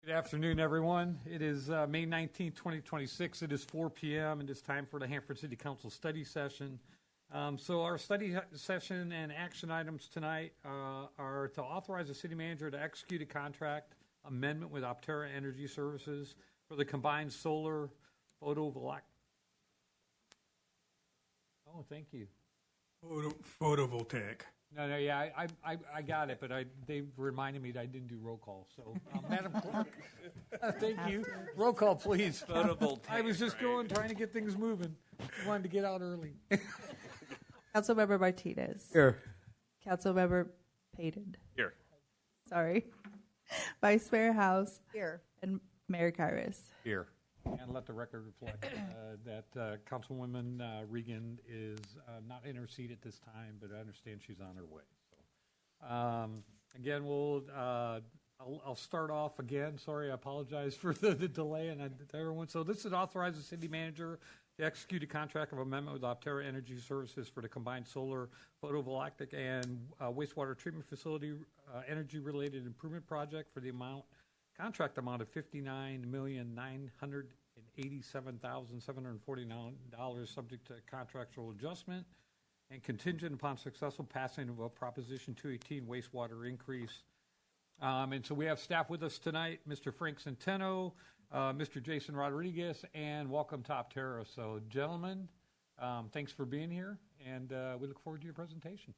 Good afternoon, everyone. It is May 19th, 2026. It is 4 p.m. and it's time for the Hanford City Council study session. So our study session and action items tonight are to authorize the city manager to execute a contract amendment with Optera Energy Services for the combined solar photovoltaic. Oh, thank you. Photovoltaic. No, yeah, I got it, but they reminded me that I didn't do roll call. So, Madam Clerk, thank you. Roll call, please. Photovoltaic. I was just trying to get things moving. Wanted to get out early. Councilmember Martinez. Here. Councilmember Payton. Here. Sorry. Vice Mayor House. Here. And Mayor Kyrus. Here. And let the record reflect that Councilwoman Regan is not in her seat at this time, but I understand she's on her way. So, again, I'll start off again. Sorry, I apologize for the delay and everyone. So this is authorize the city manager to execute a contract of amendment with Optera Energy Services for the combined solar photovoltaic and wastewater treatment facility energy-related improvement project for the contract amount of $59,987,749, subject to contractual adjustment and contingent upon successful passing of a Proposition 218 wastewater increase. And so we have staff with us tonight, Mr. Frank Centeno, Mr. Jason Rodriguez, and welcome to Optera. So, gentlemen, thanks for being here, and we look forward to your presentation.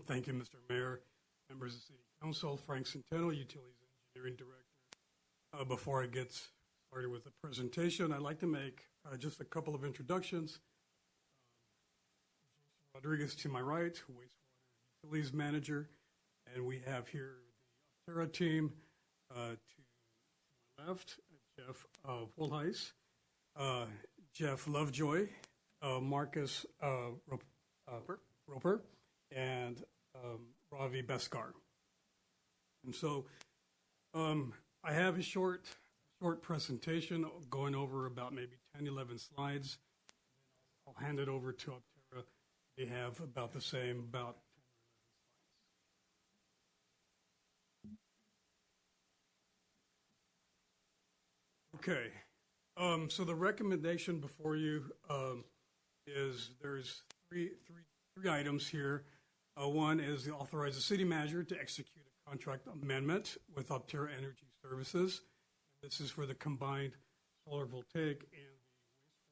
Thank you, Mr. Mayor, members of the City Council, Frank Centeno, Utilities Engineering Director. Before I get started with the presentation, I'd like to make just a couple of introductions. Jason Rodriguez to my right, Wastewater Utilities Manager, and we have here the Optera team to my left, Jeff Woolheis, Jeff Lovejoy, Marcus Roper, and Ravi Beskar. And so I have a short presentation going over about maybe 10, 11 slides. I'll hand it over to Optera. They have about the same, about 10 or 11 slides. Okay. So the recommendation before you is there's three items here. One is to authorize the city manager to execute a contract amendment with Optera Energy Services. This is for the combined solar voltaic and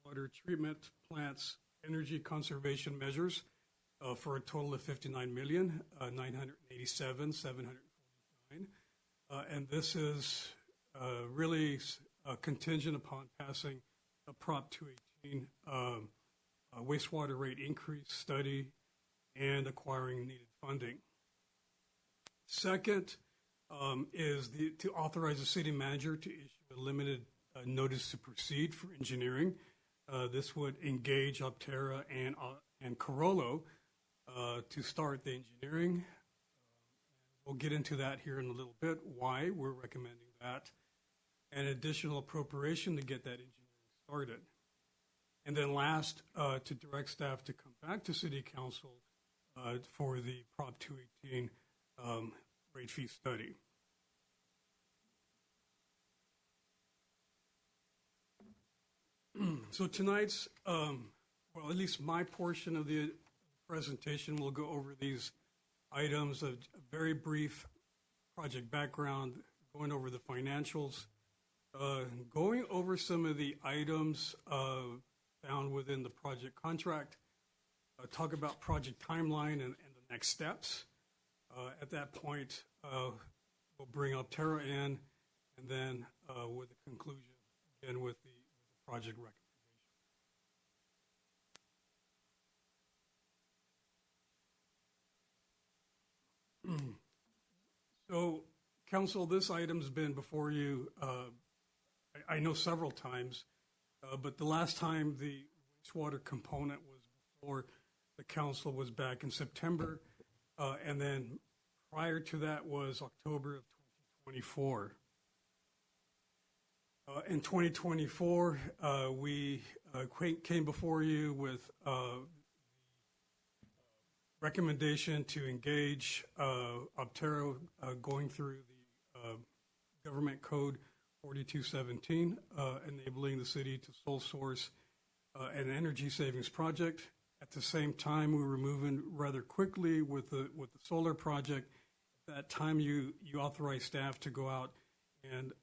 the wastewater treatment plant's energy conservation measures for a total of $59,987,749. And this is really contingent upon passing a Prop 218 wastewater rate increase study and acquiring needed funding. Second is to authorize the city manager to issue a limited notice to proceed for engineering. This would engage Optera and Corollo to start the engineering. We'll get into that here in a little bit, why we're recommending that. An additional appropriation to get that engineering started. And then last, to direct staff to come back to City Council for the Prop 218 rate fee study. So tonight's, well, at least my portion of the presentation will go over these items, a very brief project background, going over the financials, going over some of the items found within the project contract, talk about project timeline and the next steps. At that point, we'll bring Optera in, and then with the conclusion, again with the project recommendation. So, Council, this item's been before you, I know several times, but the last time the wastewater component was before the Council was back in September. And then prior to that was October of 2024. In 2024, we came before you with recommendation to engage Optera going through Government Code 4217, enabling the city to sole source an energy savings project. At the same time, we were moving rather quickly with the solar project. At that time, you authorized staff to go out and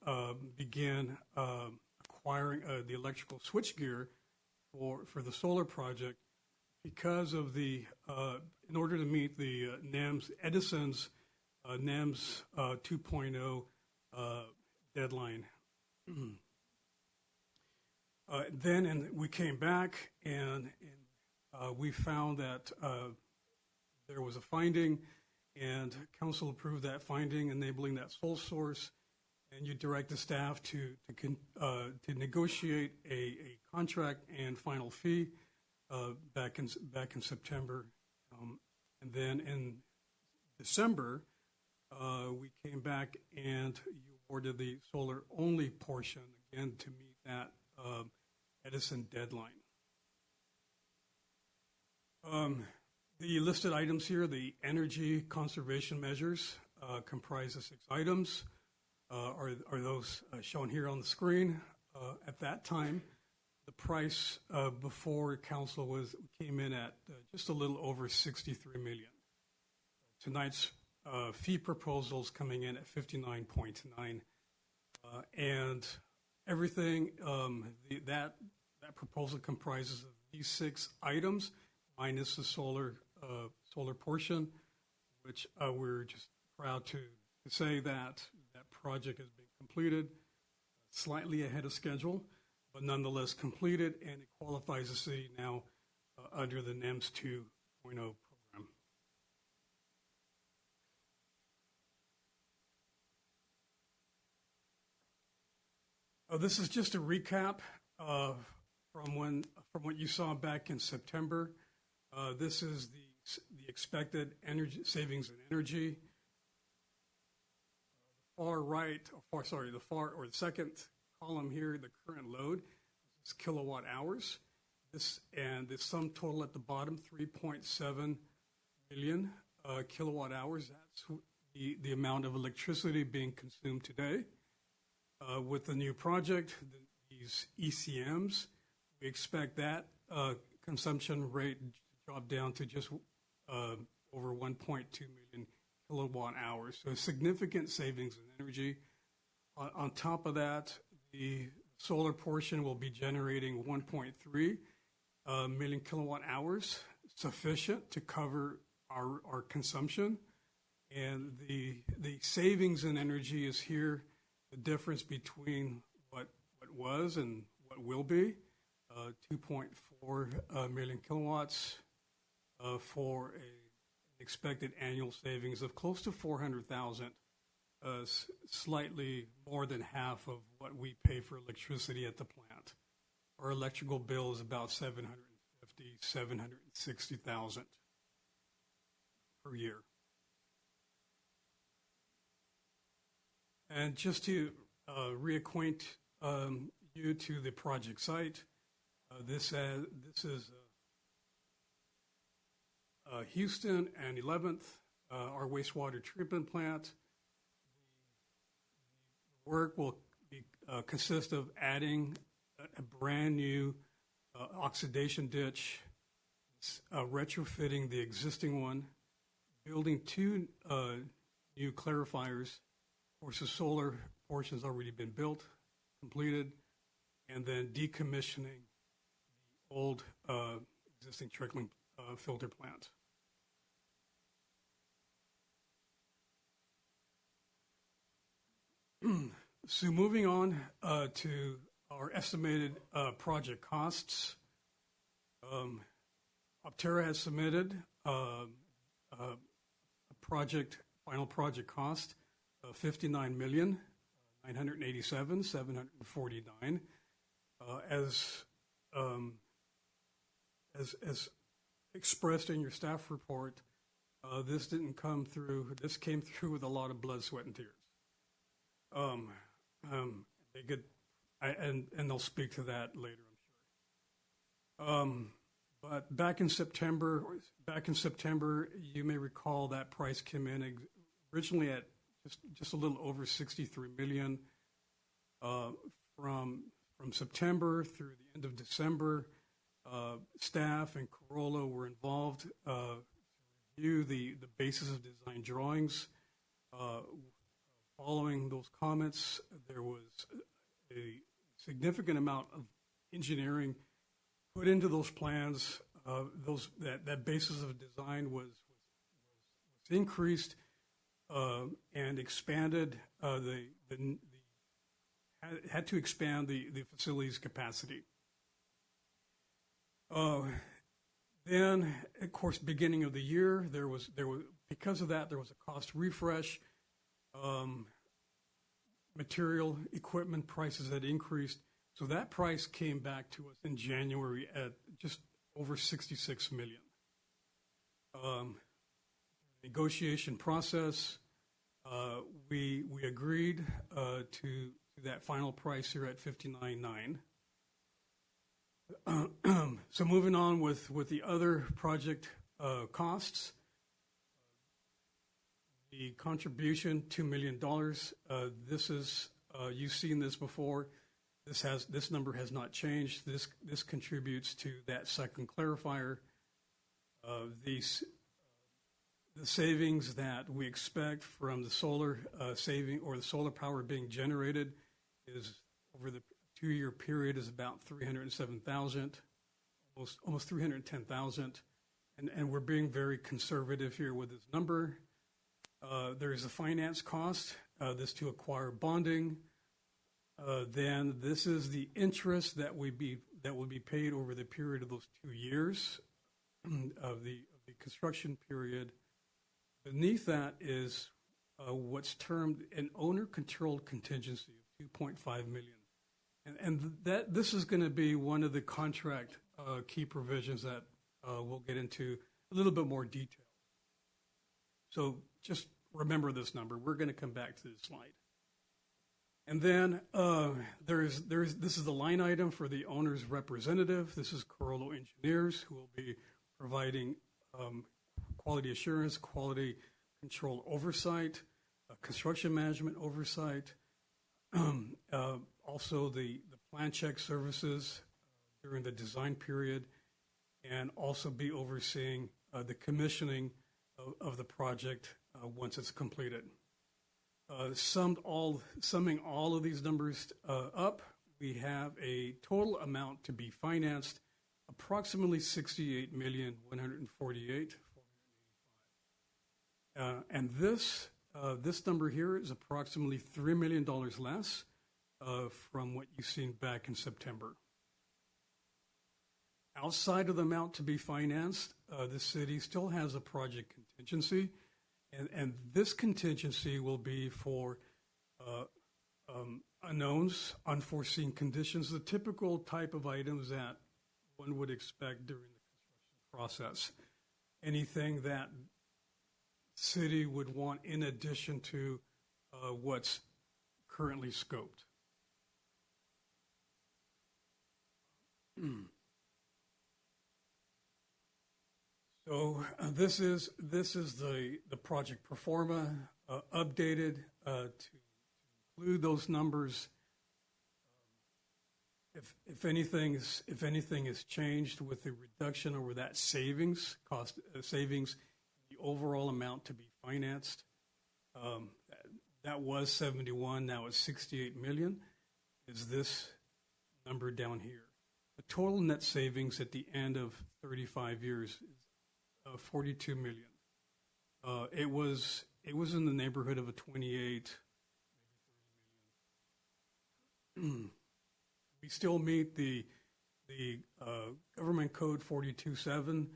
begin acquiring the electrical switchgear for the solar project because of in order to meet the Edison's NEMS 2.0 deadline. Then we came back and we found that there was a finding, and council approved that finding, enabling that sole source, and you direct the staff to negotiate a contract and final fee back in September, and then in December we came back and you awarded the solar only portion again to meet that Edison deadline. The listed items here, the energy conservation measures, comprise of 6 items. Are those shown here on the screen? At that time, the price before council came in at just a little over $63 million. Tonight's fee proposals coming in at 59.9, and everything that proposal comprises of these 6 items minus the solar portion, which we're just proud to say that project has been completed slightly ahead of schedule, but nonetheless completed, and it qualifies the city now under the NEMS 2.0 program. This is just a recap from what you saw back in September. This is the expected energy savings in energy. The second column here, the current load, is kilowatt hours. The sum total at the bottom, 3.7 million kilowatt hours. That's the amount of electricity being consumed today. With the new project, these ECMs, we expect that consumption rate to drop down to just over 1.2 million kilowatt hours. So significant savings in energy. On top of that, the solar portion will be generating 1.3 million kilowatt hours, sufficient to cover our consumption. And the savings in energy is here, the difference between what was and what will be, 2.4 million kilowatts for an expected annual savings of close to 400,000, slightly more than half of what we pay for electricity at the plant. Our electrical bill is about 760,000 per year. And just to reacquaint you to the project site, this is Houston and 11th, our wastewater treatment plant. The work will consist of adding a brand new oxidation ditch, retrofitting the existing one, building 2 new clarifiers. Of course, the solar portion has already been built, completed, and then decommissioning the old existing trickling filter plant. So moving on to our estimated project costs. Optera has submitted a final project cost of $59,987,749. As expressed in your staff report, this didn't come through. This came through with a lot of blood, sweat, and tears. And they'll speak to that later, I'm sure. But back in September, you may recall that price came in originally at just a little over 63 million. From September through the end of December, staff and Corolla were involved to review the basis of design drawings. Following those comments, there was a significant amount of engineering put into those plans. That basis of design was increased and expanded. Had to expand the facility's capacity. Then, of course, beginning of the year, there was because of that there was a cost refresh. Material equipment prices had increased, so that price came back to us in January at just over 66 million. Negotiation process, we agreed to that final price here at 59.9. So moving on with the other project costs. The contribution, $2 million. This is you've seen this before. This number has not changed. This contributes to that second clarifier. The savings that we expect from the solar saving or the solar power being generated is over the 2-year period is about 307,000, almost 310,000, and we're being very conservative here with this number. There is a finance cost. This to acquire bonding. Then this is the interest that will be paid over the period of those 2 years of the construction period. Beneath that is what's termed an owner-controlled contingency of $2.5 million, and that this is going to be one of the contract key provisions that we'll get into a little bit more detail. So just remember this number. We're going to come back to this slide. And then this is the line item for the owner's representative. This is Corolla Engineers, who will be providing quality assurance, quality control oversight, construction management oversight, also the plan check services during the design period, and also be overseeing the commissioning of the project once it's completed. Summing all of these numbers up, we have a total amount to be financed, approximately $68,148,485. And this number here is approximately $3 million less from what you've seen back in September. Outside of the amount to be financed, the city still has a project contingency, and this contingency will be for unknowns, unforeseen conditions, the typical type of items that one would expect during the construction process. Anything that city would want in addition to what's currently scoped. So this is the project pro forma updated to include those numbers. If anything is changed with the reduction over that cost savings, the overall amount to be financed, that was 71, now it's 68 million, is this number down here. The total net savings at the end of 35 years is 42 million. It was in the neighborhood of a 28, maybe 30 million. We still meet the Government Code 42.7,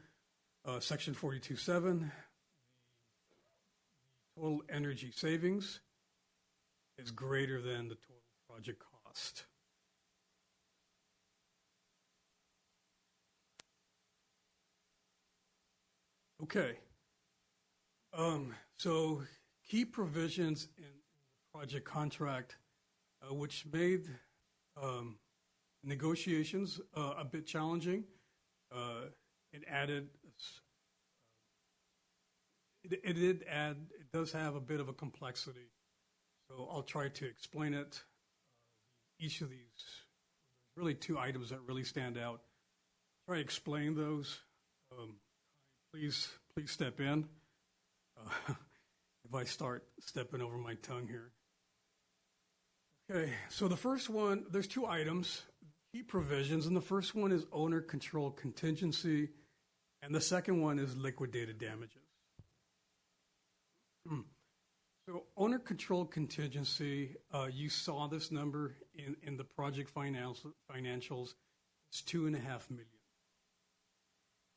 Section 42.7. Total energy savings is greater than the total project cost. Okay. So key provisions in the project contract, which made negotiations a bit challenging. It does have a bit of a complexity So I'll try to explain it. Each of these, really two items that really stand out. Try to explain those. Please step in if I start stepping over my tongue here. Okay, so the first one, there's two items, key provisions, and the first one is owner control contingency, and the second one is liquidated damages. So owner control contingency, you saw this number in the project financials. It's $2.5 million.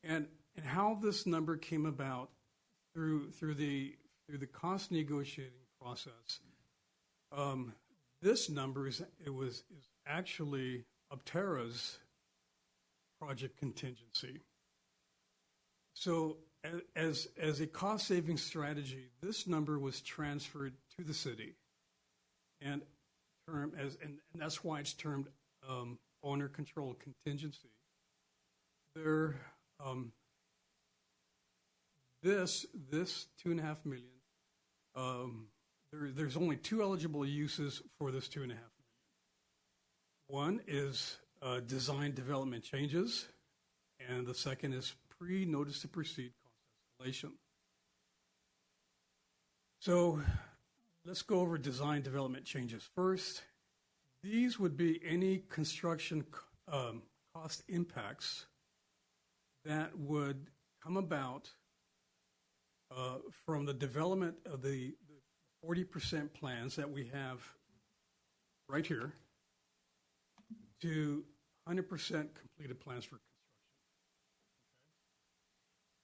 And how this number came about through the cost negotiating process, this number is actually Optera's project contingency. So as a cost saving strategy, this number was transferred to the city, and that's why it's termed owner control contingency. This $2.5 million. There's only two eligible uses for this $2.5 million. One is design development changes, and the second is pre-notice to proceed cost escalation. So let's go over design development changes first. These would be any construction cost impacts that would come about from the development of the 40% plans that we have right here to 100% completed plans for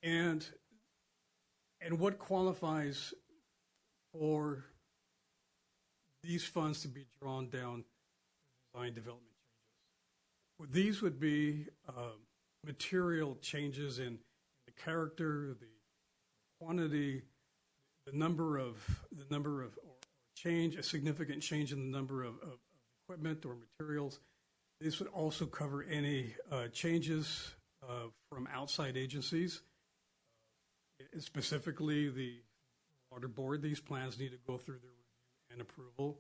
construction. And what qualifies for these funds to be drawn down design development changes? Well, these would be material changes in the character, the quantity, the number of or change, a significant change in the number of equipment or materials. This would also cover any changes from outside agencies. Specifically, the water board, these plans need to go through their review and approval.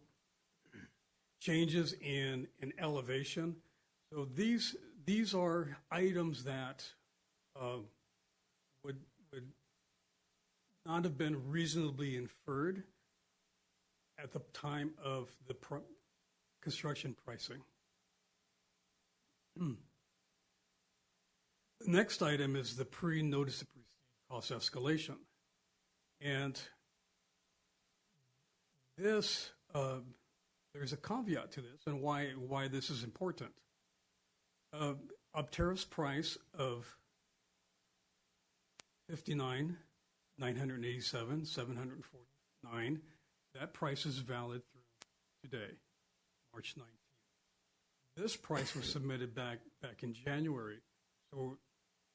Changes in elevation. So these are items that would not have been reasonably inferred at the time of the construction pricing. The next item is the pre-notice to proceed cost escalation. And this, there's a caveat to this and why this is important. Optera's price of $59,987, $749. That price is valid through today, March 19th. This price was submitted back in January, so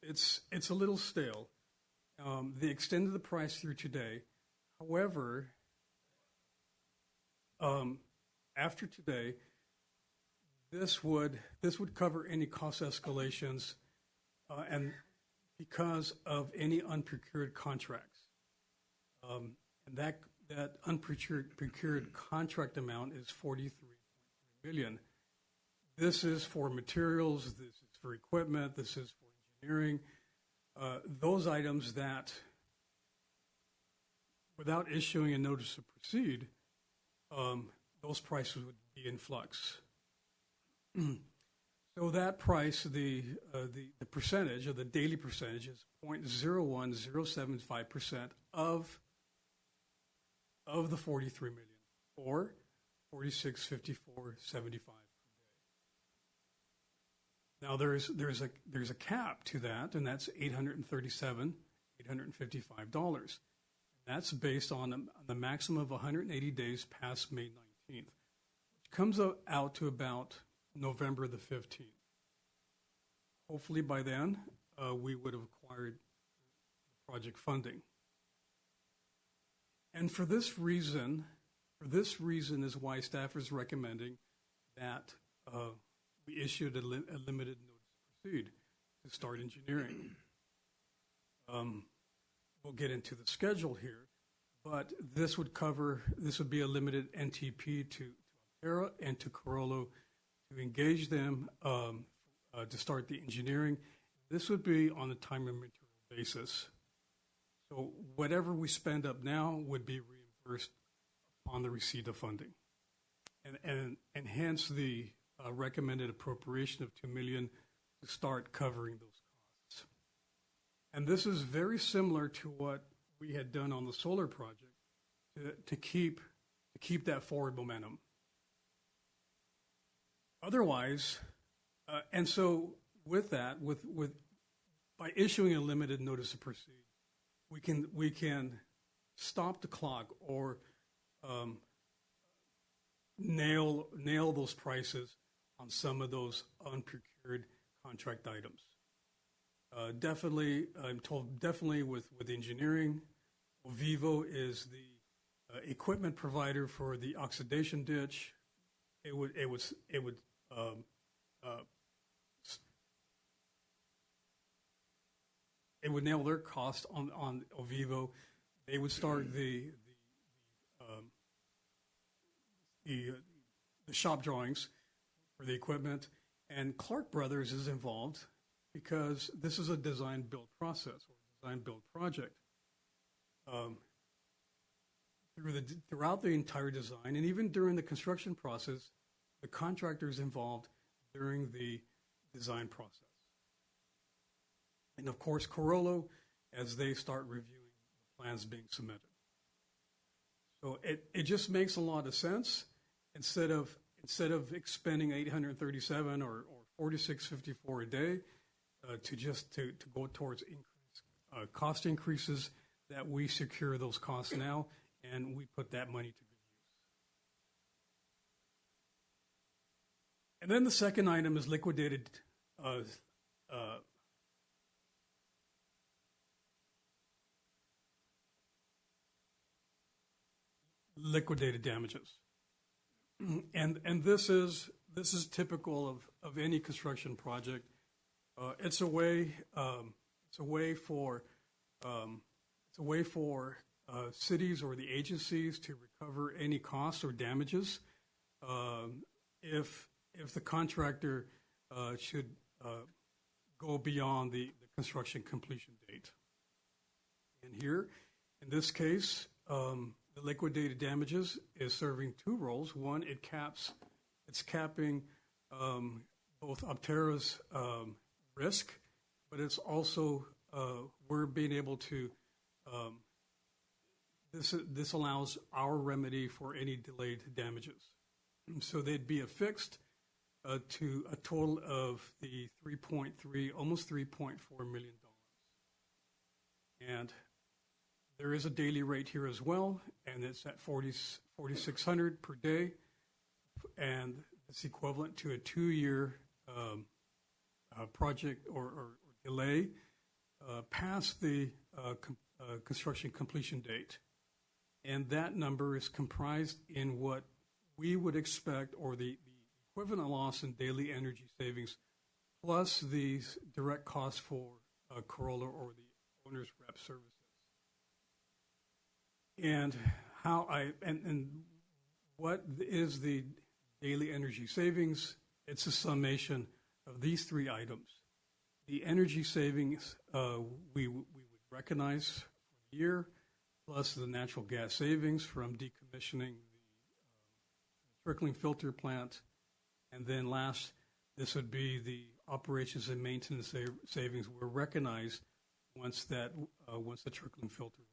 it's a little stale. They extended the price through today. However, after today, this would cover any cost escalations, and because of any unprocured contracts, and that unprocured contract amount is $43.3 million. This is for materials. This is for equipment. This is for engineering. Those items that, without issuing a notice to proceed, those prices would be in flux. So that price, the percentage, or the daily percentage, is 0.01075% of the $43 million, or $46.5475 per day. Now there's a cap to that, and that's $855. That's based on the maximum of 180 days past May 19th, which comes out to about November the 15th. Hopefully by then, we would have acquired project funding. And for this reason is why staff is recommending that we issued a limited notice to proceed to start engineering. We'll get into the schedule here, but this would be a limited NTP to Altera and to Corollo to engage them to start the engineering. This would be on a time and material basis. So whatever we spend up now would be reimbursed upon the receipt of funding. And hence the recommended appropriation of $2 million to start covering those costs. And this is very similar to what we had done on the solar project to keep that forward momentum. Otherwise, and so with that, by issuing a limited notice to proceed, we can stop the clock or nail those prices on some of those unprocured contract items. Definitely, I'm told definitely with engineering, Vivo is the equipment provider for the oxidation ditch. It would nail their cost on Ovivo. They would start the shop drawings for the equipment, and Clark Brothers is involved because this is a design-build process or design-build project. Throughout the entire design, and even during the construction process, the contractor is involved during the design process. And of course, Corollo, as they start reviewing the plans being submitted. So it just makes a lot of sense. Instead of expending $837 or $46.54 a day to go towards cost increases, that we secure those costs now and we put that money to good use. And then the second item is liquidated damages. And this is typical of any construction project. It's a way for cities or the agencies to recover any costs or damages if the contractor should go beyond the construction completion date. And here, in this case, the liquidated damages is serving two roles. One, it's capping both Optera's risk, but it's also we're being able to. This allows our remedy for any delayed damages. So they'd be affixed to a total of the almost $3.4 million. And there is a daily rate here as well, and it's at $4,600 per day, and it's equivalent to a 2-year project or delay past the construction completion date. And that number is comprised in what we would expect, or the equivalent loss in daily energy savings, plus the direct costs for Corollo or the owner's rep services. And what is the daily energy savings? It's a summation of these three items. The energy savings we would recognize for the year, plus the natural gas savings from decommissioning the trickling filter plant. And then last, this would be the operations and maintenance savings were recognized once the trickling filter would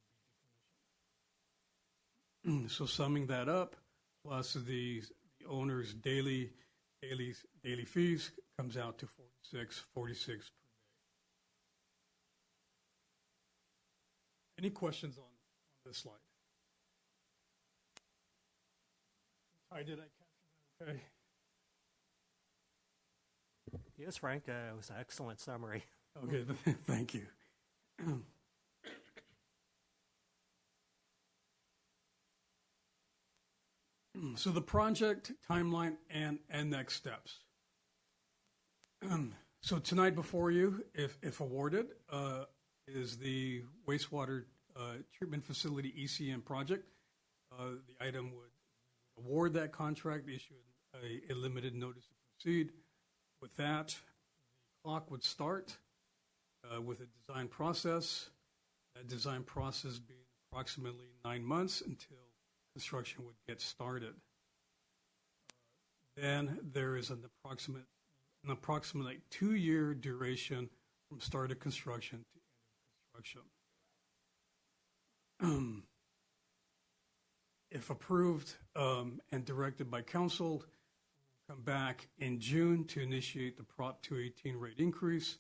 be decommissioned. So summing that up, plus the owner's daily fees comes out to $46 per day. Any questions on this slide? Hi, did I capture that okay? Yes, Frank, it was an excellent summary. Okay, thank you. So the project timeline and next steps. So tonight before you, if awarded, is the wastewater Treatment Facility ECM project. The item would award that contract, issue a limited notice to proceed. With that, the clock would start with a design process. That design process being approximately 9 months until construction would get started. Then there is an approximately 2-year duration from start of construction to end of construction. If approved and directed by council, come back in June to initiate the Prop 218 rate increase,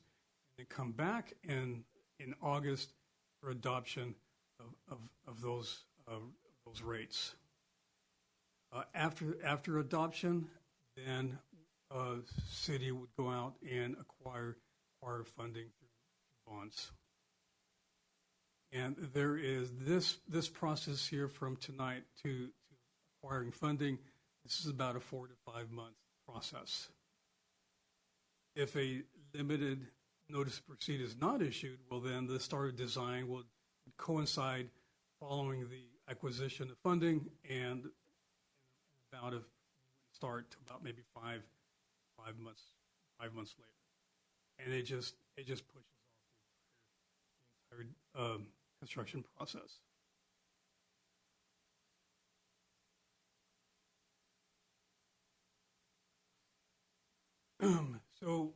and then come back in August for adoption of those rates. After adoption, then city would go out and acquire funding through bonds. And there is this process here from tonight to acquiring funding. This is about a 4 to 5 month process. If a limited notice to proceed is not issued, well, then the start of design would coincide following the acquisition of funding, and about a start to about maybe five months later, and it just pushes off the entire construction process. So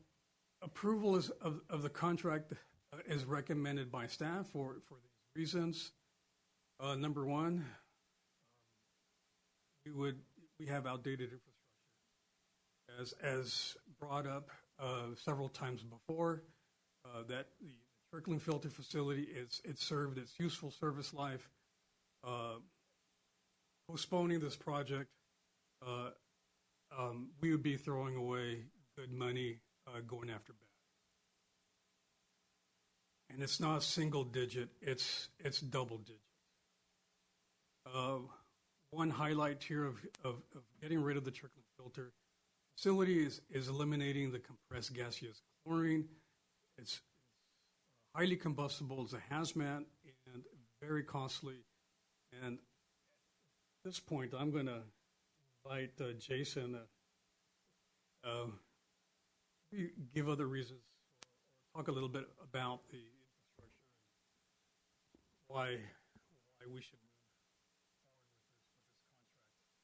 approval of the contract is recommended by staff for these reasons. Number one, we have outdated infrastructure. As brought up several times before, that the trickling filter facility it served its useful service life. Postponing this project, we would be throwing away good money going after bad. And it's not single digit, it's double digit. One highlight here of getting rid of the trickling filter facility is eliminating the compressed gaseous chlorine. It's highly combustible, it's a hazmat, and very costly. And at this point, I'm going to invite Jason give other reasons, or talk a little bit about the infrastructure and why we should move forward with this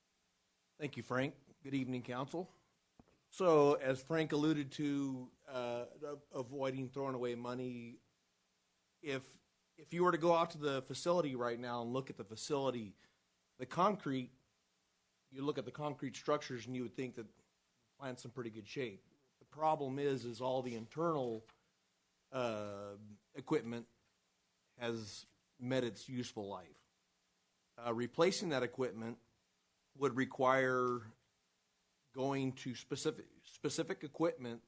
contract. Thank you, Frank. Good evening, council. So, as Frank alluded to, avoiding throwing away money, if you were to go out to the facility right now and look at the facility, the concrete, you look at the concrete structures and you would think that the plant's in pretty good shape. The problem is all the internal equipment has met its useful life. Replacing that equipment would require going to specific equipment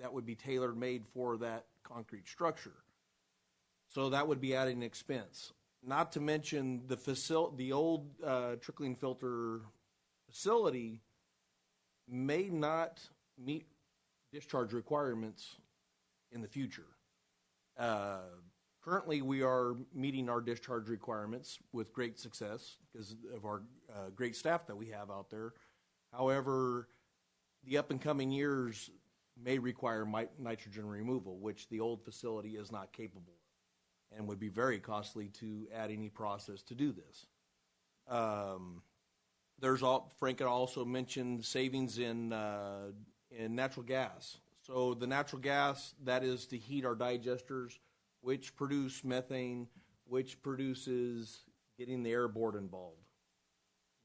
that would be tailor-made for that concrete structure. So that would be adding expense. Not to mention the old trickling filter facility may not meet discharge requirements in the future. Currently, we are meeting our discharge requirements with great success because of our great staff that we have out there. However, the up-and-coming years may require nitrogen removal, which the old facility is not capable of, and would be very costly to add any process to do this. Frank had also mentioned savings in natural gas. So the natural gas, that is to heat our digesters, which produce methane, which produces getting the air board involved.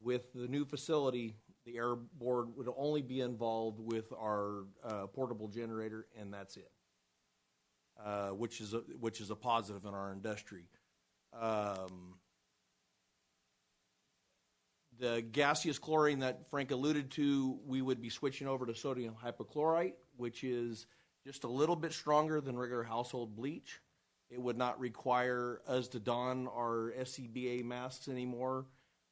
With the new facility, the air board would only be involved with our portable generator, and that's it, which is a positive in our industry. The gaseous chlorine that Frank alluded to, we would be switching over to sodium hypochlorite, which is just a little bit stronger than regular household bleach. It would not require us to don our SCBA masks anymore.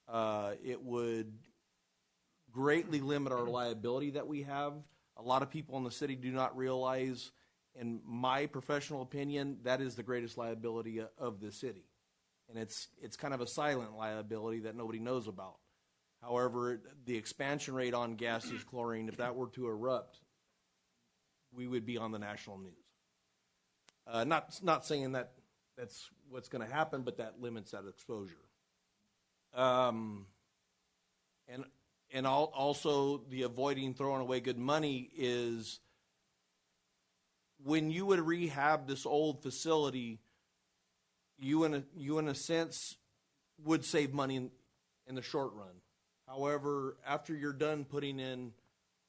It would greatly limit our liability that we have. A lot of people in the city do not realize, in my professional opinion, that is the greatest liability of the city. and it's kind of a silent liability that nobody knows about. However, the expansion rate on gaseous chlorine, if that were to erupt, we would be on the national news. Not saying that that's what's going to happen, but that limits that exposure. And also the avoiding throwing away good money is when you would rehab this old facility, you in a sense would save money in the short run. However, after you're done putting in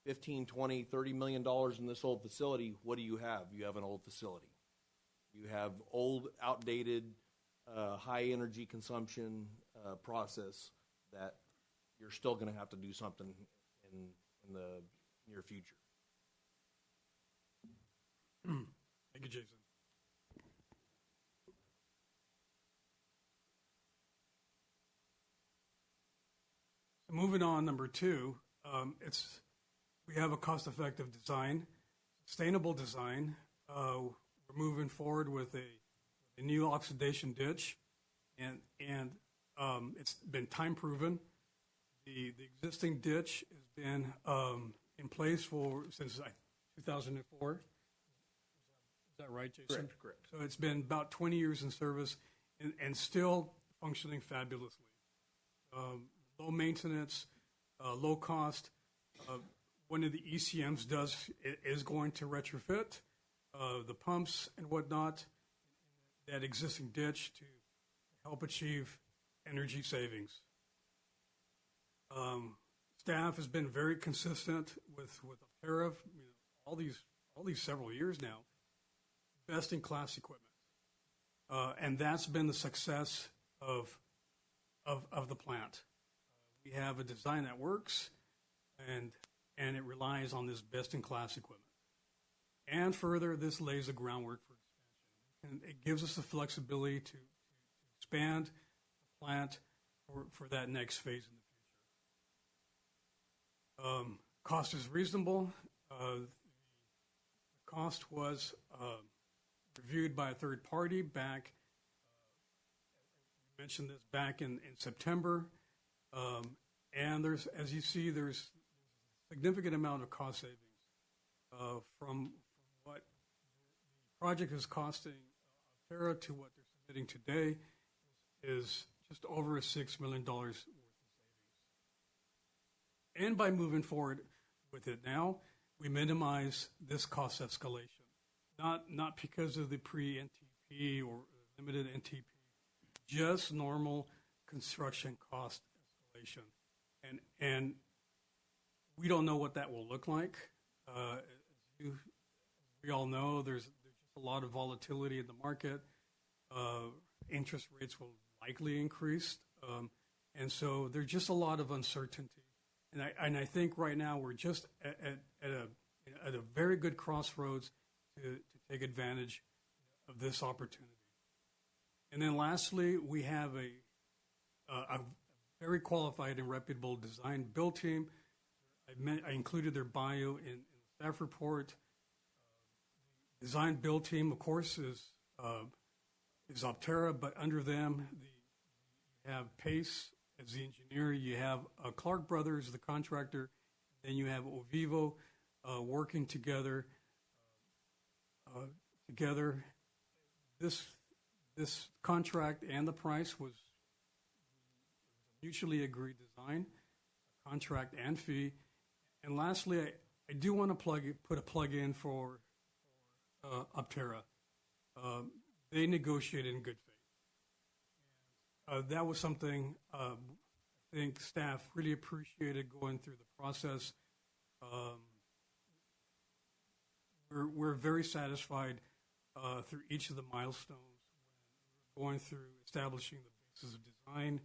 $15, $20, $30 million in this old facility, what do you have? You have an old facility. You have old, outdated, high energy consumption process that you're still going to have to do something in the near future. Thank you, Jason. So moving on, number two, we have a cost-effective design, sustainable design. We're moving forward with a new oxidation ditch, and it's been time proven. The existing ditch has been in place since 2004. Is that right, Jason? Correct. So it's been about 20 years in service and still functioning fabulously. Low maintenance, low cost. One of the ECMs is going to retrofit the pumps and whatnot, that existing ditch to help achieve energy savings. Staff has been very consistent with Optera, all these several years now. Best in class equipment, and that's been the success of the plant. We have a design that works, and it relies on this best in class equipment. And further, this lays the groundwork for expansion, and it gives us the flexibility to expand the plant for that next phase in the future. Cost is reasonable. The cost was reviewed by a third party back, we mentioned this back in September. And as you see, there's a significant amount of cost savings from what the project is costing Optera to what they're submitting today is just over $6 million worth of savings. And by moving forward with it now, we minimize this cost escalation. Not because of the pre-NTP or limited NTP, just normal construction cost escalation. And we don't know what that will look like. We all know there's just a lot of volatility in the market. Interest rates will likely increase. And so there's just a lot of uncertainty. And I think right now we're just at a very good crossroads to take advantage of this opportunity. And then lastly, we have a very qualified and reputable design build team. I included their bio in the staff report. Design build team, of course, is Optera, but under them, you have Pace as the engineer. You have Clark Brothers, the contractor. Then you have Ovivo working together. This contract and the price was mutually agreed design, contract and fee. And lastly, I do want to put a plug in for Optera. They negotiated in good faith. That was something I think staff really appreciated going through the process. We're very satisfied through each of the milestones, going through establishing the basis of design,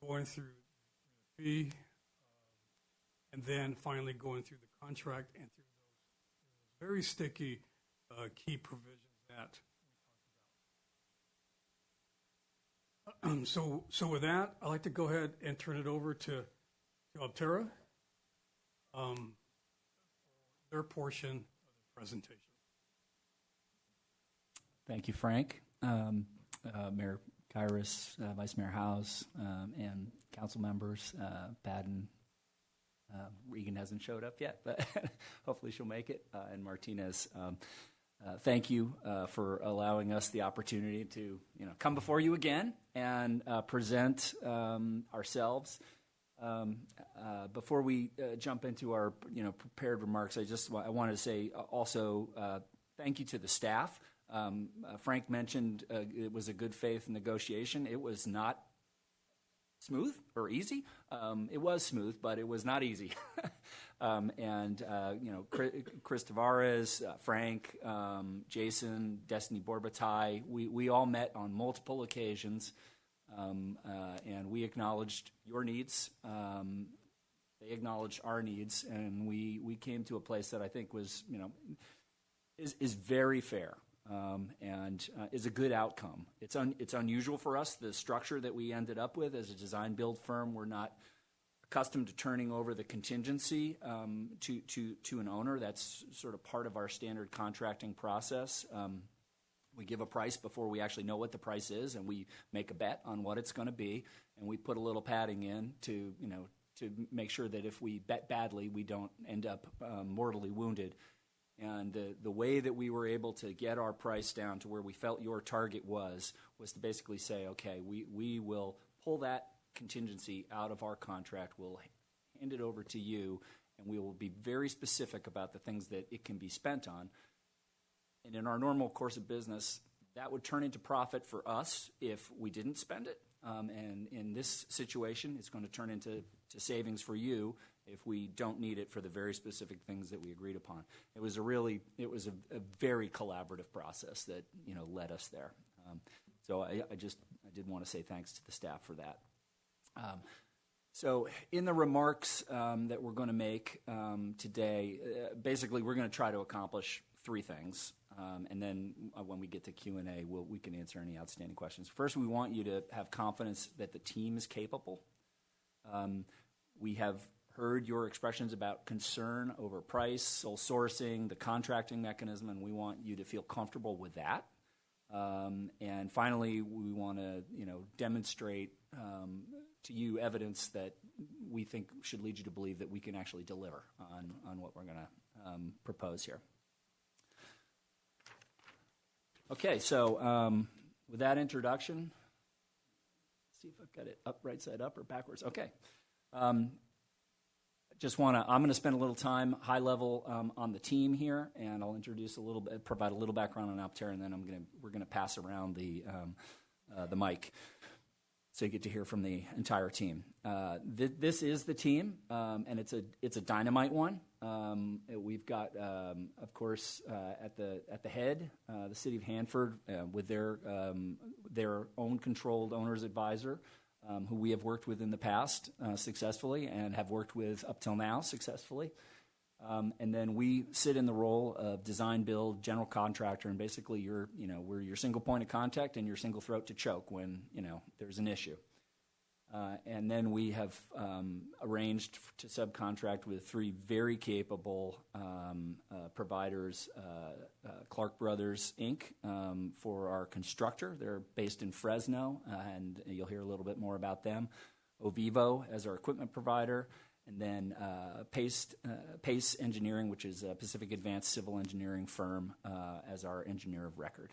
going through the fee, and then finally going through the contract and through those very sticky key provisions that we talked about. So with that, I'd like to go ahead and turn it over to Optera, their portion of the presentation. Thank you, Frank. Mayor Kyrus, Vice Mayor House, and council members. Padden, Regan hasn't showed up yet, but hopefully she'll make it. And Martinez, thank you for allowing us the opportunity to come before you again and present ourselves. Before we jump into our prepared remarks, I wanted to say also thank you to the staff. Frank mentioned it was a good faith negotiation. It was not smooth or easy. It was smooth, but it was not easy. Chris Tavares, Frank, Jason, Destiny Borbatai, we all met on multiple occasions, and we acknowledged your needs. They acknowledged our needs, and we came to a place that I think was, is very fair. And is a good outcome. It's unusual for us, the structure that we ended up with as a design build firm. We're not accustomed to turning over the contingency to an owner. That's sort of part of our standard contracting process. We give a price before we actually know what the price is, and we make a bet on what it's going to be, and we put a little padding in to make sure that if we bet badly, we don't end up mortally wounded. And the way that we were able to get our price down to where we felt your target was to basically say, okay, we will pull that contingency out of our contract, we'll hand it over to you, and we will be very specific about the things that it can be spent on. And in our normal course of business, that would turn into profit for us if we didn't spend it. And in this situation, it's going to turn into savings for you if we don't need it for the very specific things that we agreed upon. It was a very collaborative process that led us there. So I did want to say thanks to the staff for that. So in the remarks that we're going to make today, basically we're going to try to accomplish three things. And then when we get to Q&A, we can answer any outstanding questions. First, we want you to have confidence that the team is capable. We have heard your expressions about concern over price, sole sourcing, the contracting mechanism, and we want you to feel comfortable with that. And finally, we want to demonstrate to you evidence that we think should lead you to believe that we can actually deliver on what we're going to propose here. Okay, so with that introduction, let's see if I've got it up, right side up or backwards. Okay. I'm going to spend a little time high level on the team here, and I'll introduce a little bit, provide a little background on Optera, and then we're going to pass around the mic, so you get to hear from the entire team. This is the team, and it's a dynamite one. We've got, of course, at the head, the city of Hanford, with their own controlled owner's advisor, who we have worked with in the past successfully and have worked with up till now successfully. And then we sit in the role of design, build, general contractor, and basically we're your single point of contact and your single throat to choke when there's an issue. And then we have arranged to subcontract with three very capable providers, Clark Brothers, Inc., for our constructor. They're based in Fresno, and you'll hear a little bit more about them. Ovivo as our equipment provider, and then Pace Engineering, which is a Pacific Advanced Civil Engineering firm, as our engineer of record.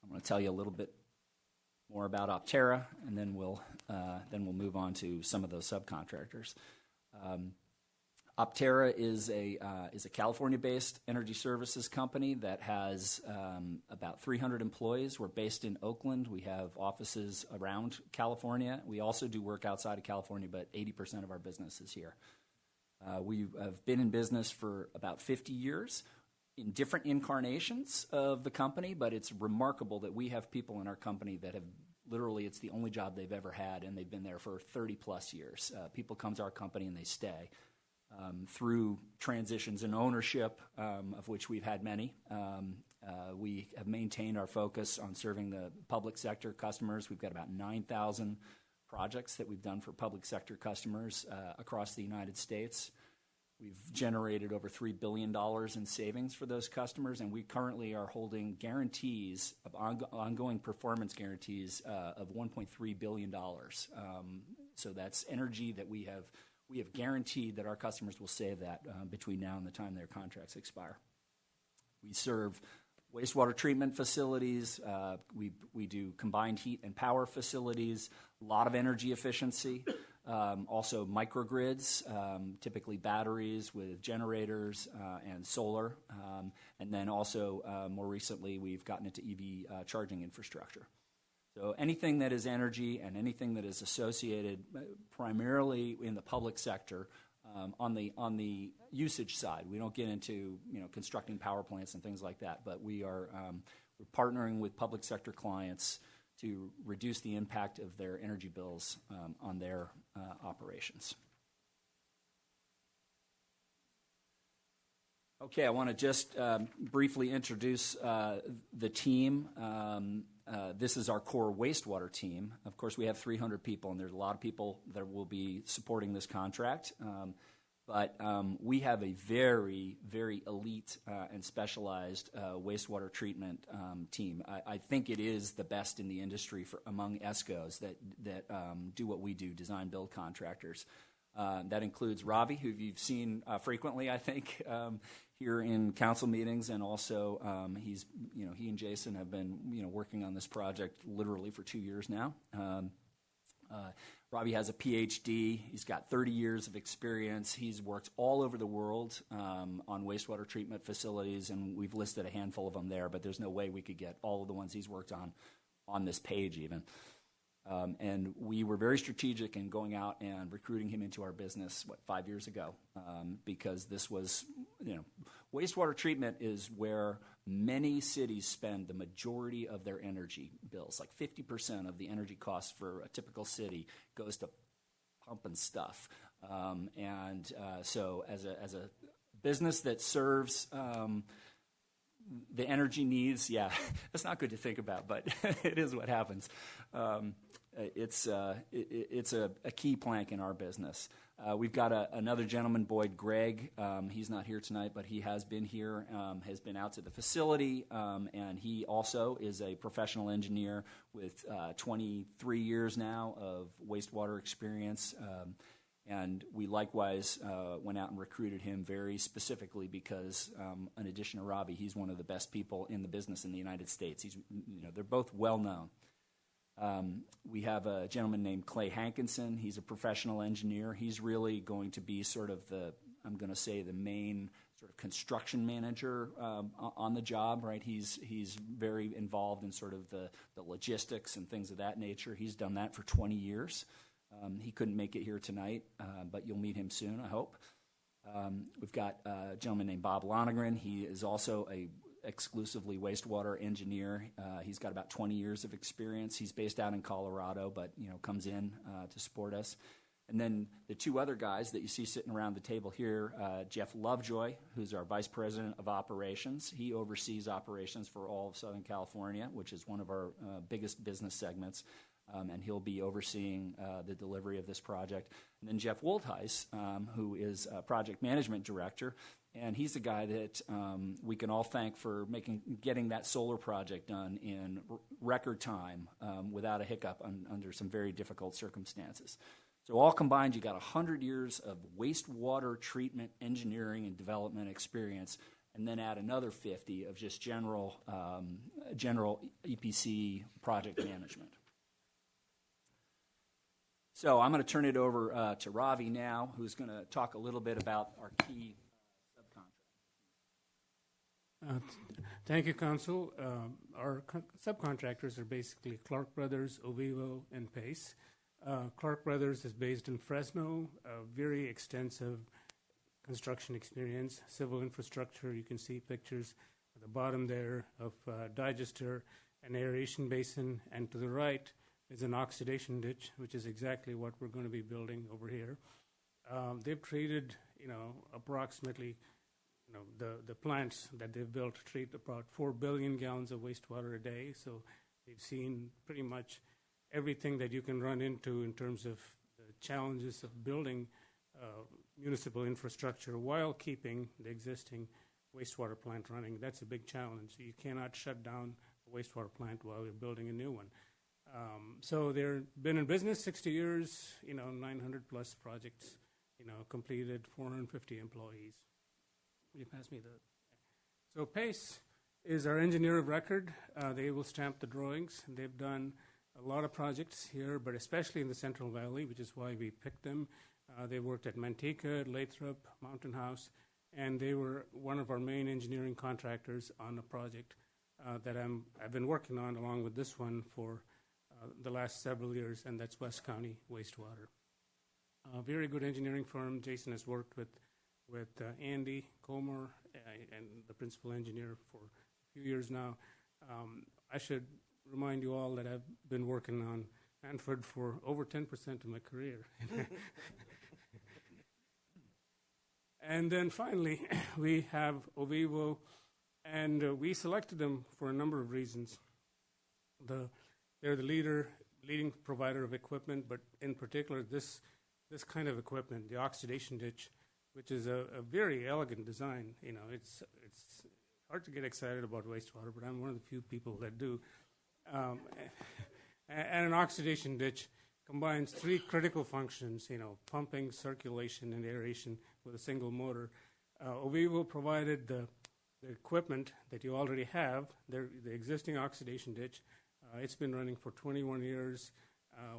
I'm going to tell you a little bit more about Optera, and then we'll move on to some of those subcontractors. Optera is a California-based energy services company that has about 300 employees. We're based in Oakland. We have offices around California. We also do work outside of California, but 80% of our business is here. We have been in business for about 50 years in different incarnations of the company, but it's remarkable that we have people in our company that have literally, it's the only job they've ever had, and they've been there for 30 plus years. People come to our company and they stay through transitions in ownership, of which we've had many. We have maintained our focus on serving the public sector customers. We've got about 9,000 projects that we've done for public sector customers across the United States. We've generated over $3 billion in savings for those customers, and we currently are holding guarantees of ongoing performance guarantees of $1.3 billion. So that's energy that we have guaranteed that our customers will save that between now and the time their contracts expire. We serve wastewater treatment facilities. We do combined heat and power facilities, a lot of energy efficiency. Also microgrids, typically batteries with generators and solar. And then also, more recently, we've gotten into EV charging infrastructure. So anything that is energy and anything that is associated primarily in the public sector on the usage side. We don't get into constructing power plants and things like that, but we're partnering with public sector clients to reduce the impact of their energy bills on their operations. Okay, I want to just briefly introduce the team. This is our core wastewater team. Of course, we have 300 people, and there's a lot of people that will be supporting this contract. But we have a very, very elite and specialized wastewater treatment team. I think it is the best in the industry among ESCOs that do what we do, design build contractors. That includes Ravi, who you've seen frequently, I think, here in council meetings, and also he and Jason have been working on this project literally for 2 years now. Ravi has a PhD. He's got 30 years of experience. He's worked all over the world on wastewater treatment facilities, and we've listed a handful of them there, but there's no way we could get all of the ones he's worked on this page even. And we were very strategic in going out and recruiting him into our business, 5 years ago, because this was, wastewater treatment is where many cities spend the majority of their energy bills. Like 50% of the energy costs for a typical city goes to pumping stuff. So as a business that serves the energy needs, yeah, that's not good to think about, but it is what happens. It's a key plank in our business. We've got another gentleman, Boyd Gregg. He's not here tonight, but he has been here, has been out to the facility, and he also is a professional engineer with 23 years now of wastewater experience. And we likewise went out and recruited him very specifically because, in addition to Ravi, he's one of the best people in the business in the United States. They're both well known. We have a gentleman named Clay Hankinson. He's a professional engineer. He's really going to be sort of the main sort of construction manager on the job, right? He's very involved in sort of the logistics and things of that nature. He's done that for 20 years. He couldn't make it here tonight, but you'll meet him soon, I hope. We've got a gentleman named Bob Lonergan. He is also a exclusively wastewater engineer. He's got about 20 years of experience. He's based out in Colorado, but comes in to support us. And then the two other guys that you see sitting around the table here, Jeff Lovejoy, who's our Vice President of Operations. He oversees operations for all of Southern California, which is one of our biggest business segments. And he'll be overseeing the delivery of this project. And then Jeff Woldheis, who is Project Management Director, and he's the guy that we can all thank for getting that solar project done in record time without a hiccup under some very difficult circumstances. So all combined, you got 100 years of wastewater treatment engineering and development experience, and then add another 50 of just general EPC project management. So I'm going to turn it over to Ravi now, who's going to talk a little bit about our key subcontractors. Thank you, Council. Our subcontractors are basically Clark Brothers, Ovivo, and Pace. Clark Brothers is based in Fresno, a very extensive construction experience, civil infrastructure. You can see pictures at the bottom there of digester and aeration basin, and to the right is an oxidation ditch, which is exactly what we're going to be building over here. They've treated, approximately, the plants that they've built treat about 4 billion gallons of wastewater a day. So they've seen pretty much everything that you can run into in terms of the challenges of building municipal infrastructure while keeping the existing wastewater plant running. That's a big challenge. You cannot shut down a wastewater plant while you're building a new one. So they've been in business 60 years, 900 plus projects, completed, 450 employees. Will you pass me the... So PACE is our engineer of record. They will stamp the drawings. They've done a lot of projects here, but especially in the Central Valley, which is why we picked them. They worked at Manteca, Lathrop, Mountain House, and they were one of our main engineering contractors on a project that I've been working on along with this one for the last several years, and that's West County Wastewater. A very good engineering firm. Jason has worked with Andy Comer and the principal engineer for a few years now. I should remind you all that I've been working on Hanford for over 10% of my career. And then finally, we have Ovivo, and we selected them for a number of reasons. They're the leading provider of equipment, but in particular, this kind of equipment, the oxidation ditch, which is a very elegant design. It's hard to get excited about wastewater, but I'm one of the few people that do. And an oxidation ditch combines three critical functions, pumping, circulation, and aeration with a single motor. Ovivo provided the equipment that you already have, the existing oxidation ditch. It's been running for 21 years.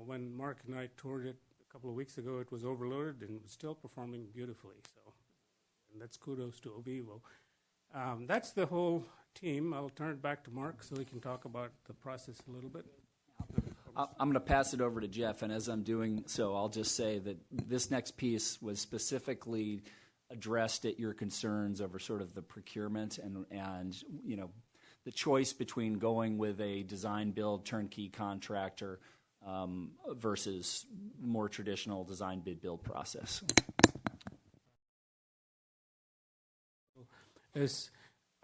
When Mark and I toured it a couple of weeks ago, it was overloaded and was still performing beautifully. And that's kudos to Ovivo. That's the whole team. I'll turn it back to Mark so he can talk about the process a little bit. I'm going to pass it over to Jeff, and as I'm doing so, I'll just say that this next piece was specifically addressed at your concerns over sort of the procurement and the choice between going with a design-build turnkey contractor versus more traditional design bid-build process.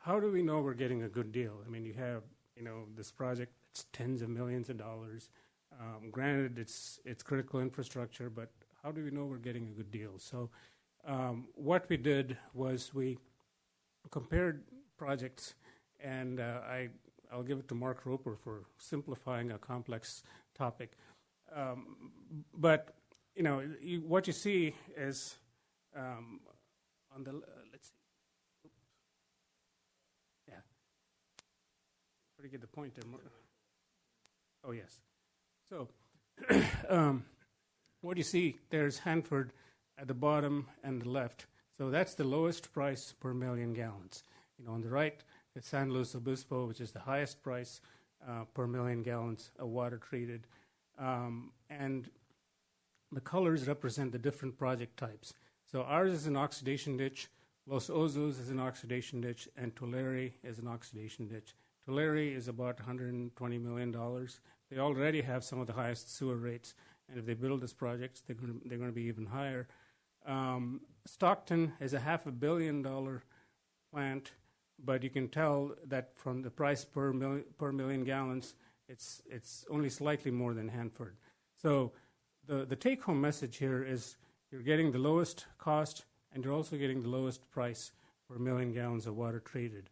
How do we know we're getting a good deal? I mean, you have this project that's tens of millions of dollars. Granted, it's critical infrastructure, but how do we know we're getting a good deal? So what we did was we compared projects, and I'll give it to Mark Roper for simplifying a complex topic. But what you see is on the let's see. Yeah. Where do you get the point there? Oh yes. So what you see, there's Hanford at the bottom and the left. So that's the lowest price per million gallons. On the right, it's San Luis Obispo, which is the highest price per million gallons of water treated. And the colors represent the different project types. So ours is an oxidation ditch, Los Osos is an oxidation ditch, and Tulare is an oxidation ditch. Tulare is about $120 million. They already have some of the highest sewer rates, and if they build this project, they're going to be even higher. Stockton is a $500 million plant, but you can tell that from the price per million gallons, it's only slightly more than Hanford. So the take-home message here is you're getting the lowest cost, and you're also getting the lowest price per million gallons of water treated.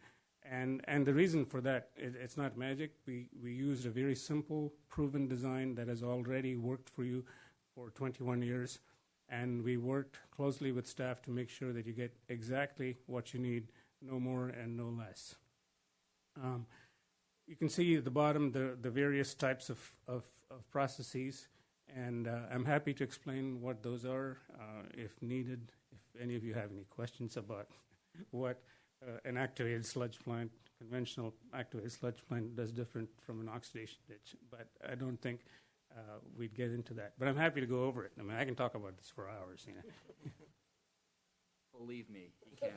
And the reason for that, it's not magic. We used a very simple, proven design that has already worked for you for 21 years, and we worked closely with staff to make sure that you get exactly what you need, no more and no less. You can see at the bottom the various types of processes, and I'm happy to explain what those are if needed, if any of you have any questions about what an activated sludge plant, conventional activated sludge plant, does different from an oxidation ditch. But I don't think we'd get into that. But I'm happy to go over it. I mean, I can talk about this for hours. Believe me, he can.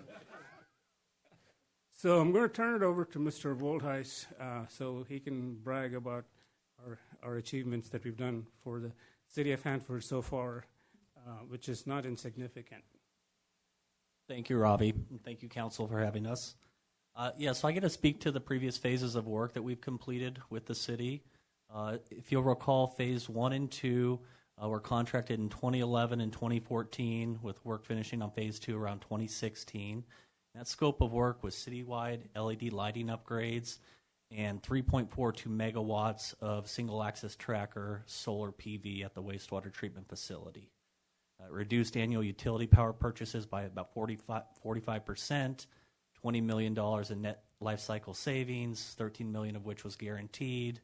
So I'm going to turn it over to Mr. Woldhuis so he can brag about our achievements that we've done for the city of Hanford so far, which is not insignificant. Thank you, Robbie, and thank you, Council, for having us. So I get to speak to the previous phases of work that we've completed with the city. If you'll recall, Phase 1 and 2 We're contracted in 2011 and 2014 with work finishing on phase 2 around 2016. That scope of work was citywide LED lighting upgrades and 3.42 megawatts of single-axis tracker solar PV at the wastewater treatment facility. Reduced annual utility power purchases by about 45%, $20 million in net life cycle savings, $13 million of which was guaranteed.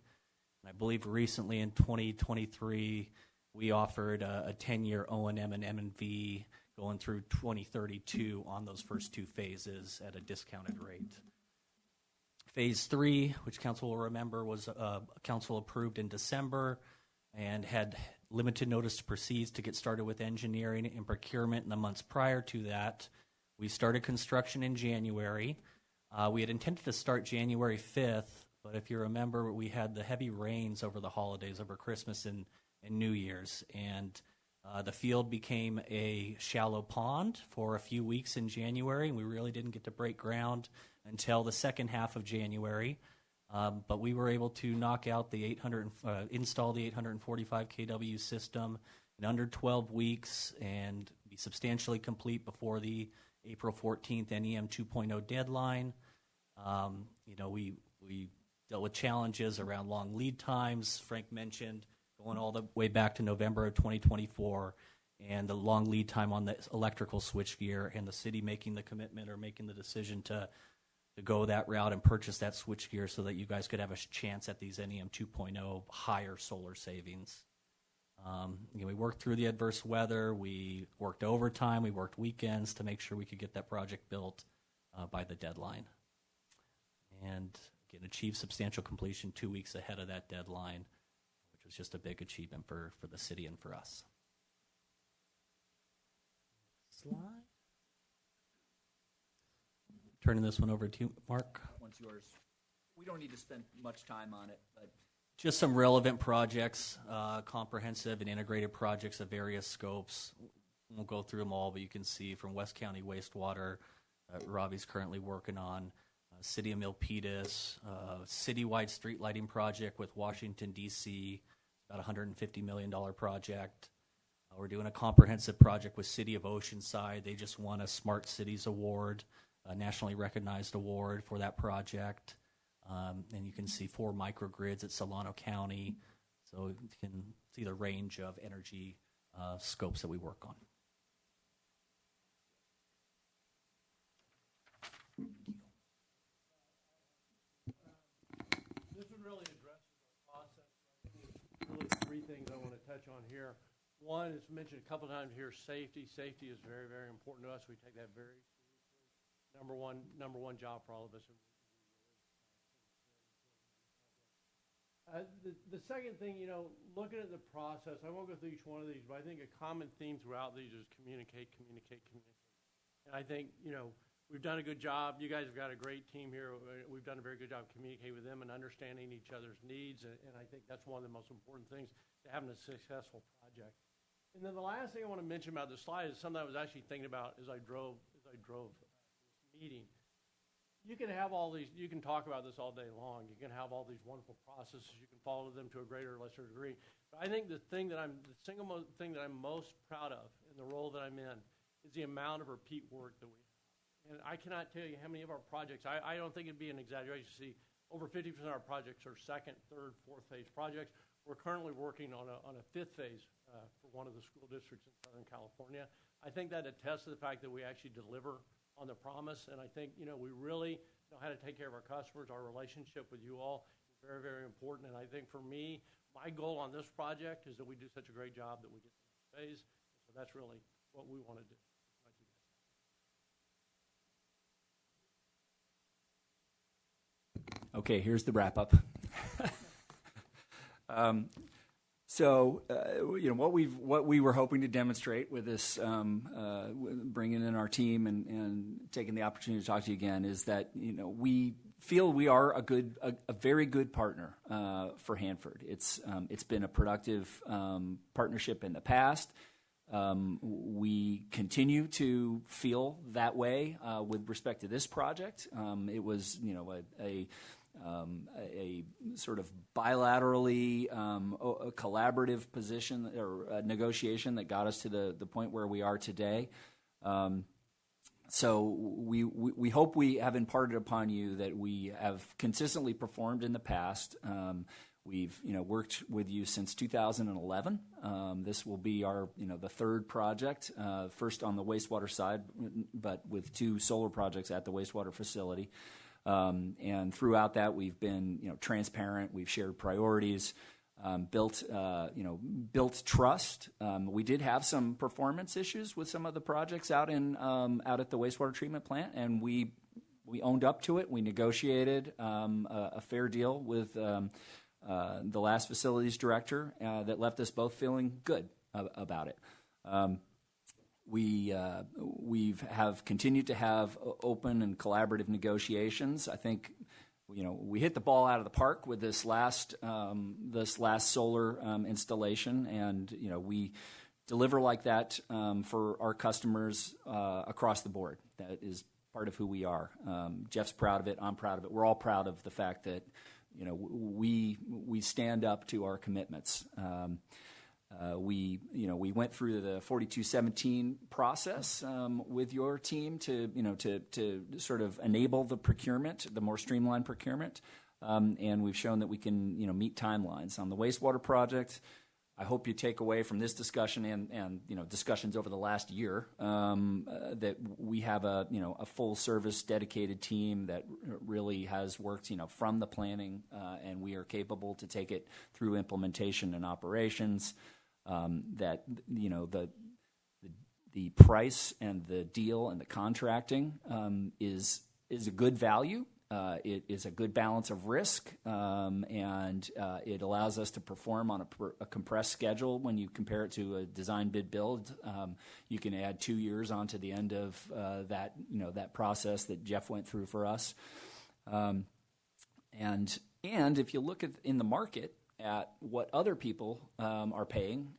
And I believe recently in 2023, we offered a 10-year O&M and M&V going through 2032 on those first 2 phases at a discounted rate. Phase 3, which council will remember, was council approved in December and had limited notice to proceed to get started with engineering and procurement in the months prior to that. We started construction in January. We had intended to start January 5th, but if you remember, we had the heavy rains over the holidays, over Christmas and New Year's, and the field became a shallow pond for a few weeks in January, and we really didn't get to break ground until the second half of January. But we were able to knock out the install the 845 kW system in under 12 weeks and be substantially complete before the April 14th NEM 2.0 deadline. We dealt with challenges around long lead times. Frank mentioned going all the way back to November of 2024, and the long lead time on the electrical switchgear, and the city making the commitment or making the decision to go that route and purchase that switchgear so that you guys could have a chance at these NEM 2.0 higher solar savings. We worked through the adverse weather. We worked overtime. We worked weekends to make sure we could get that project built by the deadline. And again, achieved substantial completion 2 weeks ahead of that deadline, which was just a big achievement for the city and for us. Slide. Turning this one over to you, Mark. One's yours. We don't need to spend much time on it, but Just some relevant projects, comprehensive and integrated projects of various scopes. Won't go through them all, but you can see from West County wastewater, Robbie's currently working on, City of Milpitas, citywide street lighting project with Washington, D.C., about $150 million project. We're doing a comprehensive project with City of Oceanside. They just won a Smart Cities Award, a nationally recognized award for that project. And you can see 4 microgrids at Solano County. So you can see the range of energy scopes that we work on. This one really addresses the process. There's really 3 things I want to touch on here. One is mentioned a couple times here, safety. Safety is very, very important to us. We take that very seriously. Number one job for all of us. The second thing, looking at the process, I won't go through each one of these, but I think a common theme throughout these is communicate. And I think, we've done a good job. You guys have got a great team here. We've done a very good job communicating with them and understanding each other's needs. And I think that's one of the most important things to having a successful project. And then the last thing I want to mention about this slide is something I was actually thinking about as I drove this meeting. You can have all these, you can talk about this all day long. You can have all these wonderful processes. You can follow them to a greater or lesser degree. But I think the single thing that I'm most proud of in the role that I'm in is the amount of repeat work that we have. And I cannot tell you how many of our projects, I don't think it'd be an exaggeration to see over 50% of our projects are 2nd, 3rd, 4th phase projects. We're currently working on a 5th phase for one of the school districts in Southern California. I think that attests to the fact that we actually deliver on the promise, and I think, we really know how to take care of our customers. Our relationship with you all is very, very important, and I think for me, my goal on this project is that we do such a great job that we get to the next phase, so that's really what we want to do. okay, here's the wrap up. What we were hoping to demonstrate with this, bringing in our team and taking the opportunity to talk to you again, is that we feel we are a very good partner for Hanford. It's been a productive partnership in the past. We continue to feel that way with respect to this project. It was a sort of bilaterally a collaborative position or negotiation that got us to the point where we are today. So we hope we have imparted upon you that we have consistently performed in the past. We've worked with you since 2011. This will be our the third project, first on the wastewater side, but with 2 solar projects at the wastewater facility. And throughout that, we've been transparent. We've shared priorities, built trust. We did have some performance issues with some of the projects out at the wastewater treatment plant, and we owned up to it. We negotiated a fair deal with the last facilities director that left us both feeling good about it. We have continued to have open and collaborative negotiations. I think we hit the ball out of the park with this last solar installation, and we deliver like that for our customers across the board. That is part of who we are. Jeff's proud of it. I'm proud of it. We're all proud of the fact that we stand up to our commitments. We went through the 4217 process with your team to sort of enable the procurement, the more streamlined procurement, and we've shown that we can meet timelines on the wastewater project. I hope you take away from this discussion and discussions over the last year that we have a full service dedicated team that really has worked from the planning and we are capable to take it through implementation and operations. That the price and the deal and the contracting is a good value. It is a good balance of risk, and it allows us to perform on a compressed schedule. When you compare it to a design bid build, you can add 2 years onto the end of that process that Jeff went through for us. And if you look in the market at what other people are paying,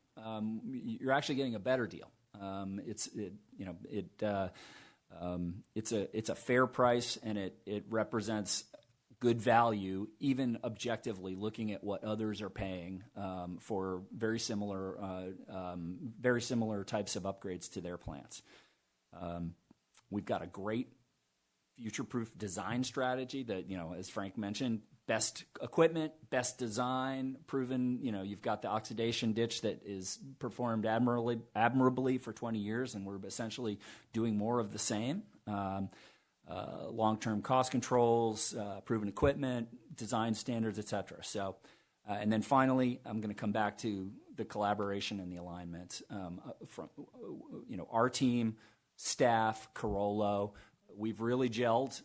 you're actually getting a better deal. It's a fair price, and it represents good value, even objectively looking at what others are paying for very similar types of upgrades to their plants. We've got a great future-proof design strategy that, as Frank mentioned, best equipment, best design, proven. You've got the oxidation ditch that is performed admirably for 20 years, and we're essentially doing more of the same. Long-term cost controls, proven equipment, design standards, et cetera. So, and then finally, I'm going to come back to the collaboration and the alignment from our team, staff, Carollo. We've really gelled.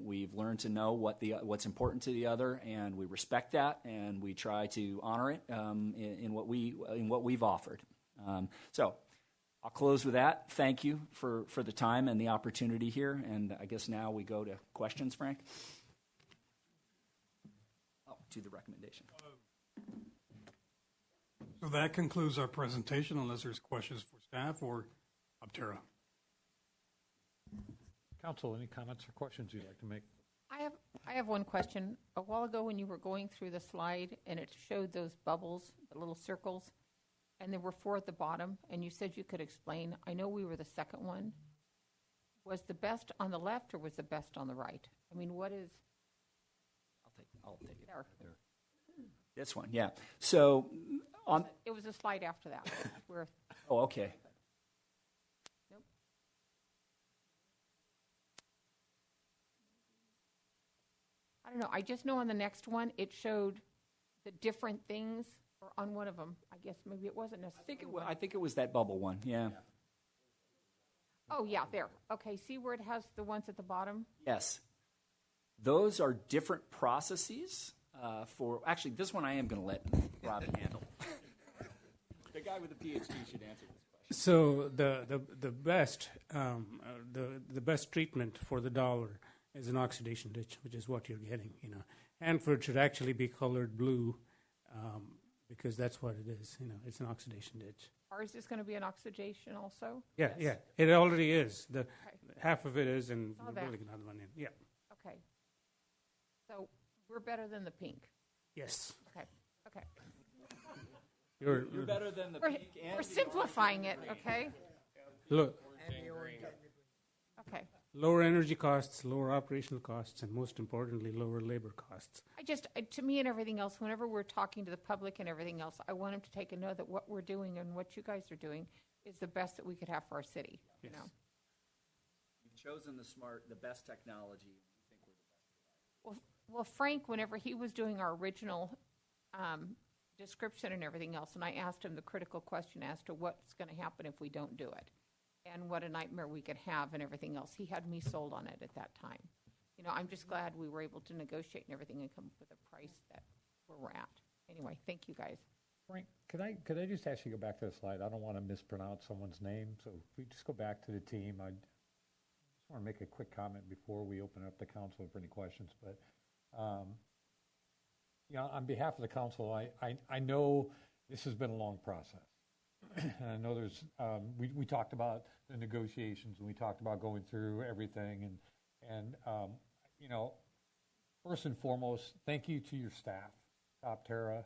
We've learned to know what's important to the other, and we respect that, and we try to honor it in what we've offered. So I'll close with that. Thank you for the time and the opportunity here, and I guess now we go to questions, Frank. Oh, to the recommendation. So that concludes our presentation, unless there's questions for staff or Optera. Council, any comments or questions you'd like to make? I have one question. A while ago when you were going through the slide and it showed those bubbles, the little circles, and there were 4 at the bottom, and you said you could explain. I know we were the second one. Was the best on the left or was the best on the right? I mean, what is... I'll take it. There. This one, yeah. So on... It was a slide after that. Where... Oh, okay. I don't know. I just know on the next one it showed the different things, or on one of them. I guess maybe it wasn't necessarily. I think it was that bubble one. Yeah. Oh yeah, there. Okay. See where it has the ones at the bottom? Yes. Those are different processes for. Actually, this one I am going to let Robbie handle. The guy with the PhD should answer this question. So the best treatment for the dollar is an oxidation ditch, which is what you're getting. Hanford should actually be colored blue because that's what it is. It's an oxidation ditch. Or is this going to be an oxidation also? Yeah, yeah, it already is. Half of it is, and we're that. building another one in. Yeah. Okay. So We're better than the pink. Yes. Okay, okay. You're better than the We're, we're simplifying it, okay? look, Okay. lower energy costs, lower operational costs, and most importantly, lower labor costs. To me and everything else, whenever we're talking to the public and everything else, I want them to take a note that what we're doing and what you guys are doing is the best that we could have for our city, you know? You've chosen the best technology. You think we're the best. Well, Frank, whenever he was doing our original description and everything else, and I asked him the critical question as to what's going to happen if we don't do it, and what a nightmare we could have and everything else, he had me sold on it at that time. You know, I'm just glad we were able to negotiate and everything and come up with a price that where we're at. Anyway, thank you guys. Frank, could I just ask you to go back to the slide? I don't want to mispronounce someone's name, so if we just go back to the team, I just want to make a quick comment before we open up the council for any questions. But, you know, on behalf of the council, I know this has been a long process. And I know there's, we talked about the negotiations and we talked about going through everything. And you know, first and foremost, thank you to your staff, Optera,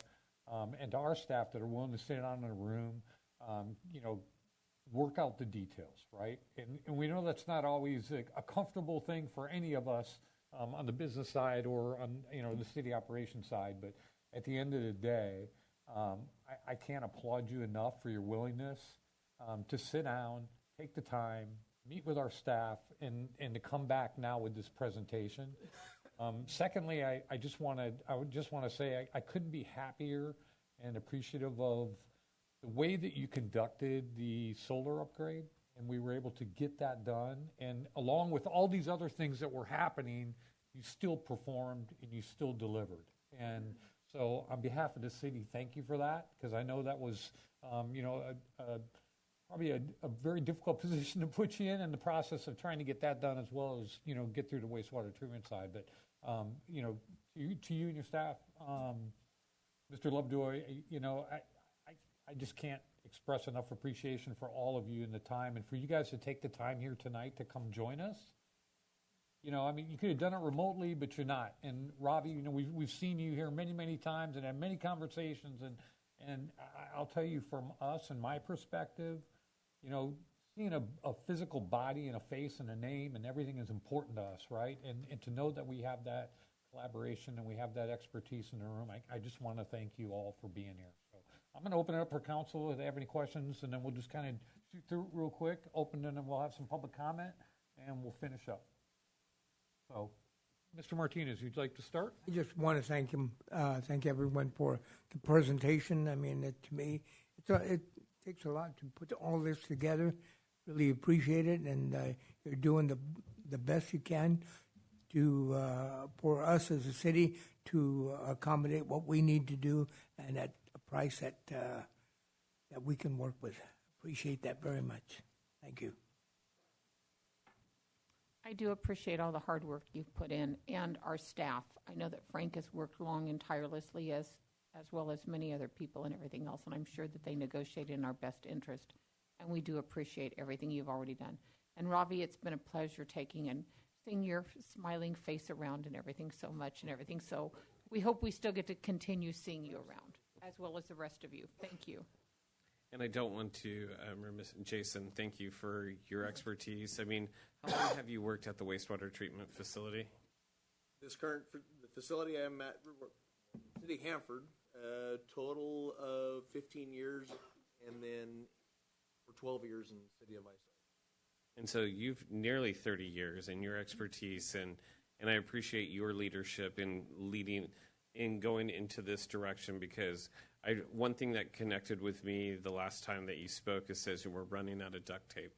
and to our staff that are willing to sit down in a room, you know, work out the details, right? And we know that's not always a comfortable thing for any of us on the business side or on, you know, the city operation side. But at the end of the day, I can't applaud you enough for your willingness to sit down, take the time, meet with our staff, and to come back now with this presentation. Secondly, I would just want to say I couldn't be happier and appreciative of the way that you conducted the solar upgrade, and we were able to get that done. And along with all these other things that were happening, you still performed and you still delivered. And so on behalf of the city, thank you for that, because I know that was, you know, probably a very difficult position to put you in the process of trying to get that done as well as, you know, get through the wastewater treatment side. But, you know, to you and your staff, Mr. Lovejoy, you know, I just can't express enough appreciation for all of you and the time, and for you guys to take the time here tonight to come join us. You know, I mean, you could have done it remotely, but you're not. And Robbie, you know, we've seen you here many, many times and had many conversations. And I'll tell you, from us and my perspective, you know, seeing a physical body and a face and a name and everything is important to us, right? And to know that we have that collaboration and we have that expertise in the room, I just want to thank you all for being here. So I'm going to open it up for council if they have any questions, and then we'll just kind of shoot through it real quick, open it, and then we'll have some public comment, and we'll finish up. So, Mr. Martinez, you'd like to start? I just want to thank everyone for the presentation. I mean, to me, it takes a lot to put all this together. Really appreciate it, and you're doing the best you can to for us as a city to accommodate what we need to do, and at a price that we can work with. Appreciate that very much. Thank you. I do appreciate all the hard work you've put in, and our staff. I know that Frank has worked long and tirelessly, as well as many other people and everything else, and I'm sure that they negotiated in our best interest, and we do appreciate everything you've already done. And Ravi, it's been a pleasure taking and seeing your smiling face around and everything so much and everything, so we hope we still get to continue seeing you around, as well as the rest of you. Thank you. And I don't want to remiss, Jason, thank you for your expertise. I mean, how long have you worked at the wastewater treatment facility? This current the facility I'm at, City Hanford, total of 15 years, and then for 12 years in the city of Islay. And so you've nearly 30 years in your expertise, and I appreciate your leadership in leading, in going into this direction, because one thing that connected with me the last time that you spoke is says we're running out of duct tape.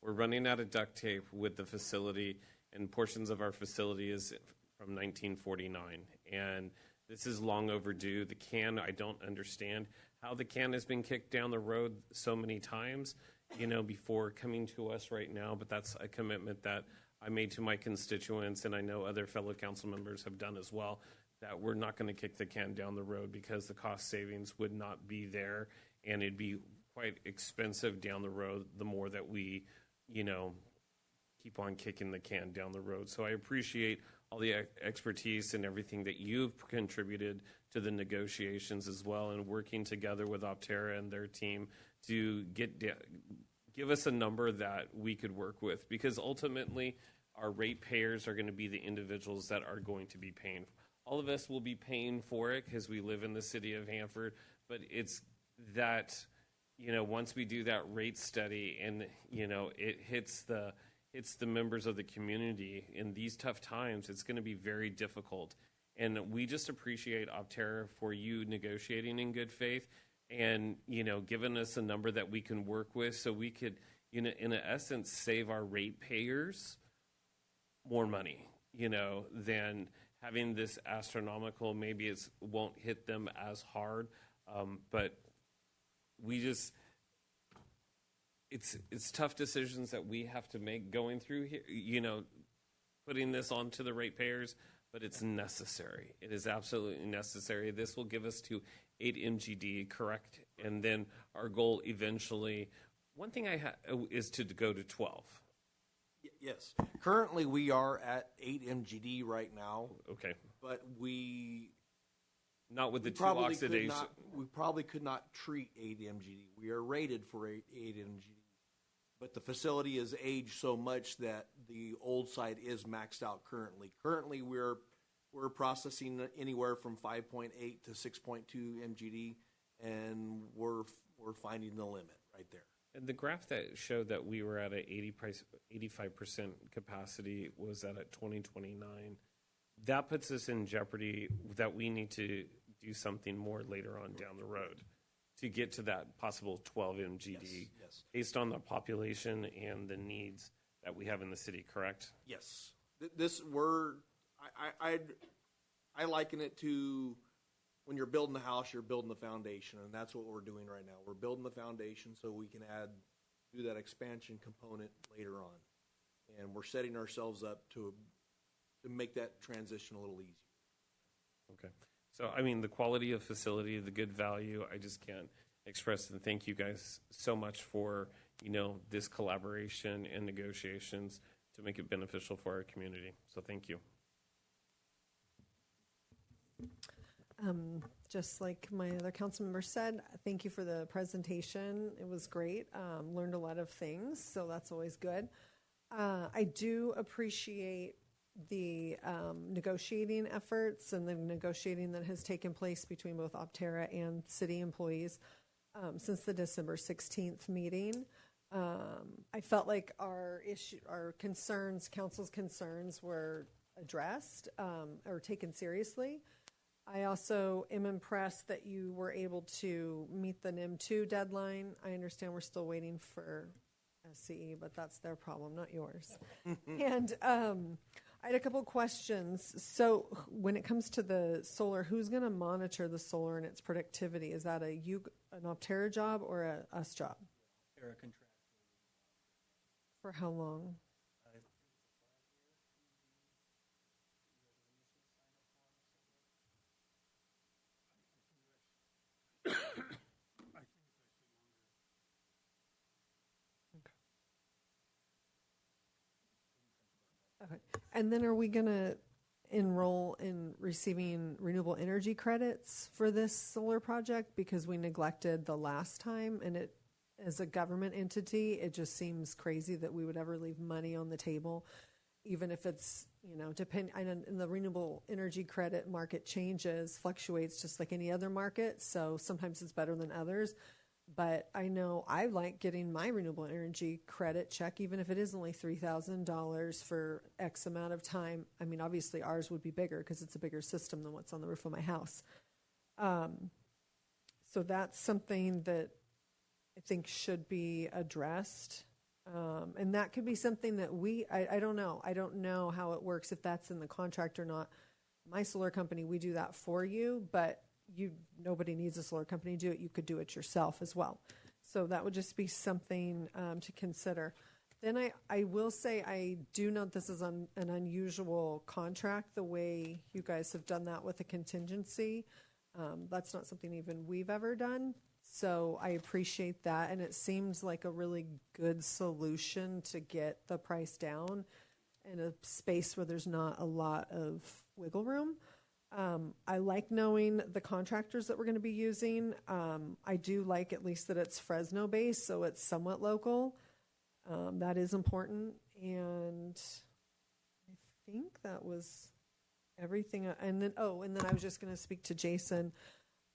We're running out of duct tape with the facility, and portions of our facility is from 1949. And this is long overdue. The can, I don't understand how the can has been kicked down the road so many times, you know, before coming to us right now. But that's a commitment that I made to my constituents, and I know other fellow council members have done as well, that we're not going to kick the can down the road because the cost savings would not be there, and it'd be quite expensive down the road the more that we, you know, keep on kicking the can down the road. So I appreciate all the expertise and everything that you've contributed to the negotiations as well, and working together with Optera and their team to give us a number that we could work with, because ultimately our ratepayers are going to be the individuals that are going to be paying. All of us will be paying for it because we live in the city of Hanford, but it's that, once we do that rate study and, it hits the members of the community in these tough times, it's going to be very difficult. And we just appreciate Optera for you negotiating in good faith and, giving us a number that we can work with, so we could, in essence, save our ratepayers more money, than having this astronomical. Maybe it won't hit them as hard, but we just, it's tough decisions that we have to make going through here, putting this onto the ratepayers, but it's necessary. It is absolutely necessary. This will give us to 8 MGD, correct? And then our goal eventually, one thing is to go to 12. Yes. Currently, we are at 8 MGD right now. Okay. But not with the two oxidation. We probably could not treat 8 MGD. We are rated for 8 MGD. But the facility is aged so much that the old site is maxed out currently. Currently, we're processing anywhere from 5.8 to 6.2 MGD, and we're finding the limit right there. And the graph that showed that we were at an 85% capacity was that at 2029. That puts us in jeopardy that we need to do something more later on down the road to get to that possible 12 MGD Yes. based on the population and the needs that we have in the city, correct? Yes. I liken it to when you're building a house, you're building the foundation, and that's what we're doing right now. We're building the foundation so we can do that expansion component later on. And we're setting ourselves up to make that transition a little easier. Okay. So, the quality of facility, the good value, I just can't express and thank you guys so much for, this collaboration and negotiations to make it beneficial for our community. So thank you. Just like my other council member said, thank you for the presentation. It was great. Learned a lot of things, so that's always good. I do appreciate the negotiating efforts and the negotiating that has taken place between both Optera and city employees since the December 16th meeting. I felt like our concerns, council's concerns, were addressed or taken seriously. I also am impressed that you were able to meet the NIM2 deadline. I understand we're still waiting for SCE, but that's their problem, not yours. And I had a couple questions. So when it comes to the solar, who's going to monitor the solar and its productivity? Is that an Optera job or a us job? Optera contract. For how long? Okay. And then are we going to enroll in receiving renewable energy credits for this solar project? Because we neglected the last time, and it, as a government entity, it just seems crazy that we would ever leave money on the table, even if it's, and the renewable energy credit market fluctuates just like any other market. So sometimes it's better than others. But I know I like getting my renewable energy credit check, even if it is only $3,000 for X amount of time. Obviously ours would be bigger because it's a bigger system than what's on the roof of my house. So that's something that I think should be addressed. And that could be something that I don't know. I don't know how it works, if that's in the contract or not. My solar company, we do that for you, but nobody needs a solar company to do it. You could do it yourself as well. So that would just be something to consider. Then I will say I do note this is an unusual contract, the way you guys have done that with a contingency. That's not something even we've ever done. So I appreciate that, and it seems like a really good solution to get the price down in a space where there's not a lot of wiggle room. I like knowing the contractors that we're going to be using. I do like at least that it's Fresno based, so it's somewhat local. That is important, and I think that was everything. And then I was just going to speak to Jason.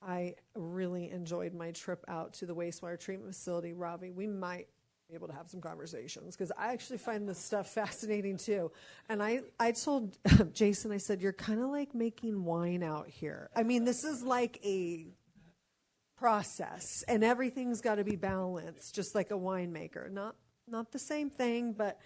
I really enjoyed my trip out to the wastewater treatment facility. Ravi, we might be able to have some conversations because I actually find this stuff fascinating too. And I told Jason, I said, you're kind of like making wine out here. I mean, this is like a process and everything's got to be balanced, just like a winemaker. Not the same thing, but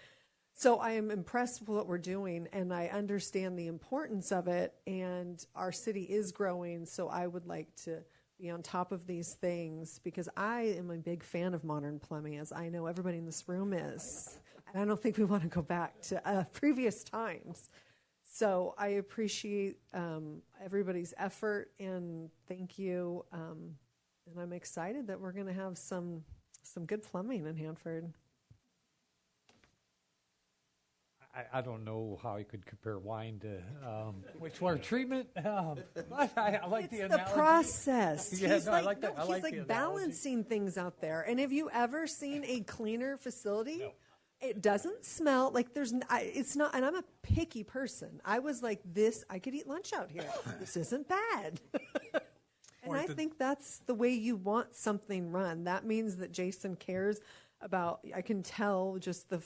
so I am impressed with what we're doing, and I understand the importance of it, and our city is growing, so I would like to be on top of these things because I am a big fan of modern plumbing, as I know everybody in this room is, and I don't think we want to go back to previous times. So I appreciate everybody's effort, and thank you, and I'm excited that we're going to have some good plumbing in Hanford. I don't know how you could compare wine to wastewater treatment. But I like It's the the analogy. process. Yeah, He's no, I like that. I he's like like the analogy. balancing things out there. And have you ever seen a cleaner facility? No. It doesn't smell like it's not, and I'm a picky person. I was like, I could eat lunch out here. This isn't bad. And I think that's the way you want something run. That means that Jason cares about, I can tell just the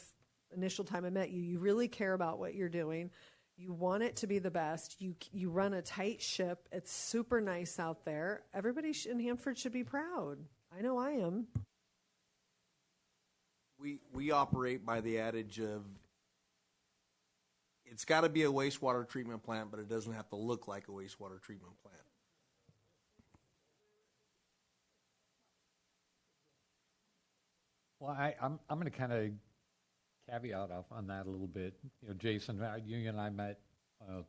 initial time I met you, you really care about what you're doing. You want it to be the best. You run a tight ship. It's super nice out there. Everybody in Hanford should be proud. I know I am. We operate by the adage of it's got to be a wastewater treatment plant, but it doesn't have to look like a wastewater treatment plant. Well, I'm going to kind of caveat off on that a little bit. You know, Jason, you and I met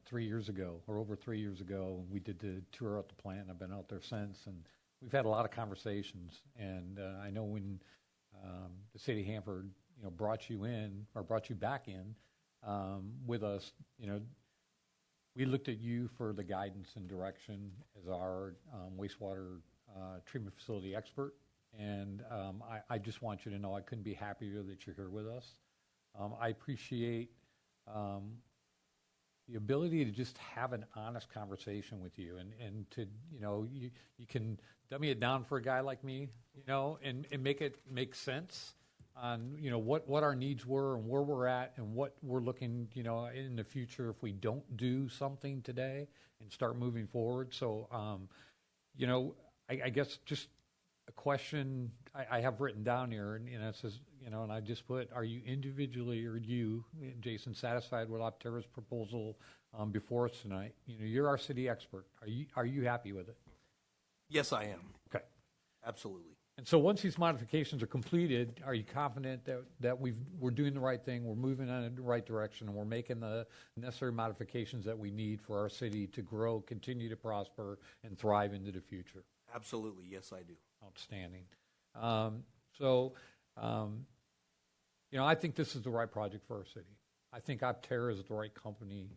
3 years ago, or over 3 years ago. We did the tour out the plant. I've been out there since, and we've had a lot of conversations. And I know when the city of Hanford, brought you in or brought you back in with us, we looked at you for the guidance and direction as our wastewater treatment facility expert. And I just want you to know I couldn't be happier that you're here with us. I appreciate the ability to just have an honest conversation with you and to, you can dummy it down for a guy like me, and make it make sense on, what our needs were and where we're at and what we're looking, in the future if we don't do something today and start moving forward. So, I guess just a question I have written down here, and it says, and I just put, are you individually or you, Jason, satisfied with Optera's proposal before us tonight? You're our city expert. Are you happy with it? Yes, I am. Okay. Absolutely. And so once these modifications are completed, are you confident that we're doing the right thing, we're moving in the right direction, and we're making the necessary modifications that we need for our city to grow, continue to prosper, and thrive into the future? Absolutely. Yes, I do. Outstanding. I think this is the right project for our city. I think Optera is the right company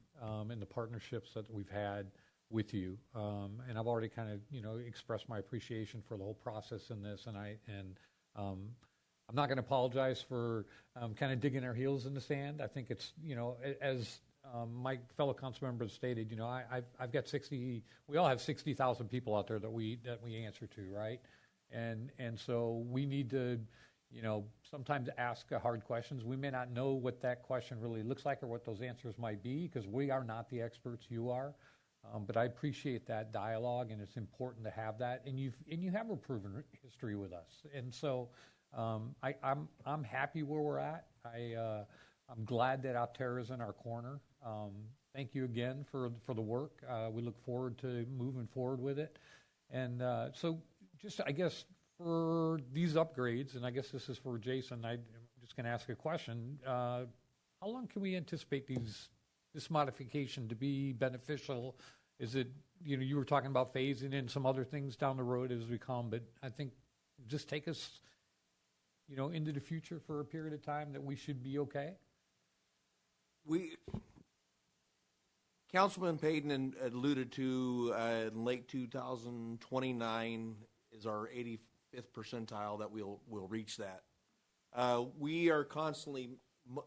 in the partnerships that we've had with you. And I've already kind of, expressed my appreciation for the whole process in this. And I'm not going to apologize for kind of digging our heels in the sand. I think it's, as my fellow council members stated, I've got we all have 60,000 people out there that we answer to, right? And so we need to, sometimes ask hard questions. We may not know what that question really looks like or what those answers might be because we are not the experts, you are. But I appreciate that dialogue, and it's important to have that. And you have a proven history with us, and so I'm happy where we're at. I'm glad that Optera is in our corner. Thank you again for the work. We look forward to moving forward with it. And so just, I guess, for these upgrades, and I guess this is for Jason, I'm just going to ask a question. How long can we anticipate this modification to be beneficial? Is it, you were talking about phasing in some other things down the road as we come, but I think just take us, into the future for a period of time that we should be okay? Councilman Payton alluded to in late 2029 is our 85th percentile that we'll reach that. We are constantly,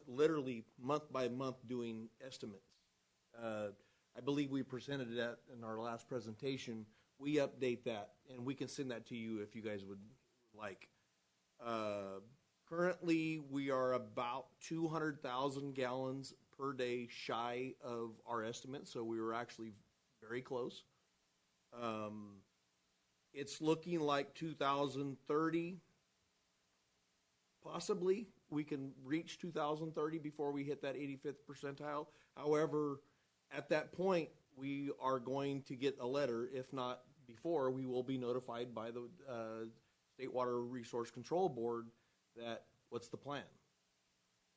literally month by month, doing estimates. I believe we presented that in our last presentation. We update that, and we can send that to you if you guys would like. Currently, we are about 200,000 gallons per day shy of our estimate, so we were actually very close. It's looking like 2030, possibly we can reach 2030 before we hit that 85th percentile. However, at that point, we are going to get a letter. If not before, we will be notified by the State Water Resource Control Board that what's the plan.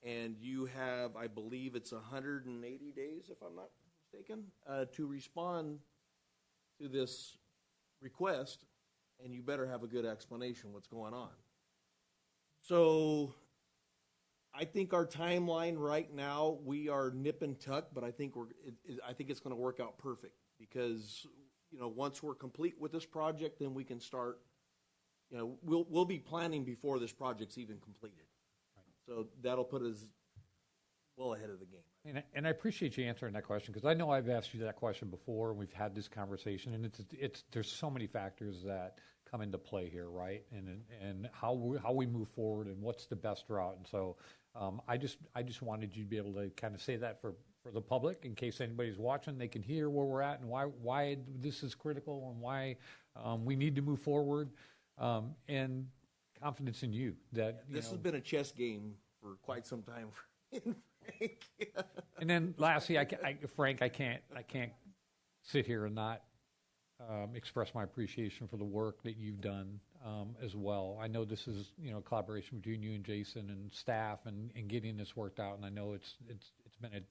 And you have, I believe it's 180 days, if I'm not mistaken, to respond to this request, and you better have a good explanation what's going on. So I think our timeline right now, we are nip and tuck, but I think I think it's going to work out perfect because, once we're complete with this project, then we can start, we'll be planning before this project's even completed. So that'll put us well ahead of the game. And I appreciate you answering that question because I know I've asked you that question before and we've had this conversation, and there's so many factors that come into play here, right? And how we move forward and what's the best route. And so I just wanted you to be able to kind of say that for the public in case anybody's watching, they can hear where we're at and why this is critical and why we need to move forward. And confidence in you that this has been a chess game for quite some time. Frank. And then lastly, Frank, I can't sit here and not express my appreciation for the work that you've done as well. I know this is a collaboration between you and Jason and staff and getting this worked out, and I know it's been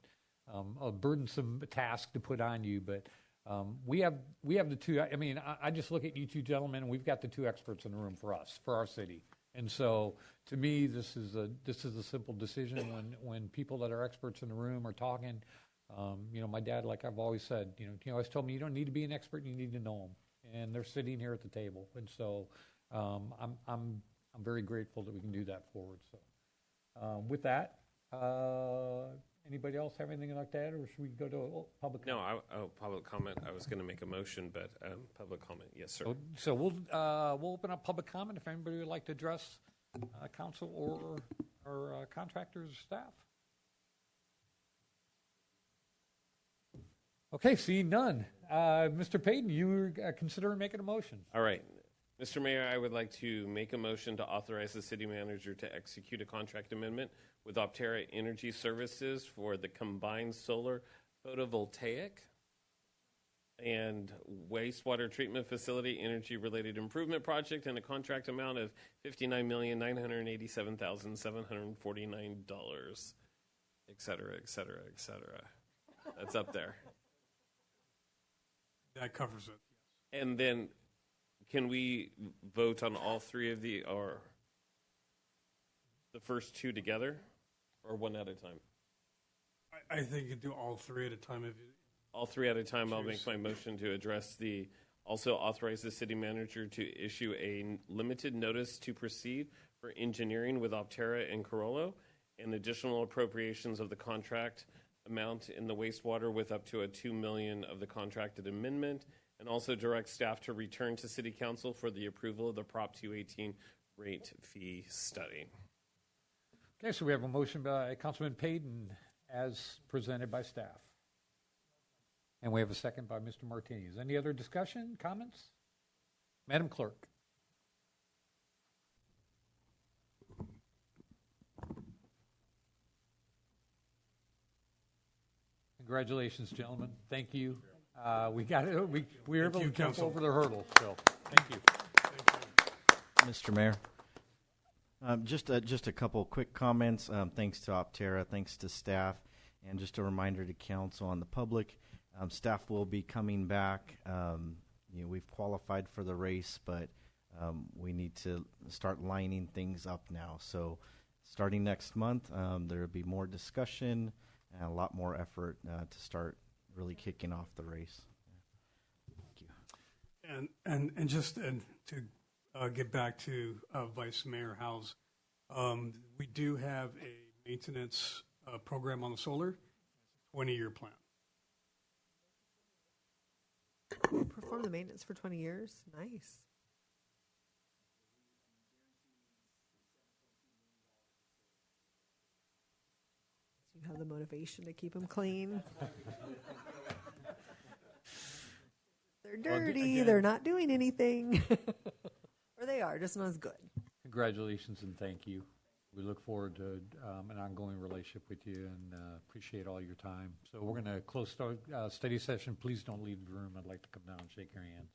a burdensome task to put on you, but we have the two. I mean, I just look at you two gentlemen, and we've got the two experts in the room for our city. And so, to me, this is a simple decision when people that are experts in the room are talking. My dad, like I've always said, he always told me you don't need to be an expert, you need to know them, and they're sitting here at the table. And so, I'm very grateful that we can do that forward. So, with that. Anybody else have anything like that, or should we go to public comment? No, public comment. I was going to make a motion, but public comment, yes, sir. So we'll open up public comment if anybody would like to address council or contractors or staff. Okay, seeing none. Mr. Payton, you were considering making a motion. All right. Mr. Mayor, I would like to make a motion to authorize the city manager to execute a contract amendment with Optera Energy Services for the combined solar photovoltaic and wastewater treatment facility energy-related improvement project in a contract amount of $59,987,749, et cetera, et cetera, et cetera. That's up there. That covers it. And then can we vote on all three of the first two together or one at a time? I think you do all three at a time. All three at a time. I'll make my motion to address also authorize the city manager to issue a limited notice to proceed for engineering with Optera and Carollo and additional appropriations of the contract amount in the wastewater with up to $2 million of the contracted amendment, and also direct staff to return to City Council for the approval of the Prop 218 rate fee study. Okay, so we have a motion by Councilman Payton as presented by staff. And we have a second by Mr. Martinez. Any other discussion, comments? Madam Clerk. Congratulations, gentlemen. Thank you. We got it. We were able to jump over the hurdle. So, thank you. Mr. Mayor, just a couple quick comments. Thanks to Optera, thanks to staff, and just a reminder to council and the public. Staff will be coming back. We've qualified for the race, but we need to start lining things up now. So starting next month, there will be more discussion and a lot more effort to start really kicking off the race. Thank you. And to get back to Vice Mayor House, we do have a maintenance program on the solar, 20-year plan. Perform the maintenance for 20 years. Nice. So you have the motivation to keep them clean. They're dirty. They're not doing anything. Or they are, just not as good. Congratulations and thank you. We look forward to an ongoing relationship with you and appreciate all your time. So we're going to close our study session. Please don't leave the room. I'd like to come down and shake your hand.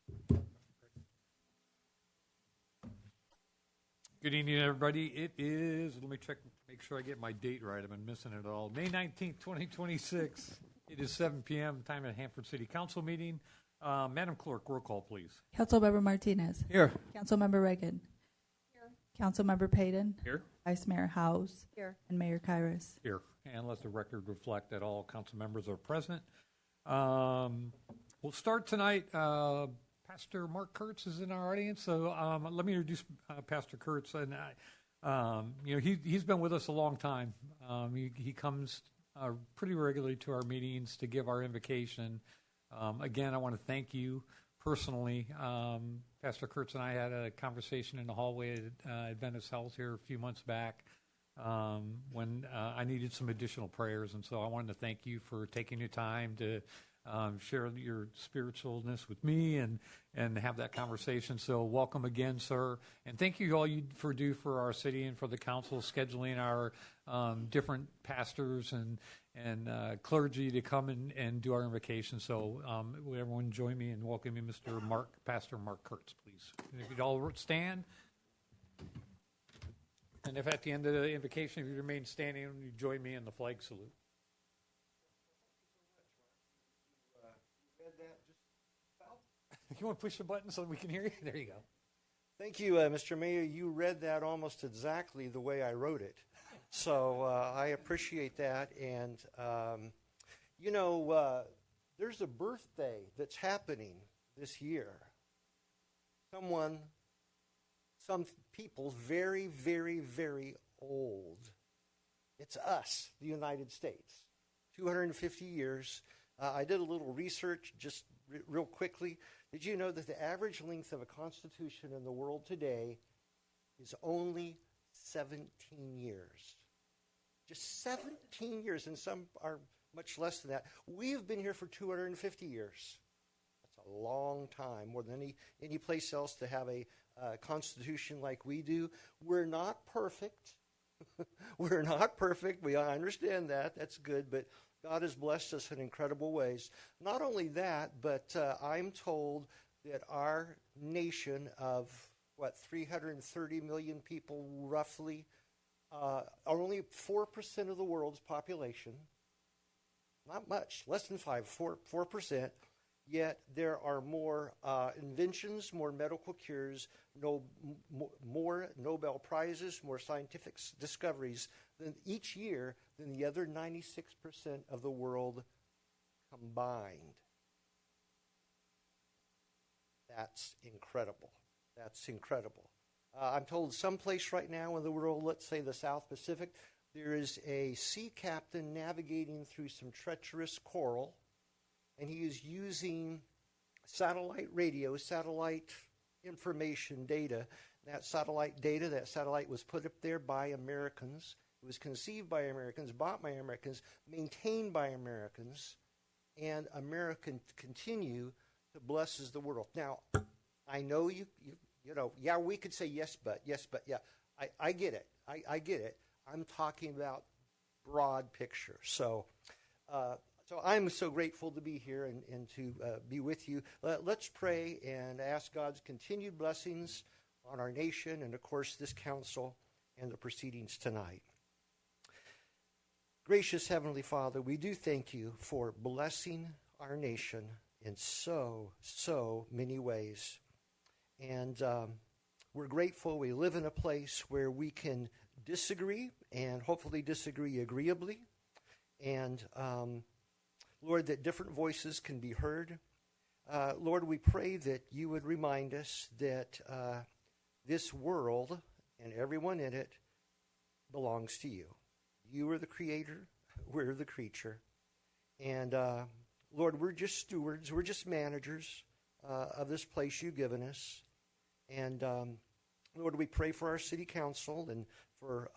Good evening, everybody. It is, let me check, make sure I get my date right. I've been missing it all. May 19th, 2026. It is 7 p.m. time at Hanford City Council meeting. Madam Clerk, roll call, please. Councilmember Martinez. Here. Councilmember Reagan. Here. Councilmember Payton. Here. Vice Mayor House. Here. And Mayor Kyrus. Here. And let the record reflect that all council members are present. We'll start tonight. Pastor Mark Kurtz is in our audience, so let me introduce Pastor Kurtz. And he's been with us a long time. He comes pretty regularly to our meetings to give our invocation. Again, I want to thank you personally. Pastor Kurtz and I had a conversation in the hallway at Adventist Health here a few months back when I needed some additional prayers, and so I wanted to thank you for taking your time to share your spiritualness with me and have that conversation. So welcome again, sir. And thank you all you do for our city and for the council, scheduling our different pastors and clergy to come and do our invocation. So would everyone join me in welcoming Pastor Mark Kurtz, please. If you'd all stand. And if at the end of the invocation, if you remain standing, you join me in the flag salute. You want to push the button so we can hear you? There you go. Thank you, Mr. Mayor. You read that almost exactly the way I wrote it. So I appreciate that. And, there's a birthday that's happening this year. Some people very, very, very old. It's us, the United States. 250 years. I did a little research just real quickly. Did you know that the average length of a constitution in the world today is only 17 years? Just 17 years, and some are much less than that. We've been here for 250 years. That's a long time, more than any place else to have a constitution like we do. We're not perfect. We're not perfect. I understand that. That's good, but God has blessed us in incredible ways. Not only that, but I'm told that our nation of, 330 million people roughly, are only 4% of the world's population. Not much, less than 4%. Yet there are more inventions, more medical cures, more Nobel Prizes, more scientific discoveries each year than the other 96% of the world combined. That's incredible. That's incredible. I'm told someplace right now in the world, let's say the South Pacific, there is a sea captain navigating through some treacherous coral, and he is using satellite radio, satellite information data. That satellite was put up there by Americans. It was conceived by Americans, bought by Americans, maintained by Americans, and America continue to blesses the world. Now, I know we could say yes, but, yeah. I get it. I get it. I'm talking about broad picture. So I'm so grateful to be here and to be with you. Let's pray and ask God's continued blessings on our nation and, of course, this council and the proceedings tonight. Gracious Heavenly Father, we do thank you for blessing our nation in so many ways. And we're grateful we live in a place where we can disagree and hopefully disagree agreeably. And Lord, that different voices can be heard. Lord, we pray that you would remind us that this world and everyone in it belongs to you. You are the creator. We're the creature. And Lord, we're just stewards. We're just managers of this place you've given us. And Lord, we pray for our city council and for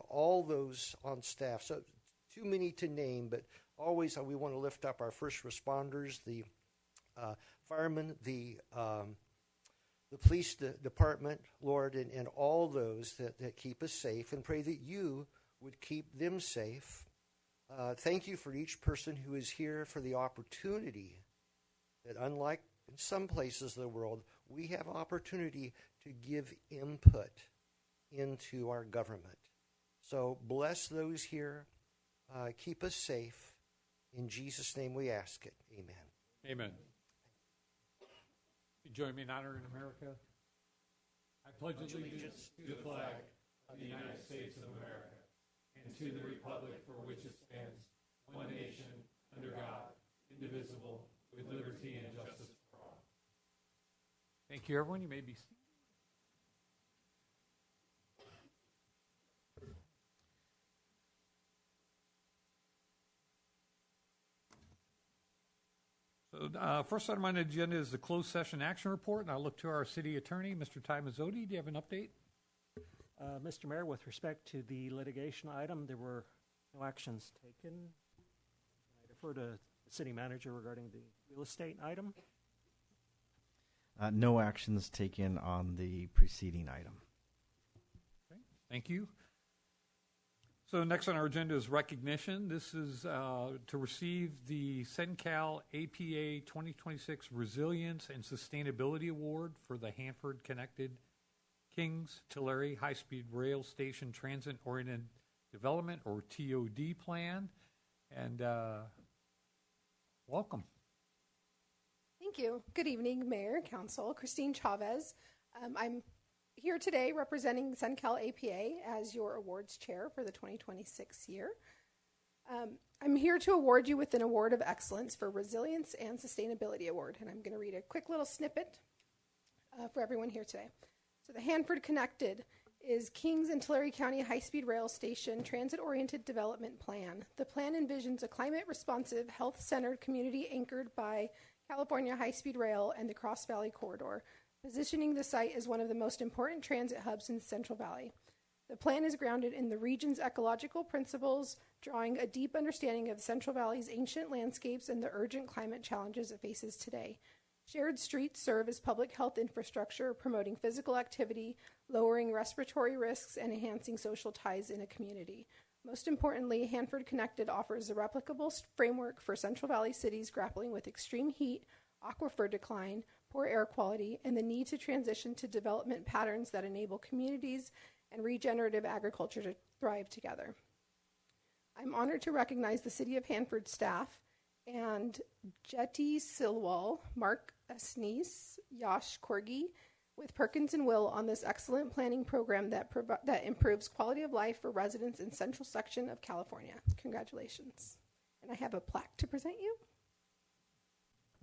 all those on staff. So too many to name, but always we want to lift up our first responders, the firemen, the police department, Lord, and all those that keep us safe, and pray that you would keep them safe. Thank you for each person who is here, for the opportunity that, unlike in some places of the world, we have opportunity to give input into our government. So bless those here. Keep us safe. In Jesus' name we ask it. Amen. Amen. You join me in honoring America. I pledge allegiance to the flag of the United States of America and to the republic for which it stands, one nation, under God, indivisible, with liberty and justice for all. Thank you, everyone. You may be seated. So, first item on the agenda is the closed session action report, and I'll look to our city attorney, Mr. Ty Mazzotti. Do you have an update? Mr. Mayor, with respect to the litigation item, there were no actions taken. I defer to the city manager regarding the real estate item. No actions taken on the preceding item. Okay, thank you. So next on our agenda is recognition. This is to receive the CENCAL APA 2026 Resilience and Sustainability Award for the Hanford Connected Kings Tulare High-Speed Rail Station Transit-Oriented Development, or TOD plan. And welcome. Thank you. Good evening, Mayor, Council. Christine Chavez. I'm here today representing CENCAL APA as your awards chair for the 2026 year. I'm here to award you with an Award of Excellence for Resilience and Sustainability Award, and I'm going to read a quick little snippet for everyone here today. So the Hanford Connected is Kings and Tulare County High-Speed Rail Station Transit-Oriented Development Plan. The plan envisions a climate-responsive, health-centered community anchored by California High-Speed Rail and the Cross Valley Corridor, positioning the site as one of the most important transit hubs in the Central Valley. The plan is grounded in the region's ecological principles, drawing a deep understanding of Central Valley's ancient landscapes and the urgent climate challenges it faces today. Shared streets serve as public health infrastructure, promoting physical activity, lowering respiratory risks, and enhancing social ties in a community. Most importantly, Hanford Connected offers a replicable framework for Central Valley cities grappling with extreme heat, aquifer decline, poor air quality, and the need to transition to development patterns that enable communities and regenerative agriculture to thrive together. I'm honored to recognize the City of Hanford staff and Jetty Silwal, Mark Asnis, Yash Korgi, with Perkins and Will on this excellent planning program that improves quality of life for residents in Central Section of California. Congratulations. And I have a plaque to present you.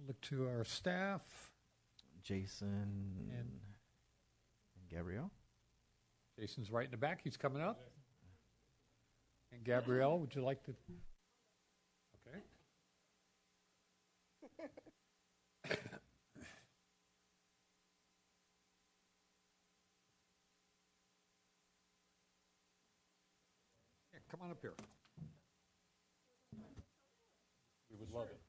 Look to our staff. Jason and Gabrielle. Jason's right in the back. He's coming up. And Gabrielle, would you like to? Okay. Yeah, come on up here. We would love it.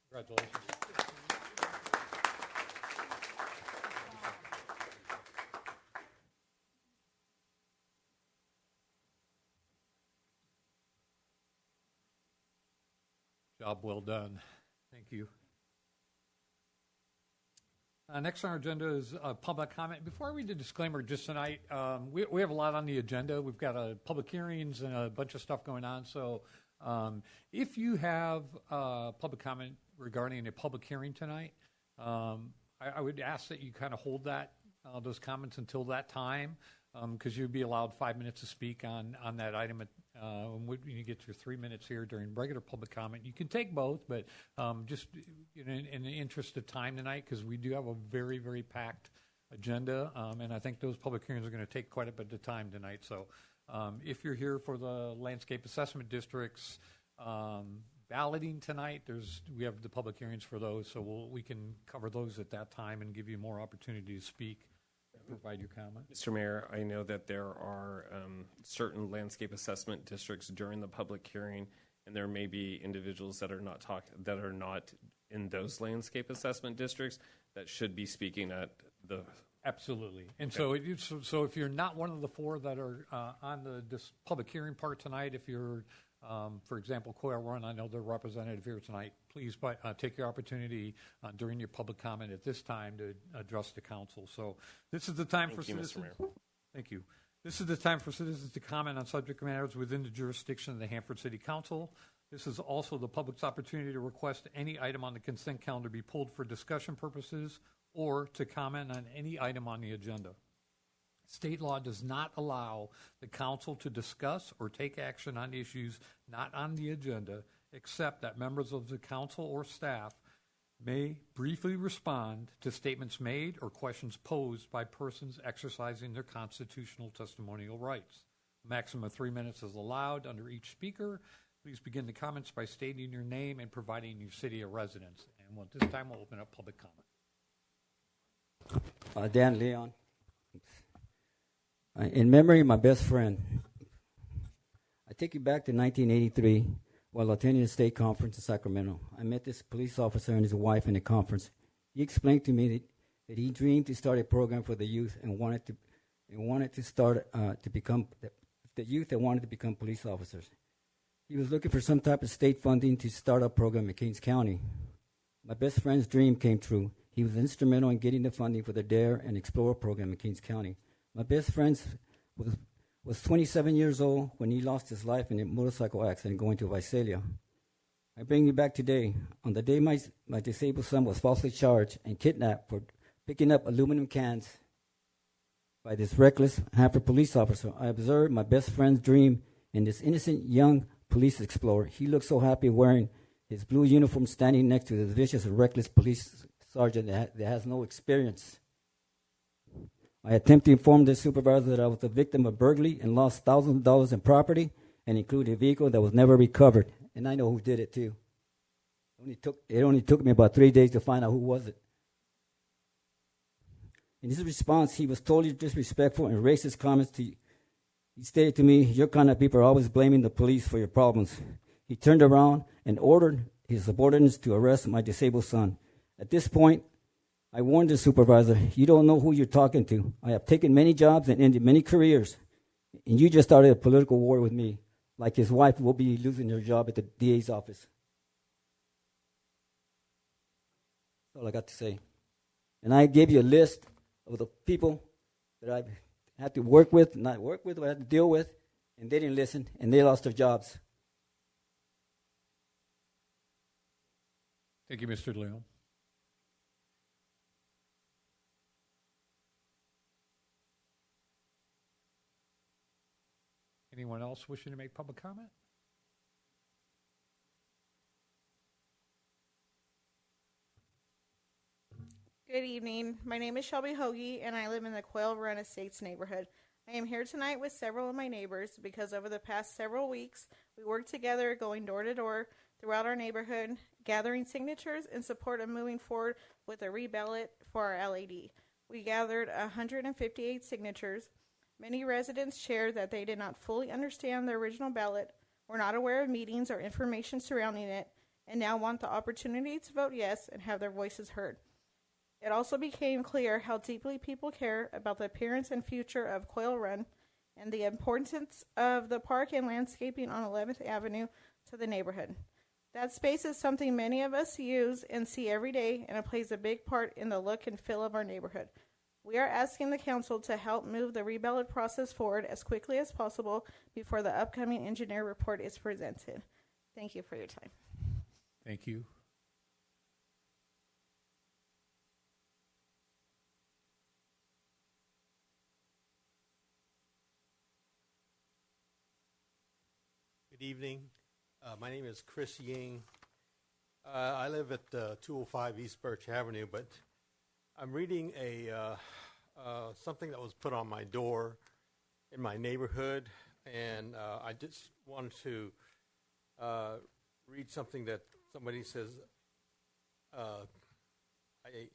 Congratulations. Job well done. Thank you. Next on our agenda is public comment. Before I read the disclaimer, just tonight, we have a lot on the agenda. We've got public hearings and a bunch of stuff going on. So if you have public comment regarding a public hearing tonight, I would ask that you kind of hold those comments until that time, because you'd be allowed 5 minutes to speak on that item. When you get your 3 minutes here during regular public comment, you can take both, but just in the interest of time tonight, because we do have a very, very packed agenda, and I think those public hearings are going to take quite a bit of time tonight. So if you're here for the landscape assessment districts balloting tonight, we have the public hearings for those, so we can cover those at that time and give you more opportunity to speak. Provide your comment. Mr. Mayor, I know that there are certain landscape assessment districts during the public hearing, and there may be individuals that are not in those landscape assessment districts that should be speaking at the. Absolutely. And Okay. so if you're not one of the four that are on this public hearing part tonight, if you're, for example, Quail Run, I know they're representative here tonight, please take your opportunity during your public comment at this time to address the council. So this is the time for citizens. Mr. Mayor. Thank you. This is the time for citizens to comment on subject matters within the jurisdiction of the Hanford City Council. This is also the public's opportunity to request any item on the consent calendar be pulled for discussion purposes or to comment on any item on the agenda. State law does not allow the council to discuss or take action on issues not on the agenda, except that members of the council or staff may briefly respond to statements made or questions posed by persons exercising their constitutional testimonial rights. A maximum of 3 minutes is allowed under each speaker. Please begin the comments by stating your name and providing your city of residence. And at this time, we'll open up public comment. Dan Leon. In memory of my best friend, I take you back to 1983 while attending a state conference in Sacramento. I met this police officer and his wife in a conference. He explained to me that he dreamed to start a program for the youth and wanted to start to become the youth that wanted to become police officers. He was looking for some type of state funding to start a program in Kings County. My best friend's dream came true. He was instrumental in getting the funding for the Dare and Explore program in Kings County. My best friend was 27 years old when he lost his life in a motorcycle accident going to Visalia. I bring you back today. On the day my disabled son was falsely charged and kidnapped for picking up aluminum cans by this reckless Hanford police officer, I observed my best friend's dream in this innocent young police explorer. He looked so happy wearing his blue uniform, standing next to this vicious and reckless police sergeant that has no experience. I attempted to inform the supervisor that I was a victim of burglary and lost thousands of dollars in property, and included a vehicle that was never recovered. And I know who did it too. It only took me about 3 days to find out who was it. In his response, he was totally disrespectful and racist comments. He stated to me, "Your kind of people are always blaming the police for your problems." He turned around and ordered his subordinates to arrest my disabled son. At this point, I warned the supervisor, "You don't know who you're talking to. I have taken many jobs and ended many careers, and you just started a political war with me, like his wife will be losing her job at the DA's office." That's all I got to say. And I gave you a list of the people that I've had to work with, not work with, but I had to deal with, and they didn't listen, and they lost their jobs. Thank you, Mr. Leon. Anyone else wishing to make public comment? Good evening. My name is Shelby Hoagie, and I live in the Quail Run Estates neighborhood. I am here tonight with several of my neighbors because over the past several weeks, we worked together going door to door throughout our neighborhood, gathering signatures in support of moving forward with a reballot for our LAD. We gathered 158 signatures. Many residents shared that they did not fully understand the original ballot, were not aware of meetings or information surrounding it, and now want the opportunity to vote yes and have their voices heard. It also became clear how deeply people care about the appearance and future of Quail Run and the importance of the park and landscaping on 11th Avenue to the neighborhood. That space is something many of us use and see every day, and it plays a big part in the look and feel of our neighborhood. We are asking the council to help move the reballot process forward as quickly as possible before the upcoming engineer report is presented. Thank you for your time. Thank you. Good evening. My name is Chris Ying. I live at 205 East Birch Avenue, but I'm reading something that was put on my door in my neighborhood, and I just wanted to read something that somebody says. It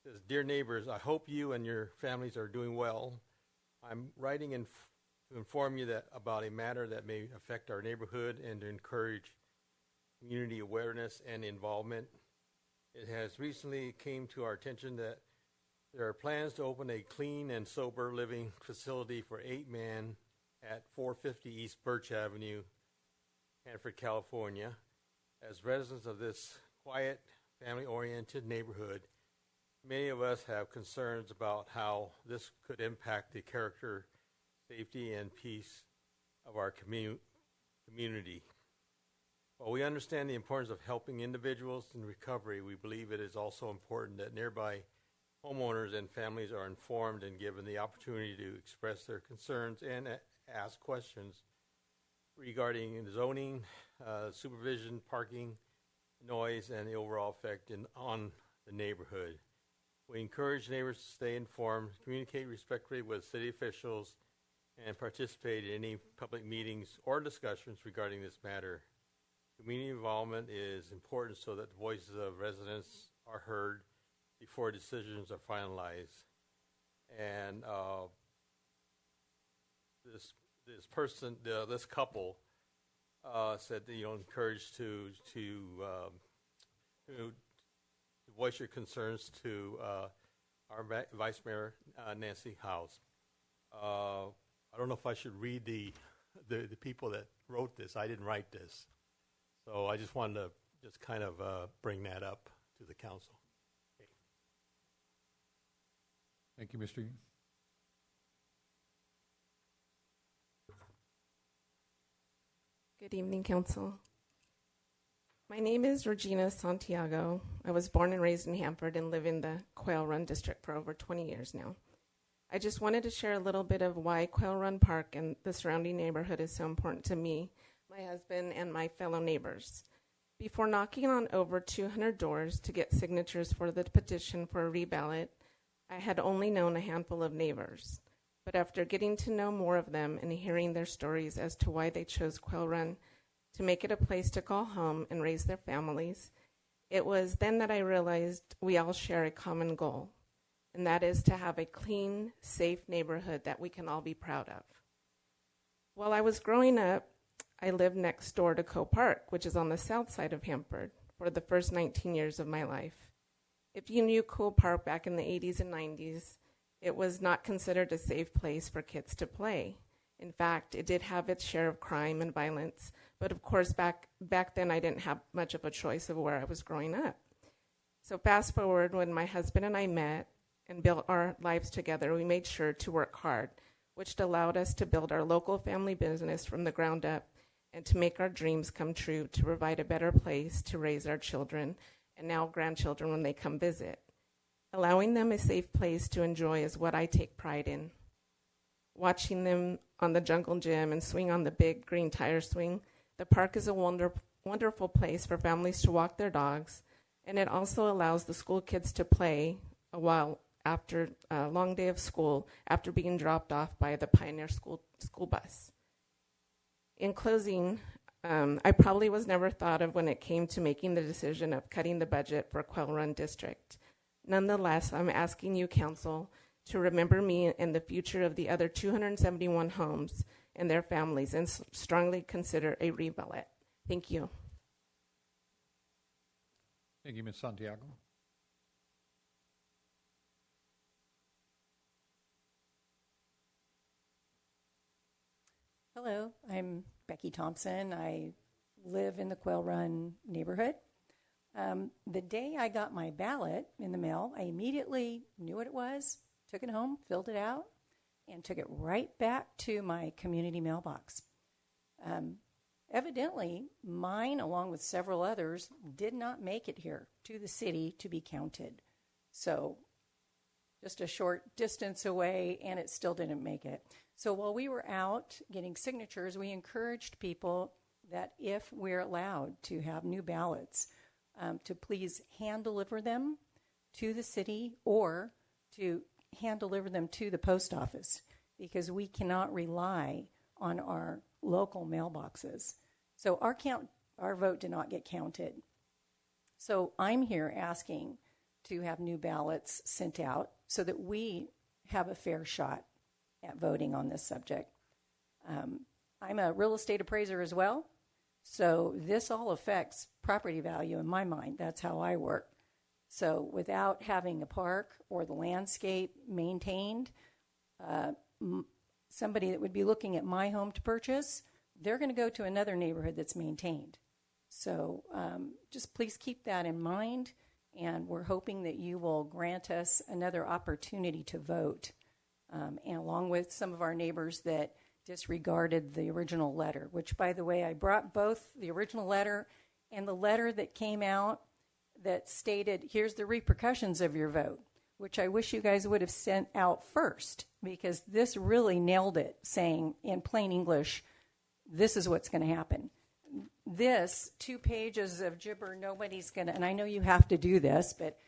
says, "Dear neighbors, I hope you and your families are doing well. I'm writing to inform you about a matter that may affect our neighborhood and to encourage community awareness and involvement. It has recently came to our attention that there are plans to open a clean and sober living facility for 8 men at 450 East Birch Avenue, Hanford, California. As residents of this quiet, family-oriented neighborhood, many of us have concerns about how this could impact the character, safety, and peace of our community. While we understand the importance of helping individuals in recovery, we believe it is also important that nearby homeowners and families are informed and given the opportunity to express their concerns and ask questions regarding zoning, supervision, parking, noise, and the overall effect on the neighborhood. We encourage neighbors to stay informed, communicate respectfully with city officials, and participate in any public meetings or discussions regarding this matter. Community involvement is important so that the voices of residents are heard before decisions are finalized. And this couple said that, encouraged to voice your concerns to our Vice Mayor Nancy House. I don't know if I should read the people that wrote this. I didn't write this. So I just wanted to just kind of bring that up to the council. Okay. Thank you, Mr. Ying. Good evening, council. My name is Regina Santiago. I was born and raised in Hanford and live in the Quail Run district for over 20 years now. I just wanted to share a little bit of why Quail Run Park and the surrounding neighborhood is so important to me, my husband, and my fellow neighbors. Before knocking on over 200 doors to get signatures for the petition for a reballot, I had only known a handful of neighbors. But after getting to know more of them and hearing their stories as to why they chose Quail Run to make it a place to call home and raise their families, it was then that I realized we all share a common goal, and that is to have a clean, safe neighborhood that we can all be proud of. While I was growing up, I lived next door to Coe Park, which is on the south side of Hanford, for the first 19 years of my life. If you knew Coe Park back in the 80s and 90s, it was not considered a safe place for kids to play. In fact, it did have its share of crime and violence, but of course back then I didn't have much of a choice of where I was growing up. So fast forward, when my husband and I met and built our lives together, we made sure to work hard, which allowed us to build our local family business from the ground up and to make our dreams come true, to provide a better place to raise our children and now grandchildren when they come visit. Allowing them a safe place to enjoy is what I take pride in. Watching them on the jungle gym and swing on the big green tire swing, the park is a wonderful place for families to walk their dogs, and it also allows the school kids to play a while after a long day of school, after being dropped off by the Pioneer school bus. In closing, I probably was never thought of when it came to making the decision of cutting the budget for Quail Run District. Nonetheless, I'm asking you, council, to remember me and the future of the other 271 homes and their families and strongly consider a reballot. Thank you. Thank you, Ms. Santiago. Hello, I'm Becky Thompson. I live in the Quail Run neighborhood. The day I got my ballot in the mail, I immediately knew what it was, took it home, filled it out, and took it right back to my community mailbox. Evidently, mine, along with several others, did not make it here to the city to be counted. So just a short distance away, and it still didn't make it. So while we were out getting signatures, we encouraged people that if we're allowed to have new ballots, to please hand deliver them to the city or to hand deliver them to the post office, because we cannot rely on our local mailboxes. So our vote did not get counted. So I'm here asking to have new ballots sent out so that we have a fair shot at voting on this subject. I'm a real estate appraiser as well, so this all affects property value in my mind. That's how I work. So without having a park or the landscape maintained, somebody that would be looking at my home to purchase, they're going to go to another neighborhood that's maintained. So just please keep that in mind, and we're hoping that you will grant us another opportunity to vote, and along with some of our neighbors that disregarded the original letter, which, by the way, I brought both the original letter and the letter that came out that stated, here's the repercussions of your vote, which I wish you guys would have sent out first, because this really nailed it, saying in plain English, this is what's going to happen. This 2 pages of gibber, nobody's going to, and I know you have to do this, but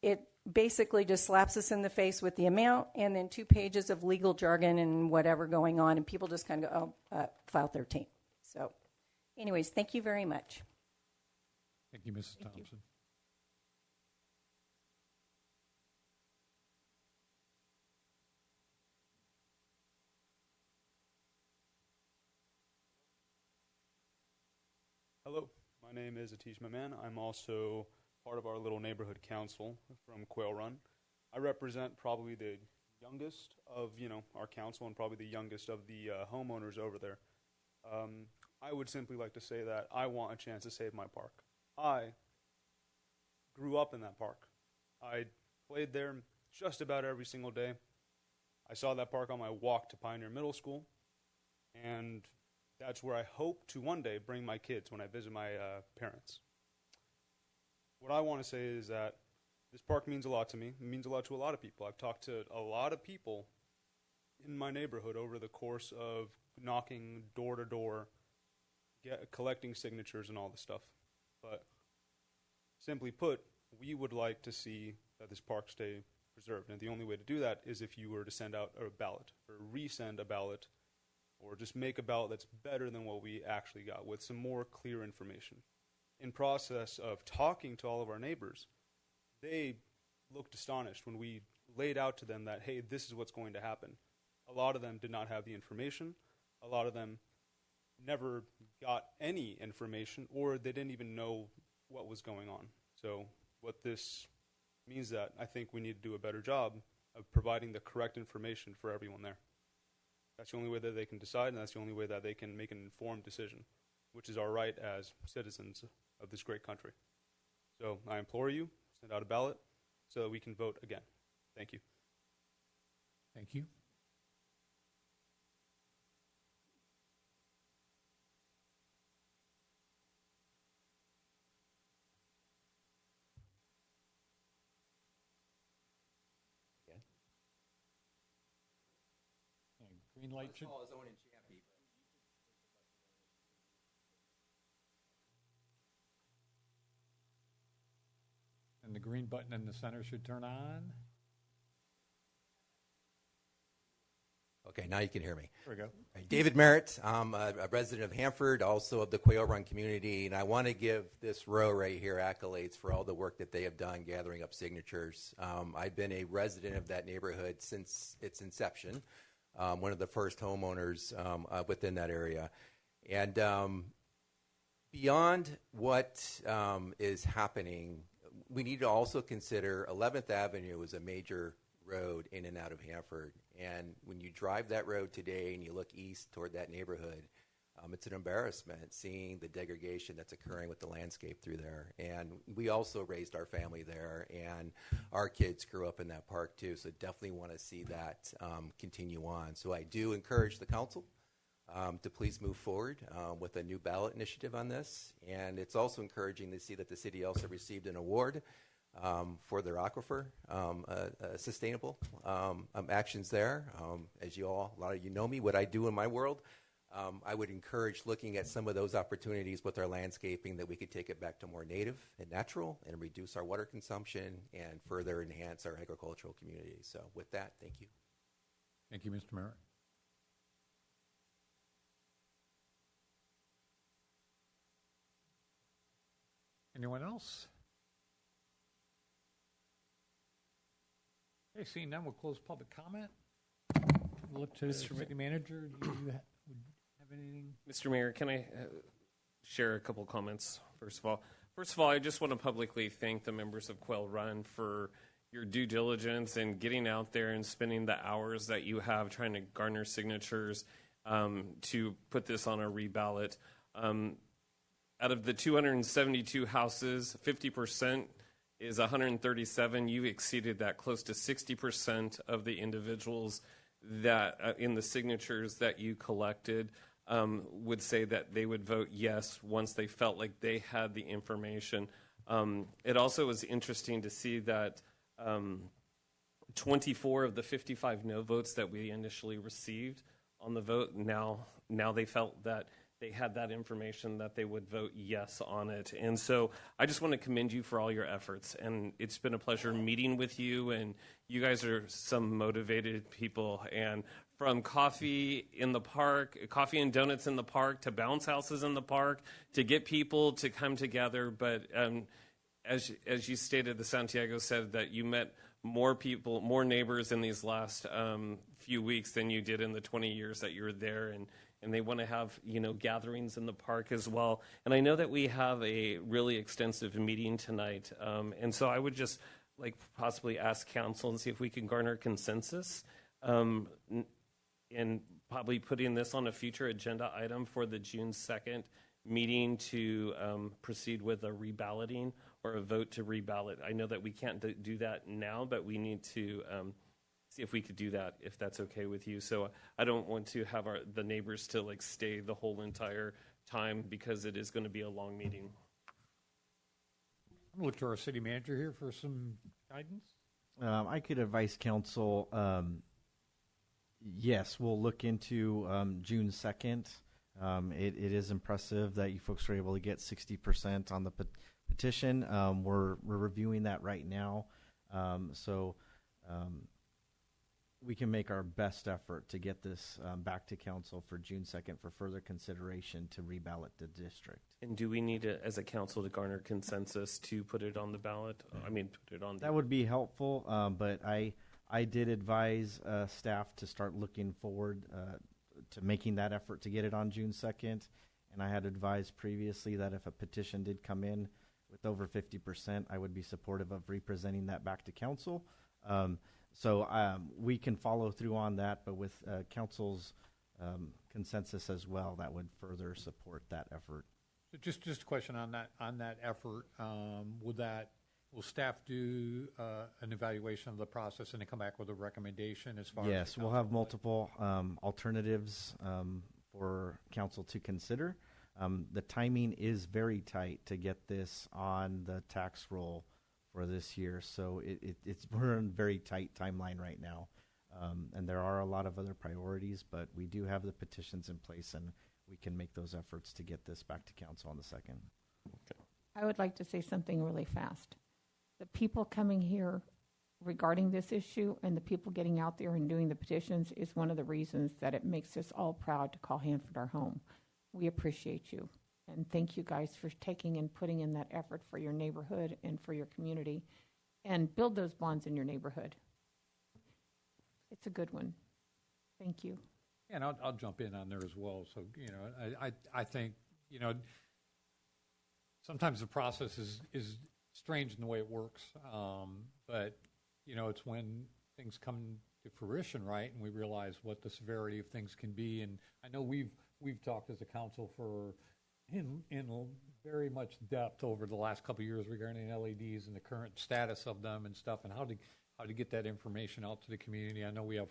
it basically just slaps us in the face with the amount and then 2 pages of legal jargon and whatever going on, and people just kind of go, oh, file 13. So anyways, thank you very much. Thank you, Mrs. Thompson. Hello, my name is Atish Maman. I'm also part of our little neighborhood council from Quail Run. I represent probably the youngest of, our council, and probably the youngest of the homeowners over there. I would simply like to say that I want a chance to save my park. I grew up in that park. I played there just about every single day. I saw that park on my walk to Pioneer Middle School, and that's where I hope to one day bring my kids when I visit my parents. What I want to say is that this park means a lot to me. It means a lot to a lot of people. I've talked to a lot of people in my neighborhood over the course of knocking door to door, collecting signatures and all this stuff. But simply put, we would like to see that this park stay preserved. And the only way to do that is if you were to send out a ballot, or resend a ballot, or just make a ballot that's better than what we actually got, with some more clear information. In process of talking to all of our neighbors, they looked astonished when we laid out to them that, hey, this is what's going to happen. A lot of them did not have the information. A lot of them never got any information, or they didn't even know what was going on. So what this means that I think we need to do a better job of providing the correct information for everyone there. That's the only way that they can decide, and that's the only way that they can make an informed decision, which is our right as citizens of this great country. So I implore you, send out a ballot so that we can vote again. Thank you. Thank you. Green light should... And the green button in the center should turn on. Okay, now you can hear me. There we go. Right, David Merritt. I'm a resident of Hanford, also of the Quail Run community, and I want to give this row right here accolades for all the work that they have done gathering up signatures. I've been a resident of that neighborhood since its inception, one of the first homeowners within that area. And beyond what is happening, we need to also consider 11th Avenue is a major road in and out of Hanford. And when you drive that road today and you look east toward that neighborhood, It's an embarrassment seeing the degradation that's occurring with the landscape through there. And we also raised our family there, and our kids grew up in that park too. So definitely want to see that continue on. So I do encourage the council to please move forward with a new ballot initiative on this. And it's also encouraging to see that the city also received an award for their aquifer sustainable actions there. As you all, a lot of you know me, what I do in my world. I would encourage looking at some of those opportunities with our landscaping that we could take it back to more native and natural and reduce our water consumption and further enhance our agricultural community. So with that, thank you. Thank you, Mr. Merritt. Anyone else? Okay, seeing none, we'll close public comment. We'll look to the city manager. Do you have anything? Mr. Mayor, can I share a couple comments? First of all, I just want to publicly thank the members of Quail Run for your due diligence and getting out there and spending the hours that you have trying to garner signatures to put this on a reballot. Out of the 272 houses, 50% is 137. You exceeded that. Close to 60% of the individuals that in the signatures that you collected would say that they would vote yes once they felt like they had the information. It also was interesting to see that 24 of the 55 no votes that we initially received on the vote, now they felt that they had that information that they would vote yes on it. And so I just want to commend you for all your efforts. And it's been a pleasure meeting with you. And you guys are some motivated people. And from coffee in the park, coffee and donuts in the park, to bounce houses in the park, to get people to come together. But as you stated, the Santiago said that you met more people, more neighbors in these last few weeks than you did in the 20 years that you were there. And they want to have, gatherings in the park as well. And I know that we have a really extensive meeting tonight. And so I would just like possibly ask council and see if we can garner consensus and probably putting this on a future agenda item for the June 2nd meeting to proceed with a reballoting or a vote to reballot. I know that we can't do that now, but we need to see if we could do that, if that's okay with you. So I don't want to have the neighbors to stay the whole entire time because it is going to be a long meeting. I'm going to look to our city manager here for some guidance. I could advise council, yes, we'll look into June 2nd. It is impressive that you folks were able to get 60% on the petition. We're reviewing that right now. So we can make our best effort to get this back to council for June 2nd for further consideration to reballot the district. And do we need to, as a council, to garner consensus to put it on the ballot? I mean, put it on. That would be helpful, but I did advise staff to start looking forward to making that effort to get it on June 2nd. And I had advised previously that if a petition did come in with over 50%, I would be supportive of representing that back to council. So we can follow through on that, but with council's consensus as well, that would further support that effort. So just a question on that effort. Will staff do an evaluation of the process and then come back with a recommendation as far as? Yes, we'll have multiple alternatives for council to consider. The timing is very tight to get this on the tax roll for this year, so we're in a very tight timeline right now, and there are a lot of other priorities, but we do have the petitions in place, and we can make those efforts to get this back to council on the 2nd. Okay. I would like to say something really fast. The people coming here regarding this issue and the people getting out there and doing the petitions is one of the reasons that it makes us all proud to call Hanford our home. We appreciate you. And thank you guys for taking and putting in that effort for your neighborhood and for your community, and build those bonds in your neighborhood. It's a good one. Thank you. And I'll jump in on there as well. So, I think, sometimes the process is strange in the way it works. But, it's when things come to fruition, right? And we realize what the severity of things can be. And I know we've we've talked as a council in very much depth over the last couple of years regarding LEDs and the current status of them and stuff, and how to get that information out to the community. I know we have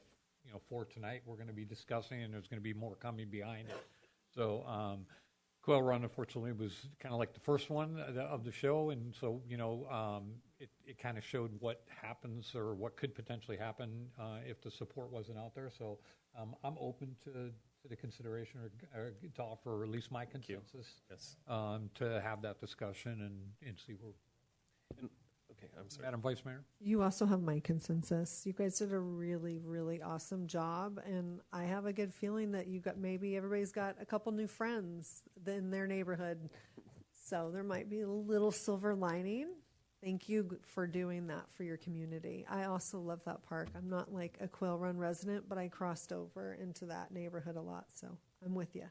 4 tonight we're going to be discussing, and there's going to be more coming behind it. So Quail Run, unfortunately, was kind of like the first one of the show, and so it kind of showed what happens or what could potentially happen if the support wasn't out there. So I'm open to the consideration or to offer at least my consensus. Yes. To have that discussion and see where. Okay, I'm sorry. Madam Vice Mayor? You also have my consensus. You guys did a really, really awesome job, and I have a good feeling that maybe everybody's got a couple new friends in their neighborhood, so there might be a little silver lining. Thank you for doing that for your community. I also love that park. I'm not like a Quail Run resident, but I crossed over into that neighborhood a lot, so I'm with you.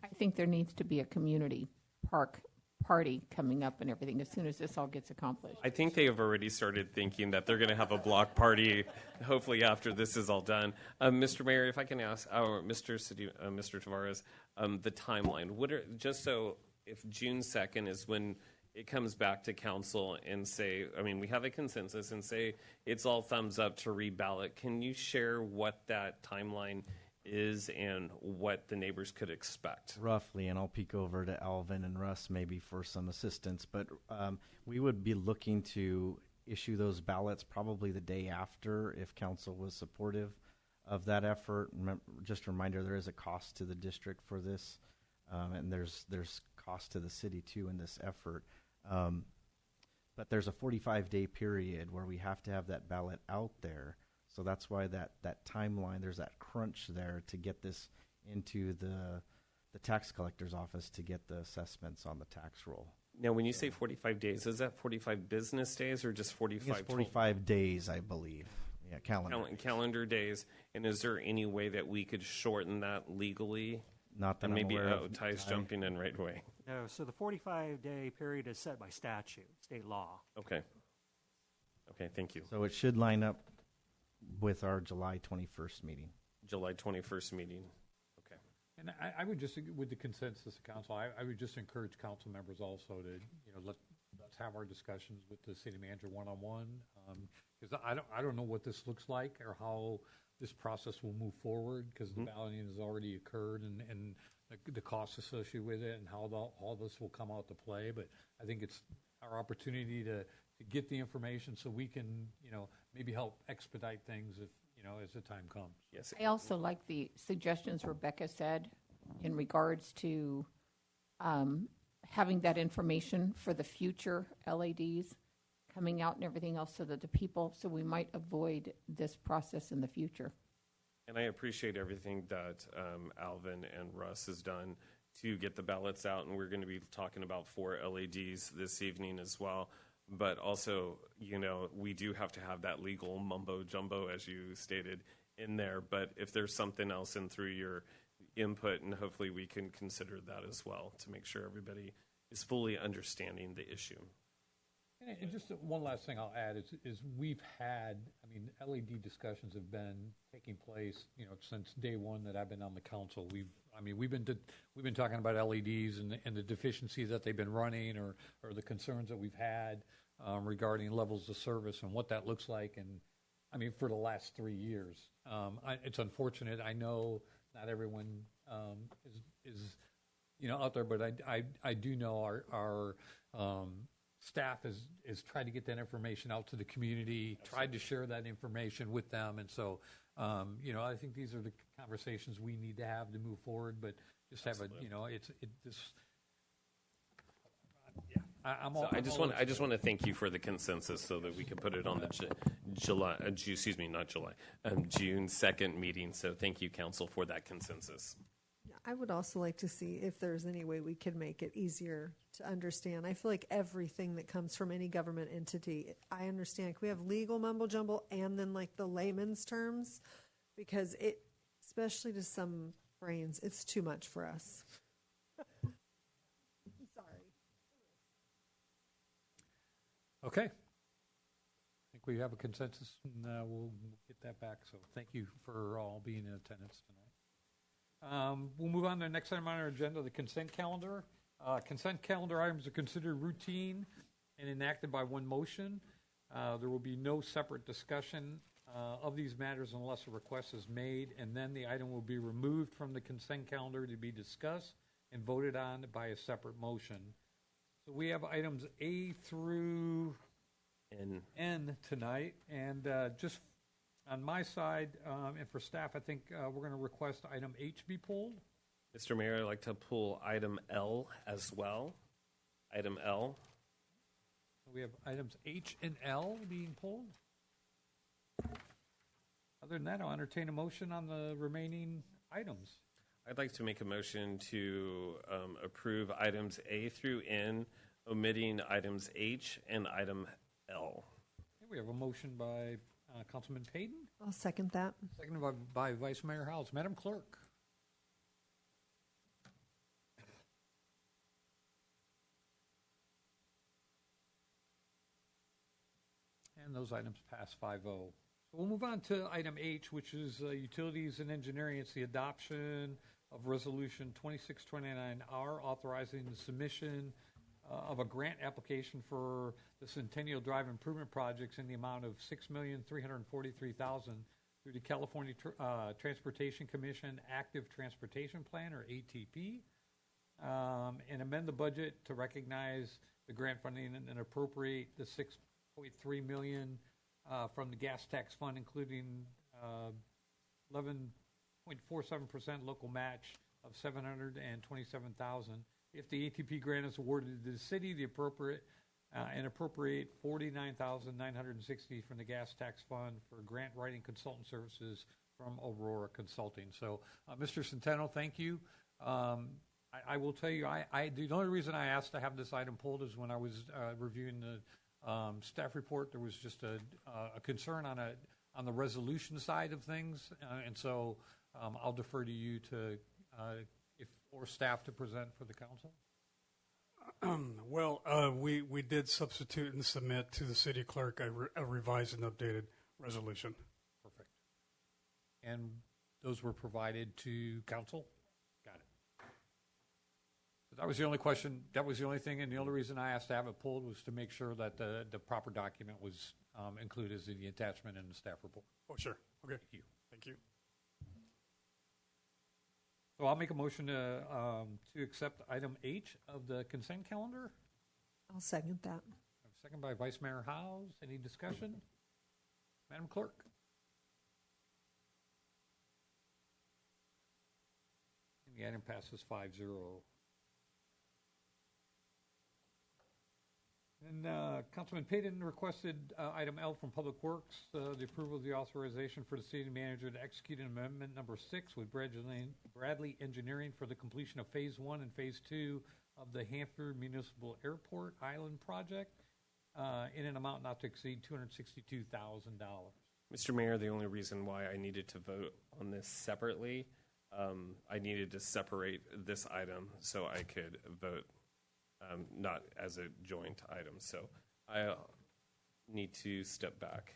I think there needs to be a community park party coming up and everything as soon as this all gets accomplished. I think they have already started thinking that they're going to have a block party, hopefully after this is all done. Mr. Mayor, if I can ask, Mr. Tavares, the timeline. Just so if June 2nd is when it comes back to council and say, we have a consensus and say it's all thumbs up to reballot. Can you share what that timeline is and what the neighbors could expect? Roughly, and I'll peek over to Alvin and Russ maybe for some assistance, but we would be looking to issue those ballots probably the day after if council was supportive of that effort. Just a reminder, there is a cost to the district for this, and there's cost to the city too in this effort. But there's a 45-day period where we have to have that ballot out there. So that's why that timeline, there's that crunch there to get this into the tax collector's office to get the assessments on the tax roll. Now, when you say 45 days, is that 45 business days or just 45? It's 45 days, I believe. Yeah, calendar days. And is there any way that we could shorten that legally? Not that and I'm maybe aware of. Ty's jumping in right away. No, so the 45-day period is set by statute, state law. Okay, thank you. So it should line up with our July 21st meeting. July 21st meeting. Okay. And I would just, with the consensus of council, I would just encourage council members also to, let's have our discussions with the city manager one-on-one. Because I don't know what this looks like or how this process will move forward, because the balloting has already occurred and the costs associated with it and how all this will come out to play. But I think it's our opportunity to get the information so we can, maybe help expedite things if, as the time comes. Yes. I also like the suggestions Rebecca said in regards to having that information for the future LEDs coming out and everything else so we might avoid this process in the future. And I appreciate everything that Alvin and Russ has done to get the ballots out, and we're going to be talking about 4 LEDs this evening as well. But also, we do have to have that legal mumbo jumbo, as you stated, in there. But if there's something else in through your input, and hopefully we can consider that as well to make sure everybody is fully understanding the issue. And just one last thing I'll add is we've had, LED discussions have been taking place, since day one that I've been on the council. We've been talking about LEDs and the deficiencies that they've been running or the concerns that we've had regarding levels of service and what that looks like. And for the last 3 years, it's unfortunate. I know not everyone is out there, but I do know our staff is tried to get that information out to the community, tried to share that information with them. And so, I think these are the conversations we need to have to move forward, but just have I just want to thank you for the consensus so that we can put it on the June 2nd meeting. So thank you, council, for that consensus. I would also like to see if there's any way we could make it easier to understand. I feel like everything that comes from any government entity, I understand. Can we have legal mumbo jumbo and then like the layman's terms? Because it, especially to some brains, it's too much for us. I'm sorry. Okay. I think we have a consensus, and we'll get that back. So thank you for all being in attendance tonight. We'll move on to the next item on our agenda, the consent calendar. Consent calendar items are considered routine and enacted by one motion. There will be no separate discussion of these matters unless a request is made, and then the item will be removed from the consent calendar to be discussed and voted on by a separate motion. So we have items A through N tonight, and just on my side and for staff, I think we're going to request item H be pulled. Mr. Mayor, I'd like to pull item L as well. Item L. We have items H and L being pulled. Other than that, I'll entertain a motion on the remaining items. I'd like to make a motion to approve items A through N, omitting items H and item L. Okay, we have a motion by Councilman Payton. I'll second that. Seconded by Vice Mayor Howes. Madam Clerk. And those items pass 5-0. So we'll move on to item H, which is utilities and engineering. It's the adoption of Resolution 2629R, authorizing the submission of a grant application for the Centennial Drive Improvement Projects in the amount of $6,343,000 through the California Transportation Commission Active Transportation Plan, or ATP, and amend the budget to recognize the grant funding and appropriate the $6.3 million from the gas tax fund, including 11.47% local match of $727,000. If the ATP grant is awarded to the city, the appropriate $49,960 from the gas tax fund for grant writing consultant services from Aurora Consulting. So, Mr. Centeno, thank you. I will tell you, the only reason I asked to have this item pulled is when I was reviewing the staff report, there was just a concern on the resolution side of things, and so I'll defer to you to or staff to present for the council. Well, we did substitute and submit to the city clerk a revised and updated resolution. Perfect. And those were provided to council? Got it. So that was the only question, that was the only thing, and the only reason I asked to have it pulled was to make sure that the proper document was included as the attachment in the staff report. Oh, sure. Okay. Thank you. Thank you. So I'll make a motion to accept item H of the consent calendar. I'll second that. Second by Vice Mayor Howes. Any discussion? Madam Clerk. And the item passes 5-0. And Councilman Payton requested item L from Public Works, the approval of the authorization for the city manager to execute an amendment number 6 with Bradley Engineering for the completion of Phase 1 and Phase 2 of the Hanford Municipal Airport Island project in an amount not to exceed $262,000. Mr. Mayor, the only reason why I needed to vote on this separately, I needed to separate this item so I could vote not as a joint item. So I need to step back.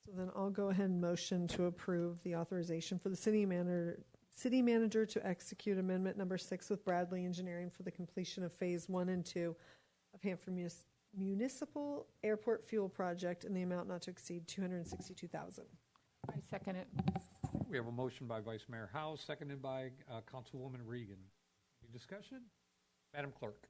So then I'll go ahead and motion to approve the authorization for the city manager to execute amendment number 6 with Bradley Engineering for the completion of Phase 1 and 2 of Hanford Municipal Airport Fuel Project in the amount not to exceed $262,000. I second it. We have a motion by Vice Mayor Howes, seconded by Councilwoman Regan. Any discussion? Madam Clerk.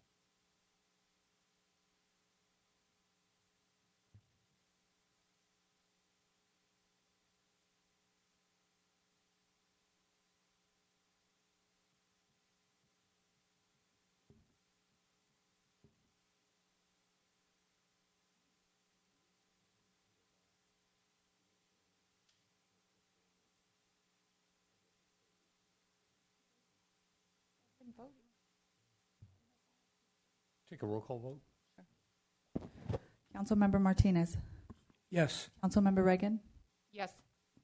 Vote. Take a roll call vote. Councilmember Martinez. Yes. Councilmember Reagan. Yes.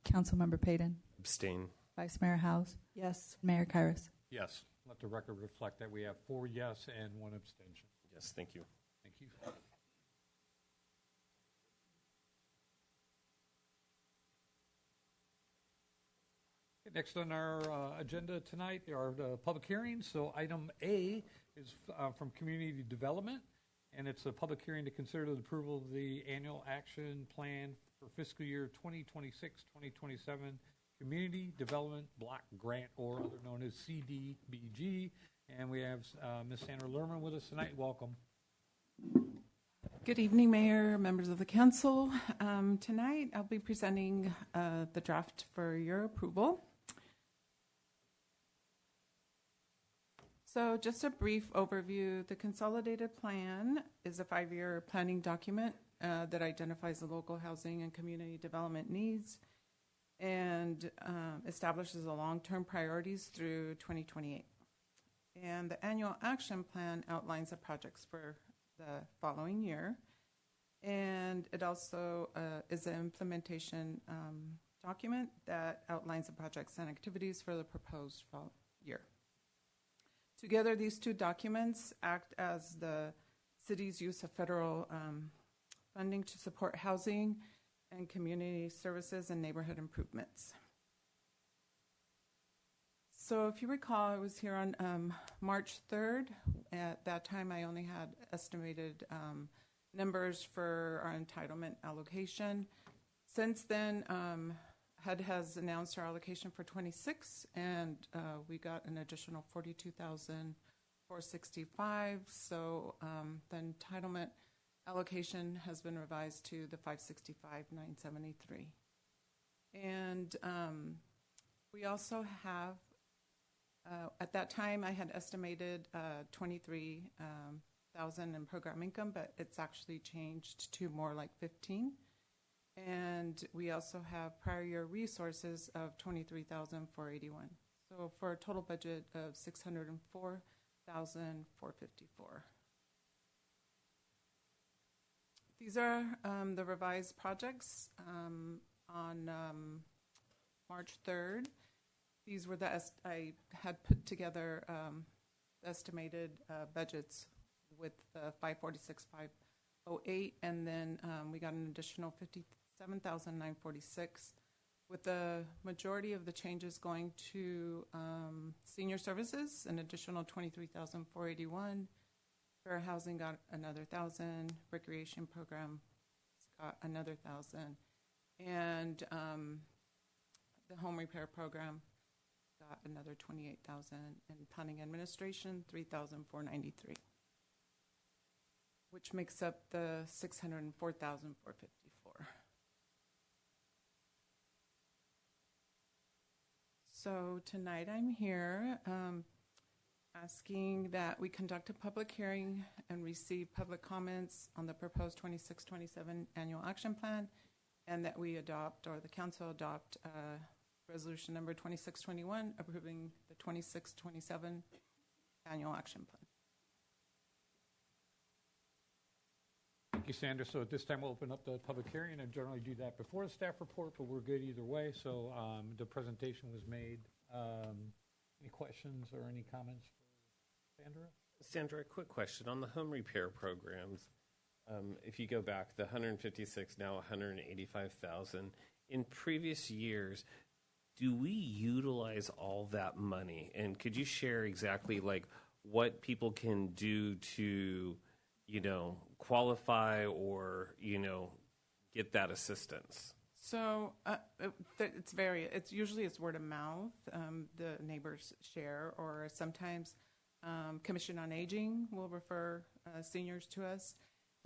Councilmember Payton. Abstain. Vice Mayor Howes. Yes. Mayor Kairos. Yes. Let the record reflect that we have 4 yes and 1 abstention. Yes, thank you. Thank you. next on our agenda tonight are the public hearings. So item A is from Community Development, and it's a public hearing to consider the approval of the annual action plan for fiscal year 2026-2027 Community Development Block Grant, or other known as CDBG. And we have Ms. Sandra Lerman with us tonight. Welcome. Good evening, Mayor, members of the council. Tonight, I'll be presenting the draft for your approval. So just a brief overview. The consolidated plan is a 5-year planning document that identifies the local housing and community development needs and establishes the long-term priorities through 2028. And the annual action plan outlines the projects for the following year. And it also is an implementation document that outlines the projects and activities for the proposed year. Together, these two documents act as the city's use of federal funding to support housing and community services and neighborhood improvements. So if you recall, I was here on March 3rd. At that time, I only had estimated numbers for our entitlement allocation. Since then, HUD has announced our allocation for 26, and we got an additional $42,465. So the entitlement allocation has been revised to the $565,973. And we also have at that time, I had estimated $23,000 in program income, but it's actually changed to more like 15. And we also have prior year resources of $23,481. So for a total budget of $604,454. These are the revised projects on March 3rd. These were I had put together estimated budgets with the 546,508, and then we got an additional 57,946, with the majority of the changes going to senior services, an additional 23,481. Fair housing got another 1,000. Recreation program got another 1,000, and the home repair program got another 28,000, and planning administration 3,493, which makes up the 604,454. So tonight I'm here asking that we conduct a public hearing and receive public comments on the proposed 26-27 annual action plan, and that we adopt, or the council adopt, resolution number 2621 approving the 26-27 annual action plan. Thank you, Sandra. So at this time, we'll open up the public hearing. I generally do that before the staff report, but we're good either way. So the presentation was made. Any questions or any comments for Sandra? Sandra, a quick question on the home repair programs. If you go back, the 156, now 185,000. In previous years, do we utilize all that money? And could you share exactly like what people can do to, qualify or, get that assistance? So it's usually word of mouth. The neighbors share, or sometimes Commission on Aging will refer seniors to us.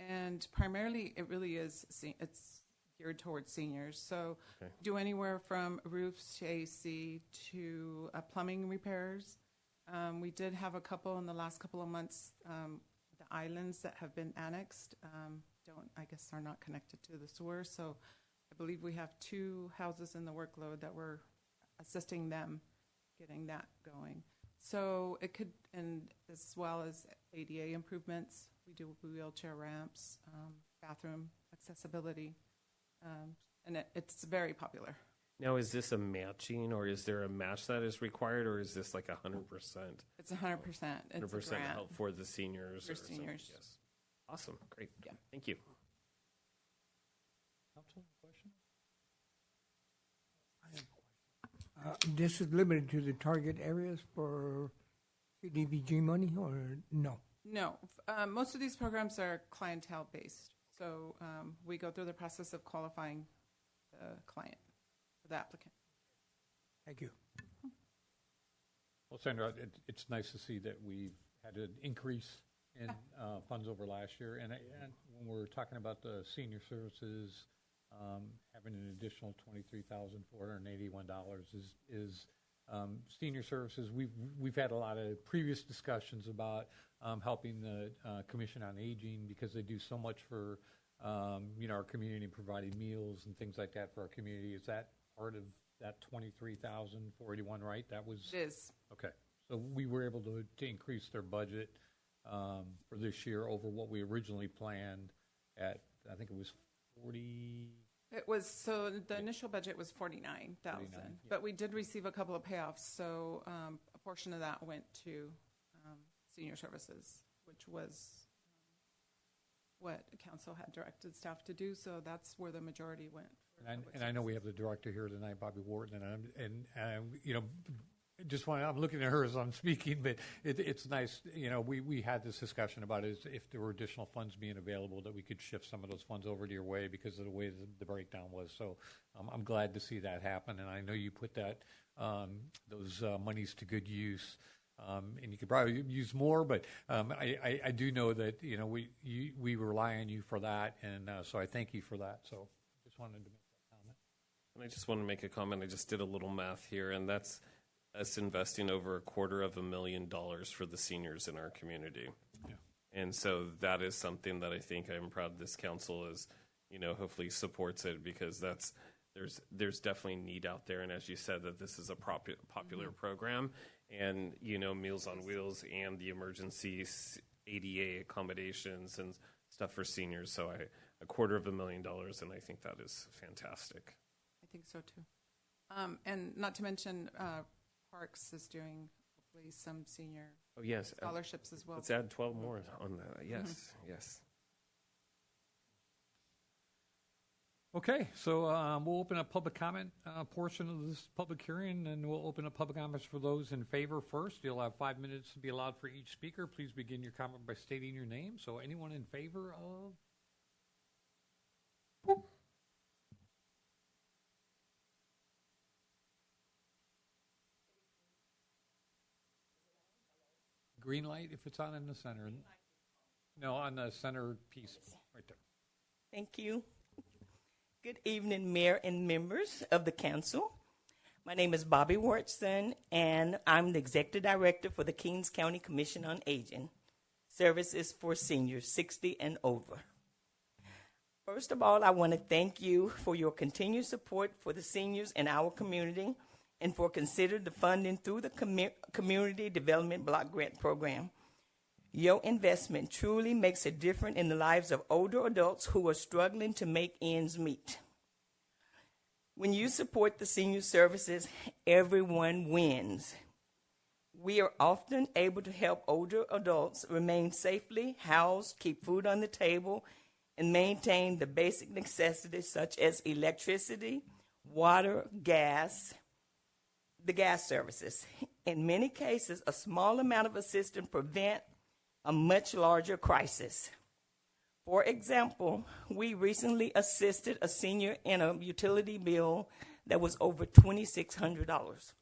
And primarily it really is, it's geared towards seniors. So do anywhere from roofs to AC to plumbing repairs. We did have a couple in the last couple of months, the islands that have been annexed are not connected to the sewer. So I believe we have 2 houses in the workload that we're assisting them getting that going. So it could, and as well as ADA improvements, we do wheelchair ramps, bathroom accessibility, and it's very popular. Now, is this a matching, or is there a match that is required, or is this like 100%? It's 100%. It's 100% help for the seniors. For seniors. Yes. Awesome. Great. Yeah. Thank you. Council, question? this is limited to the target areas for CDBG money, or no? No, most of these programs are clientele based. So we go through the process of qualifying the client, the applicant. Thank you. Well, Sandra, it's nice to see that we've had an increase in funds over last year. And when we're talking about the senior services, having an additional $23,481 is senior services. We've had a lot of previous discussions about helping the Commission on Aging because they do so much for our community, providing meals and things like that for our community. Is that part of that $23,481, right? That was. It is. Okay. So we were able to increase their budget for this year over what we originally planned at, I think it was 40. It was, so the initial budget was 49,000, but we did receive a couple of payoffs. So a portion of that went to senior services, which was what council had directed staff to do. So that's where the majority went. And I know we have the director here tonight, Bobby Wharton, and I'm looking at her as I'm speaking, but it's nice, we had this discussion about if there were additional funds being available that we could shift some of those funds over to your way because of the way the breakdown was. So I'm glad to see that happen, and I know you put those monies to good use. And you could probably use more, but I do know that we rely on you for that, and so I thank you for that. So just wanted to make that comment. And I just want to make a comment. I just did a little math here, and that's us investing over $250,000 for the seniors in our community. Yeah. And so that is something that I think I'm proud this council is, hopefully supports it because there's definitely need out there. And as you said, that this is a popular program, and Meals on Wheels and the emergency ADA accommodations and stuff for seniors. So $250,000, and I think that is fantastic. I think so too. And not to mention, Parks is doing hopefully some senior scholarships as well. Let's add 12 more on that. Yes, yes. Okay, so we'll open up public comment portion of this public hearing, and we'll open up public comments for those in favor first. You'll have 5 minutes to be allowed for each speaker. Please begin your comment by stating your name. So anyone in favor of? Green light if it's on in the center. No, on the center piece right there. Thank you. Good evening, Mayor and members of the council. My name is Bobby Wharton, and I'm the Executive Director for the Kings County Commission on Aging. Services for seniors 60 and over. First of all, I want to thank you for your continued support for the seniors in our community and for considering the funding through the Community Development Block Grant Program. Your investment truly makes a difference in the lives of older adults who are struggling to make ends meet. When you support the senior services, everyone wins. We are often able to help older adults remain safely housed, keep food on the table, and maintain the basic necessities such as electricity, water, gas, the gas services. In many cases, a small amount of assistance prevents a much larger crisis. For example, we recently assisted a senior in a utility bill that was over $2,600.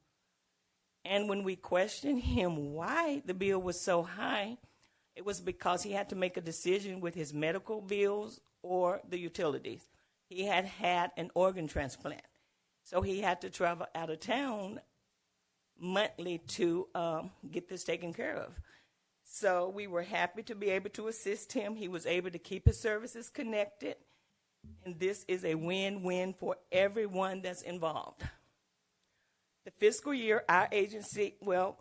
And when we questioned him why the bill was so high, it was because he had to make a decision with his medical bills or the utilities. He had had an organ transplant, so he had to travel out of town monthly to get this taken care of. So we were happy to be able to assist him. He was able to keep his services connected, and this is a win-win for everyone that's involved. This fiscal year, our agency was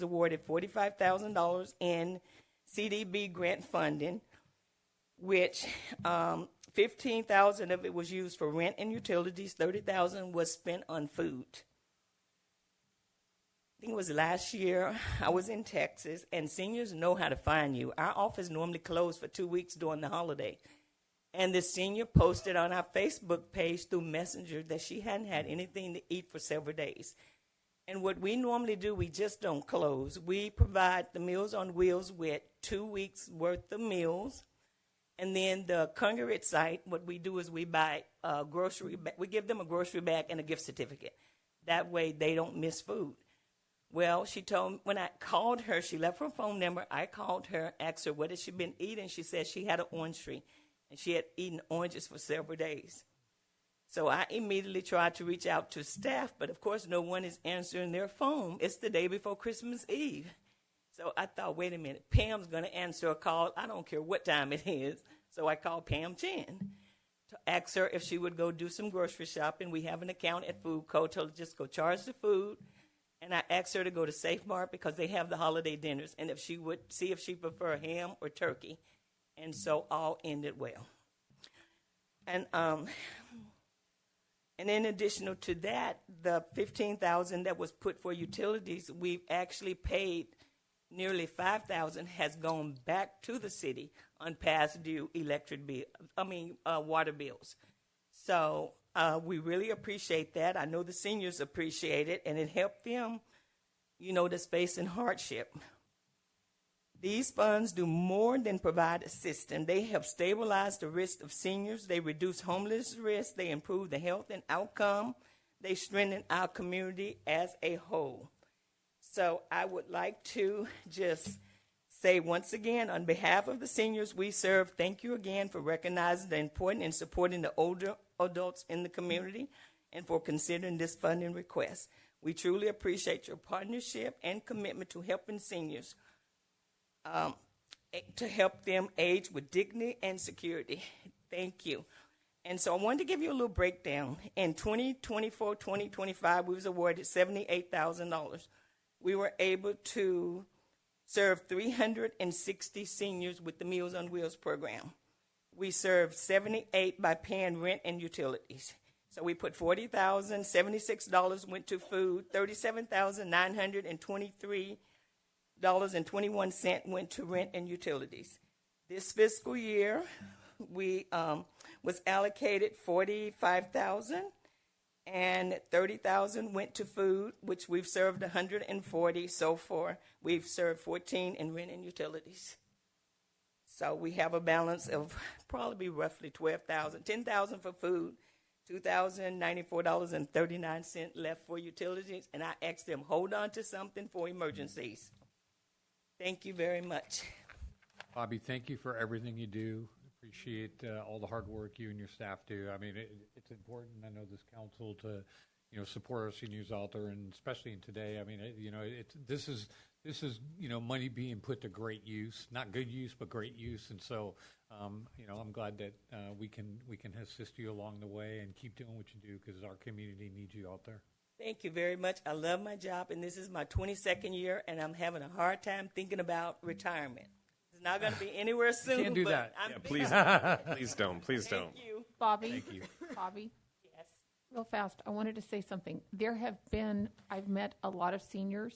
awarded $45,000 in CDB grant funding, which $15,000 of it was used for rent and utilities. $30,000 was spent on food. I think it was last year, I was in Texas, and seniors know how to find you. Our office normally closed for 2 weeks during the holiday. And the senior posted on our Facebook page through Messenger that she hadn't had anything to eat for several days. And what we normally do, we just don't close. We provide the Meals on Wheels with 2 weeks worth of meals. And then the congregate site, what we do is we buy a grocery bag. We give them a grocery bag and a gift certificate. That way they don't miss food. Well, she told me, when I called her, she left her phone number. I called her, asked her what had she been eating. She said she had an orange tree, and she had eaten oranges for several days. So I immediately tried to reach out to staff, but of course no one is answering their phone. It's the day before Christmas Eve. So I thought, wait a minute, Pam's going to answer a call. I don't care what time it is. So I called Pam Chen to ask her if she would go do some grocery shopping. We have an account at Food Co. Told her just go charge the food. And I asked her to go to Safe Mart because they have the holiday dinners, and if she would see if she preferred ham or turkey. And so all ended well. And in addition to that, the $15,000 that was put for utilities, we've actually paid nearly $5,000 has gone back to the city on past due water bills. So we really appreciate that. I know the seniors appreciate it, and it helped them, that's facing hardship. These funds do more than provide assistance. They help stabilize the risk of seniors. They reduce homeless risk. They improve the health and outcome. They strengthen our community as a whole. So I would like to just say once again, on behalf of the seniors we serve, thank you again for recognizing the importance and supporting the older adults in the community and for considering this funding request. We truly appreciate your partnership and commitment to helping seniors, to help them age with dignity and security. Thank you. And so I wanted to give you a little breakdown. In 2024-2025, we was awarded $78,000. We were able to serve 360 seniors with the Meals on Wheels program. We served 78 by paying rent and utilities. So we put $40,000, $76 went to food, $37,923.21 went to rent and utilities. This fiscal year, we was allocated $45,000, and $30,000 went to food, which we've served 140 so far. We've served 14 in rent and utilities. So we have a balance of probably roughly $12,000, $10,000 for food, $2,094.39 left for utilities, and I asked them, hold on to something for emergencies. Thank you very much. Bobby, thank you for everything you do. Appreciate all the hard work you and your staff do. I mean, it's important, I know, this council to, support our seniors out there, and especially in today. I mean, this is money being put to great use, not good use, but great use. And so, I'm glad that we can assist you along the way and keep doing what you do, because our community needs you out there. Thank you very much. I love my job, and this is my 22nd year, and I'm having a hard time thinking about retirement. It's not going to be anywhere soon. Can't do that. Please don't. Please don't. Thank you. Bobby. Thank you. Bobby. Yes. Real fast, I wanted to say something. I've met a lot of seniors,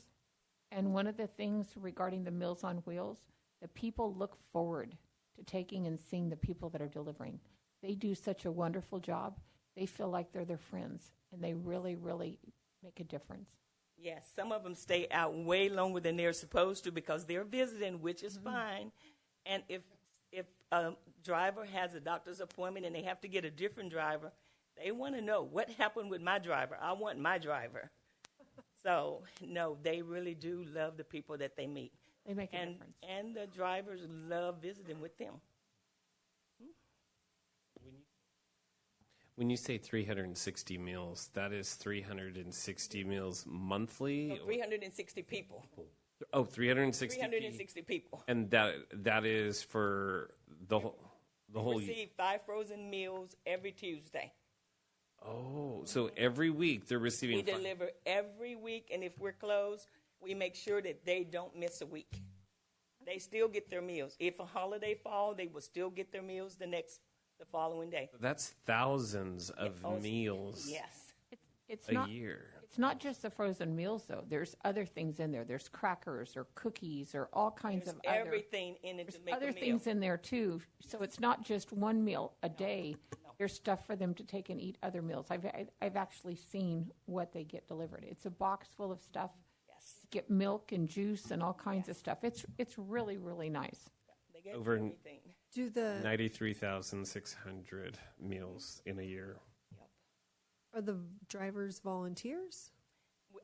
and one of the things regarding the Meals on Wheels, the people look forward to taking and seeing the people that are delivering. They do such a wonderful job. They feel like they're their friends, and they really, really make a difference. Yes, some of them stay out way longer than they're supposed to because they're visiting, which is fine. And if a driver has a doctor's appointment and they have to get a different driver, they want to know what happened with my driver. I want my driver. So, no, they really do love the people that they meet. They make a difference. And the drivers love visiting with them. When you say 360 meals, that is 360 meals monthly? No, 360 people. Oh, 360 360 people. And that is for the whole We receive 5 frozen meals every Tuesday. Oh, so every week they're receiving We deliver every week, and if we're closed, we make sure that they don't miss a week. They still get their meals. If a holiday fall, they will still get their meals the following day. That's thousands of meals. Yes. It's a not, year. It's It's not just the frozen meals, though. There's other things in there. There's crackers or cookies or all kinds There's of other. everything in it to make Other a meal. things in there too. So it's not just one meal a day. There's stuff for them to take and eat other meals. I've actually seen what they get delivered. It's a box full of stuff. Yes. Get milk and juice and all kinds of stuff. It's really, really nice. They get Over everything. Do the 93,600 meals in a year. are the drivers volunteers?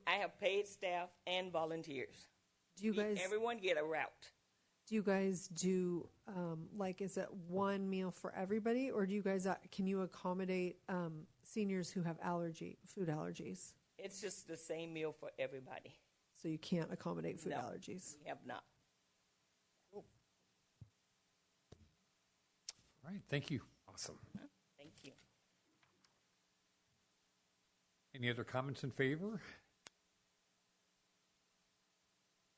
I have paid staff and volunteers. Do you guys Everyone get a route. do you guys do like is it one meal for everybody, or do you guys can you accommodate seniors who have food allergies? It's just the same meal for everybody. So you can't accommodate food No, allergies. We have not. All right, thank you. Awesome. Thank you. Any other comments in favor?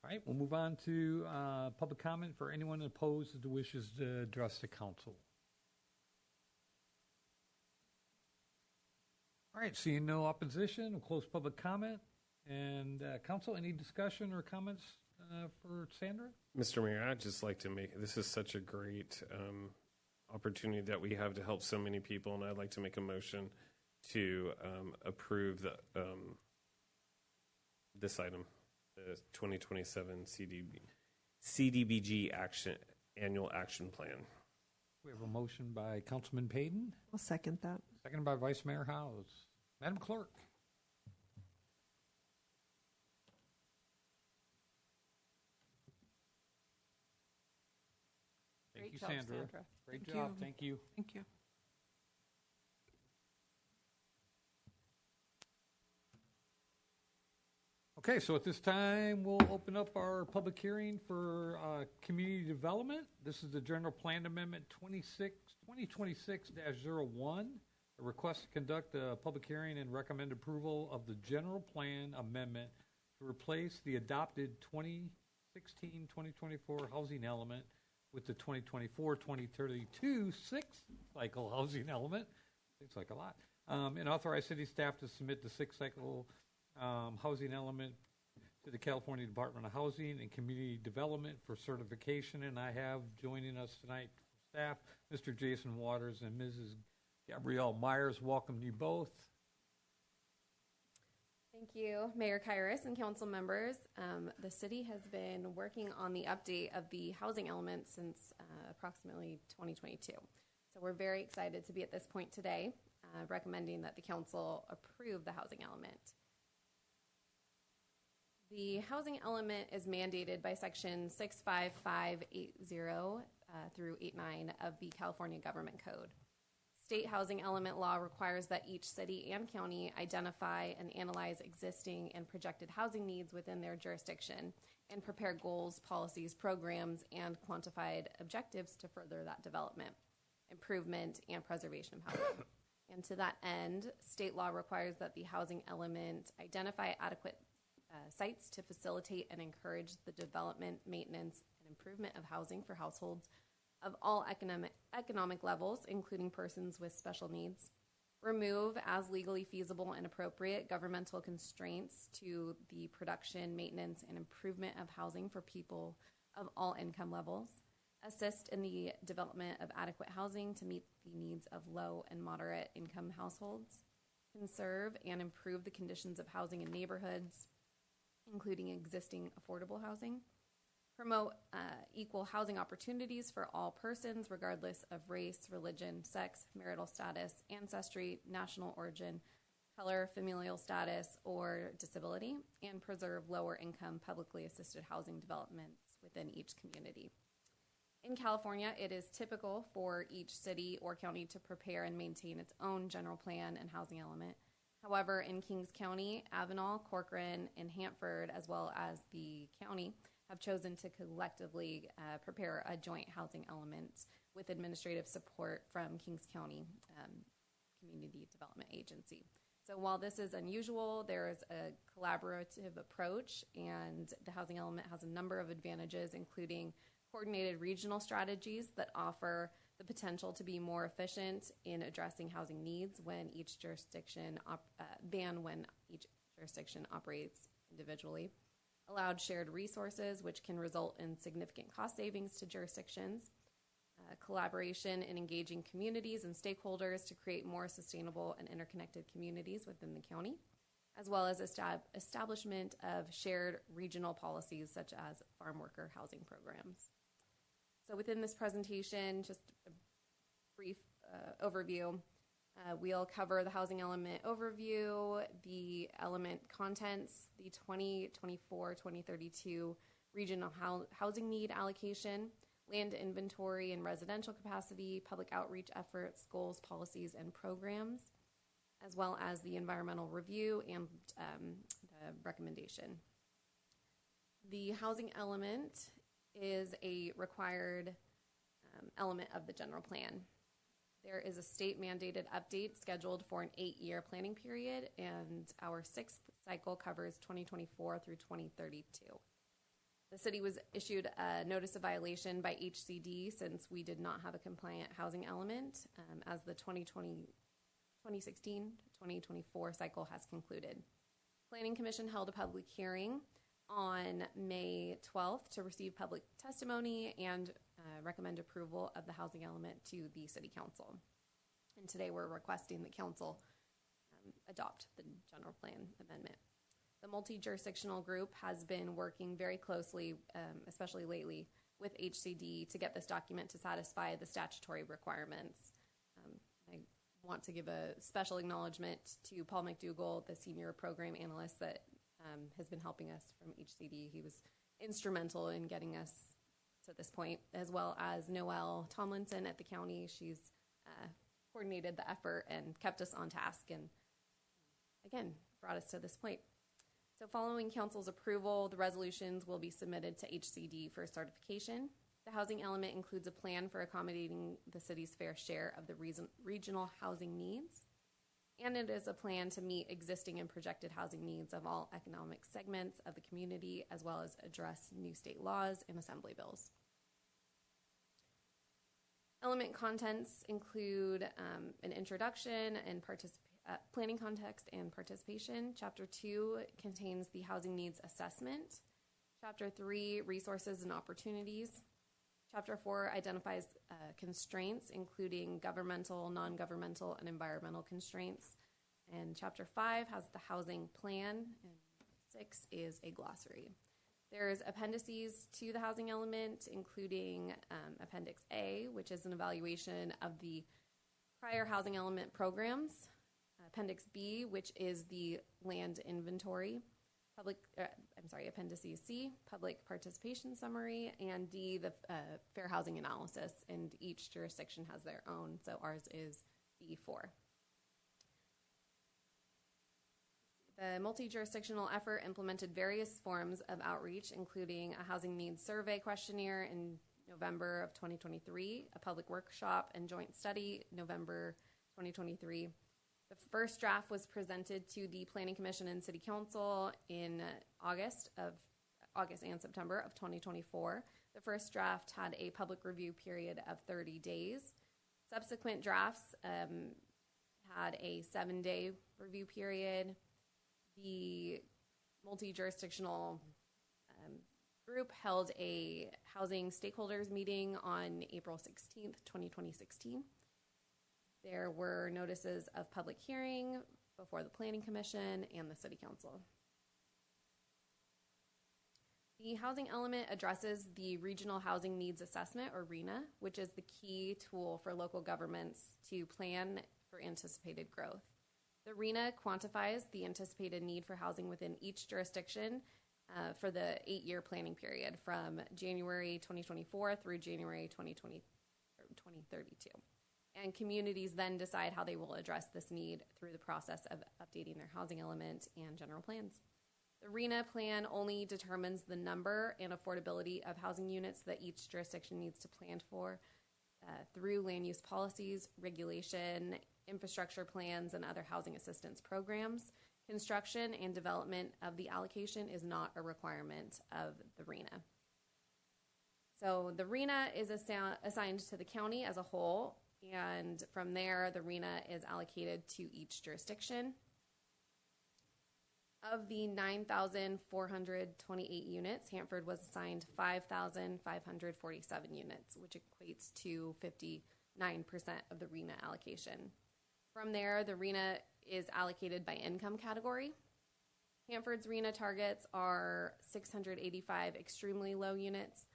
All right, we'll move on to public comment for anyone opposed that wishes to address the council. All right, seeing no opposition, we'll close public comment. And council, any discussion or comments for Sandra? Mr. Mayor, I'd just like to this is such a great opportunity that we have to help so many people, and I'd like to make a motion to approve this item, the 2027 CDBG annual action plan. We have a motion by Councilman Payton, I'll second that. seconded by Vice Mayor Howes. Madam Clerk. Thank Great you, job, Sandra. Sandra. Great Thank job. you. Thank you. Thank you. Okay, so at this time, we'll open up our public hearing for community development. This is the General Plan Amendment 2026-01. A request to conduct a public hearing and recommend approval of the General Plan Amendment to replace the adopted 2016-2024 housing element with the 2024-2032 six-cycle housing element. Seems like a lot. And authorize city staff to submit the six-cycle housing element to the California Department of Housing and Community Development for certification. And I have joining us tonight staff, Mr. Jason Waters and Mrs. Gabrielle Myers. Welcome you both. Thank you, Mayor Kairos and council members. The city has been working on the update of the housing element since approximately 2022. So we're very excited to be at this point today, recommending that the council approve the housing element. The housing element is mandated by section 65580 through 89 of the California Government Code. State housing element law requires that each city and county identify and analyze existing and projected housing needs within their jurisdiction and prepare goals, policies, programs, and quantified objectives to further that development, improvement, and preservation of housing. And to that end, state law requires that the housing element identify adequate sites to facilitate and encourage the development, maintenance, and improvement of housing for households of all economic levels, including persons with special needs. Remove, as legally feasible and appropriate, governmental constraints to the production, maintenance, and improvement of housing for people of all income levels. Assist in the development of adequate housing to meet the needs of low and moderate income households. Conserve and improve the conditions of housing in neighborhoods, including existing affordable housing. Promote equal housing opportunities for all persons, regardless of race, religion, sex, marital status, ancestry, national origin, color, familial status, or disability, and preserve lower income publicly assisted housing developments within each community. In California, it is typical for each city or county to prepare and maintain its own general plan and housing element. However, in Kings County, Avenal, Corcoran, and Hanford, as well as the county, have chosen to collectively prepare a joint housing element with administrative support from Kings County Community Development Agency. So while this is unusual, there is a collaborative approach, and the housing element has a number of advantages, including coordinated regional strategies that offer the potential to be more efficient in addressing housing needs when each jurisdiction jurisdiction operates individually, allowed shared resources, which can result in significant cost savings to jurisdictions, collaboration in engaging communities and stakeholders to create more sustainable and interconnected communities within the county, as well as establishment of shared regional policies such as farm worker housing programs. So within this presentation, just a brief overview, we'll cover the housing element overview, the element contents, the 2024-2032 regional housing need allocation, land inventory and residential capacity, public outreach efforts, goals, policies, and programs, as well as the environmental review and the recommendation. The housing element is a required element of the general plan. There is a state mandated update scheduled for an 8-year planning period, and our 6th cycle covers 2024 through 2032. The city was issued a notice of violation by HCD since we did not have a compliant housing element as the 2016-2024 cycle has concluded. Planning Commission held a public hearing on May 12th to receive public testimony and recommend approval of the housing element to the City Council. And today we're requesting that Council adopt the general plan amendment. The multi-jurisdictional group has been working very closely, especially lately, with HCD to get this document to satisfy the statutory requirements. I want to give a special acknowledgement to Paul McDougall, the senior program analyst that has been helping us from HCD. He was instrumental in getting us to this point, as well as Noelle Tomlinson at the county. She's coordinated the effort and kept us on task and, again, brought us to this point. So following Council's approval, the resolutions will be submitted to HCD for certification. The housing element includes a plan for accommodating the city's fair share of the regional housing needs, and it is a plan to meet existing and projected housing needs of all economic segments of the community, as well as address new state laws and assembly bills. Element contents include an introduction and planning context and participation. Chapter 2 contains the housing needs assessment. Chapter 3, resources and opportunities. Chapter 4 identifies constraints, including governmental, non-governmental, and environmental constraints. And Chapter 5 has the housing plan, and 6 is a glossary. There's appendices to the housing element, including Appendix A, which is an evaluation of the prior housing element programs. Appendix B, which is the land inventory. Appendices C, public participation summary, and D, the fair housing analysis, and each jurisdiction has their own, so ours is B4. The multi-jurisdictional effort implemented various forms of outreach, including a housing needs survey questionnaire in November of 2023, a public workshop and joint study, November 2023. The first draft was presented to the Planning Commission and City Council in August and September of 2024. The first draft had a public review period of 30 days. Subsequent drafts had a 7-day review period. The multi-jurisdictional group held a housing stakeholders meeting on April 16th, 2016. There were notices of public hearing before the Planning Commission and the City Council. The housing element addresses the Regional Housing Needs Assessment, or RHNA, which is the key tool for local governments to plan for anticipated growth. The RHNA quantifies the anticipated need for housing within each jurisdiction for the 8-year planning period from January 2024 through January 2032. And communities then decide how they will address this need through the process of updating their housing element and general plans. The RHNA plan only determines the number and affordability of housing units that each jurisdiction needs to plan for through land use policies, regulation, infrastructure plans, and other housing assistance programs. Construction and development of the allocation is not a requirement of the RHNA. So the RHNA is assigned to the county as a whole, and from there, the RHNA is allocated to each jurisdiction. Of the 9,428 units, Hanford was assigned 5,547 units, which equates to 59% of the RENA allocation. From there, the RENA is allocated by income category. Hanford's RENA targets are 685 extremely low units,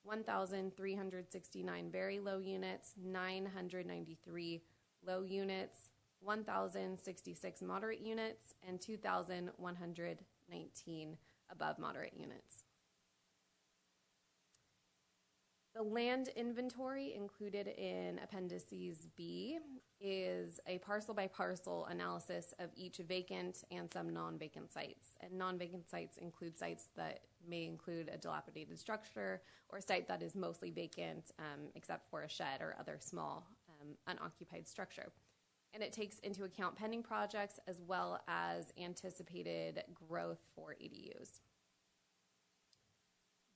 1,369 very low units, 993 low units, 1,066 moderate units, and 2,119 above moderate units. The land inventory included in Appendices B is a parcel by parcel analysis of each vacant and some non-vacant sites. And non-vacant sites include sites that may include a dilapidated structure or a site that is mostly vacant except for a shed or other small unoccupied structure. And it takes into account pending projects as well as anticipated growth for ADUs.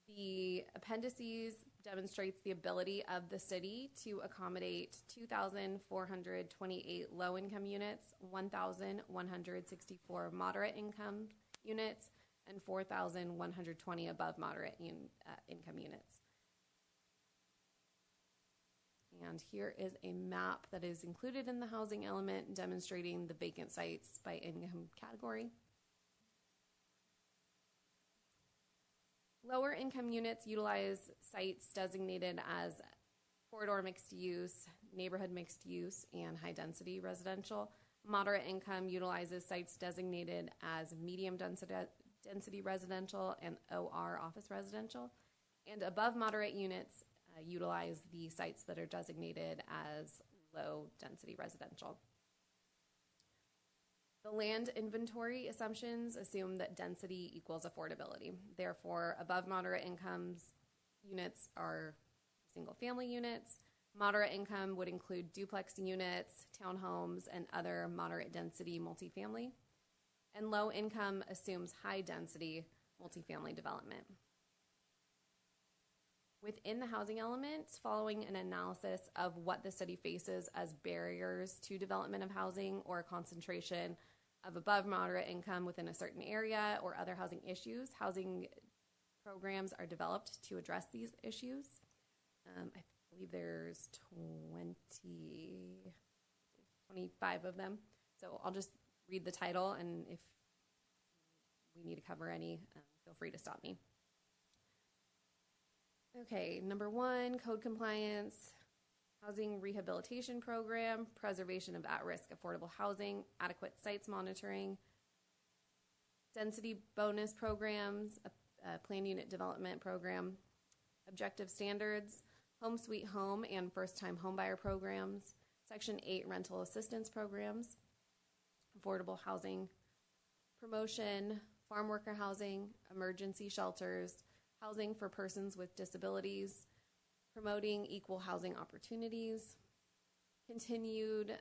The appendices demonstrates the ability of the city to accommodate 2,428 low-income units, 1,164 moderate-income units, and 4,120 above moderate income units. And here is a map that is included in the housing element demonstrating the vacant sites by income category. Lower income units utilize sites designated as corridor mixed use, neighborhood mixed use, and high density residential. Moderate income utilizes sites designated as medium density residential and OR office residential. And above moderate units utilize the sites that are designated as low density residential. The land inventory assumptions assume that density equals affordability. Therefore, above moderate incomes units are single family units. Moderate income would include duplex units, townhomes, and other moderate density multifamily. And low income assumes high density multifamily development. Within the housing elements, following an analysis of what the city faces as barriers to development of housing or a concentration of above moderate income within a certain area or other housing issues, housing programs are developed to address these issues. I believe there's 25 of them. So I'll just read the title, and if we need to cover any, feel free to stop me. Okay, number 1, code compliance, housing rehabilitation program, preservation of at-risk affordable housing, adequate sites monitoring, density bonus programs, a plan unit development program, objective standards, home sweet home and first-time homebuyer programs, Section 8 rental assistance programs, affordable housing, promotion, farm worker housing, emergency shelters, housing for persons with disabilities, promoting equal housing opportunities, continued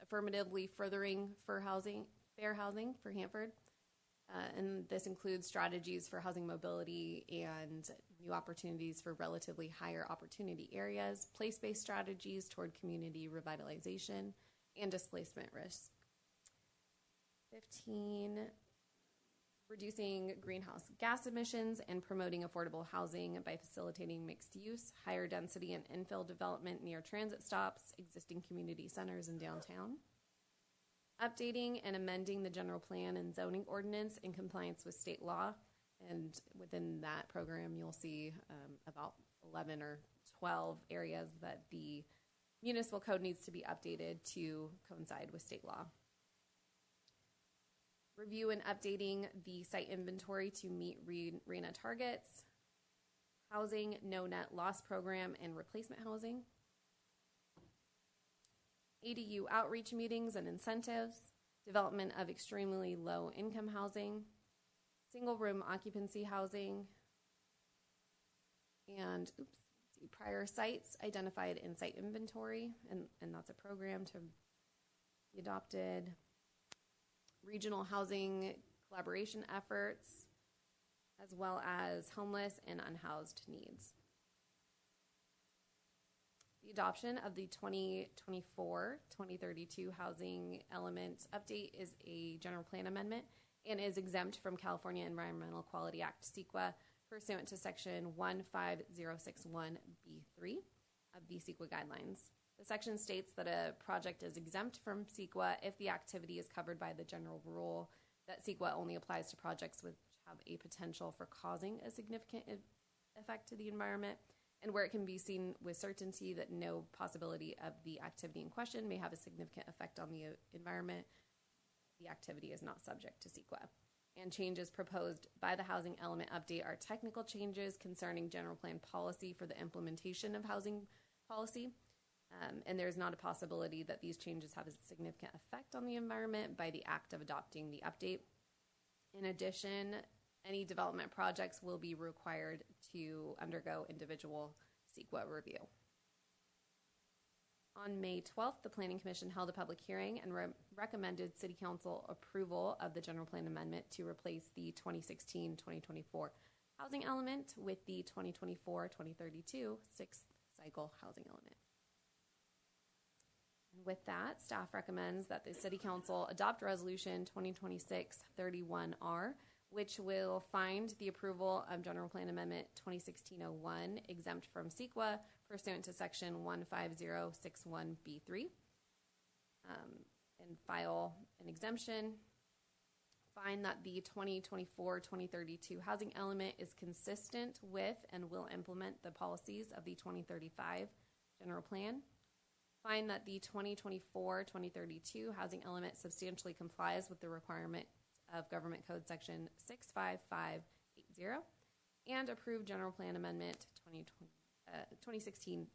affirmatively furthering fair housing for Hanford. And this includes strategies for housing mobility and new opportunities for relatively higher opportunity areas, place-based strategies toward community revitalization, and displacement risk. 15, reducing greenhouse gas emissions and promoting affordable housing by facilitating mixed use, higher density and infill development near transit stops, existing community centers, and downtown. Updating and amending the general plan and zoning ordinance in compliance with state law. And within that program, you'll see about 11 or 12 areas that the municipal code needs to be updated to coincide with state law. Review and updating the site inventory to meet RENA targets. Housing no net loss program and replacement housing. ADU outreach meetings and incentives, development of extremely low income housing, single room occupancy housing, and prior sites identified in site inventory, and that's a program to be adopted. Regional housing collaboration efforts, as well as homeless and unhoused needs. The adoption of the 2024-2032 housing element update is a general plan amendment and is exempt from California Environmental Quality Act, CEQA, pursuant to Section 15061B3 of the CEQA guidelines. The section states that a project is exempt from CEQA if the activity is covered by the general rule that CEQA only applies to projects which have a potential for causing a significant effect to the environment, and where it can be seen with certainty that no possibility of the activity in question may have a significant effect on the environment, the activity is not subject to CEQA. And changes proposed by the housing element update are technical changes concerning general plan policy for the implementation of housing policy. And there's not a possibility that these changes have a significant effect on the environment by the act of adopting the update. In addition, any development projects will be required to undergo individual CEQA review. On May 12th, the Planning Commission held a public hearing and recommended City Council approval of the General Plan Amendment to replace the 2016-2024 housing element with the 2024-2032 sixth cycle housing element. And with that, staff recommends that the City Council adopt Resolution 2026-31R, which will find the approval of General Plan Amendment 2016-01 exempt from CEQA pursuant to Section 15061B3, and file an exemption. Find that the 2024-2032 housing element is consistent with and will implement the policies of the 2035 General Plan. Find that the 2024-2032 housing element substantially complies with the requirement of Government Code Section 65580, and approve General Plan Amendment 2016-01.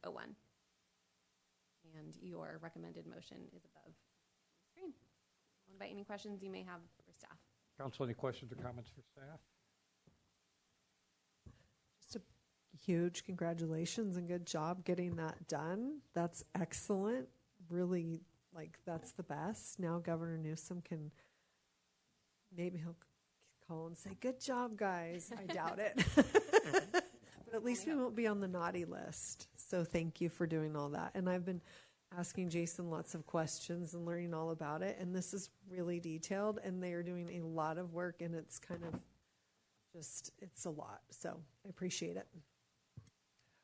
And your recommended motion is above the screen. I'll invite any questions you may have for staff. Council, any questions or comments for staff? Just a huge congratulations and good job getting that done. That's excellent. Really, that's the best. Now Governor Newsom can, maybe he'll call and say, good job, guys. I doubt it. But at least we won't be on the naughty list. So thank you for doing all that. And I've been asking Jason lots of questions and learning all about it. And this is really detailed, and they are doing a lot of work, and it's kind of just, it's a lot. So I appreciate it.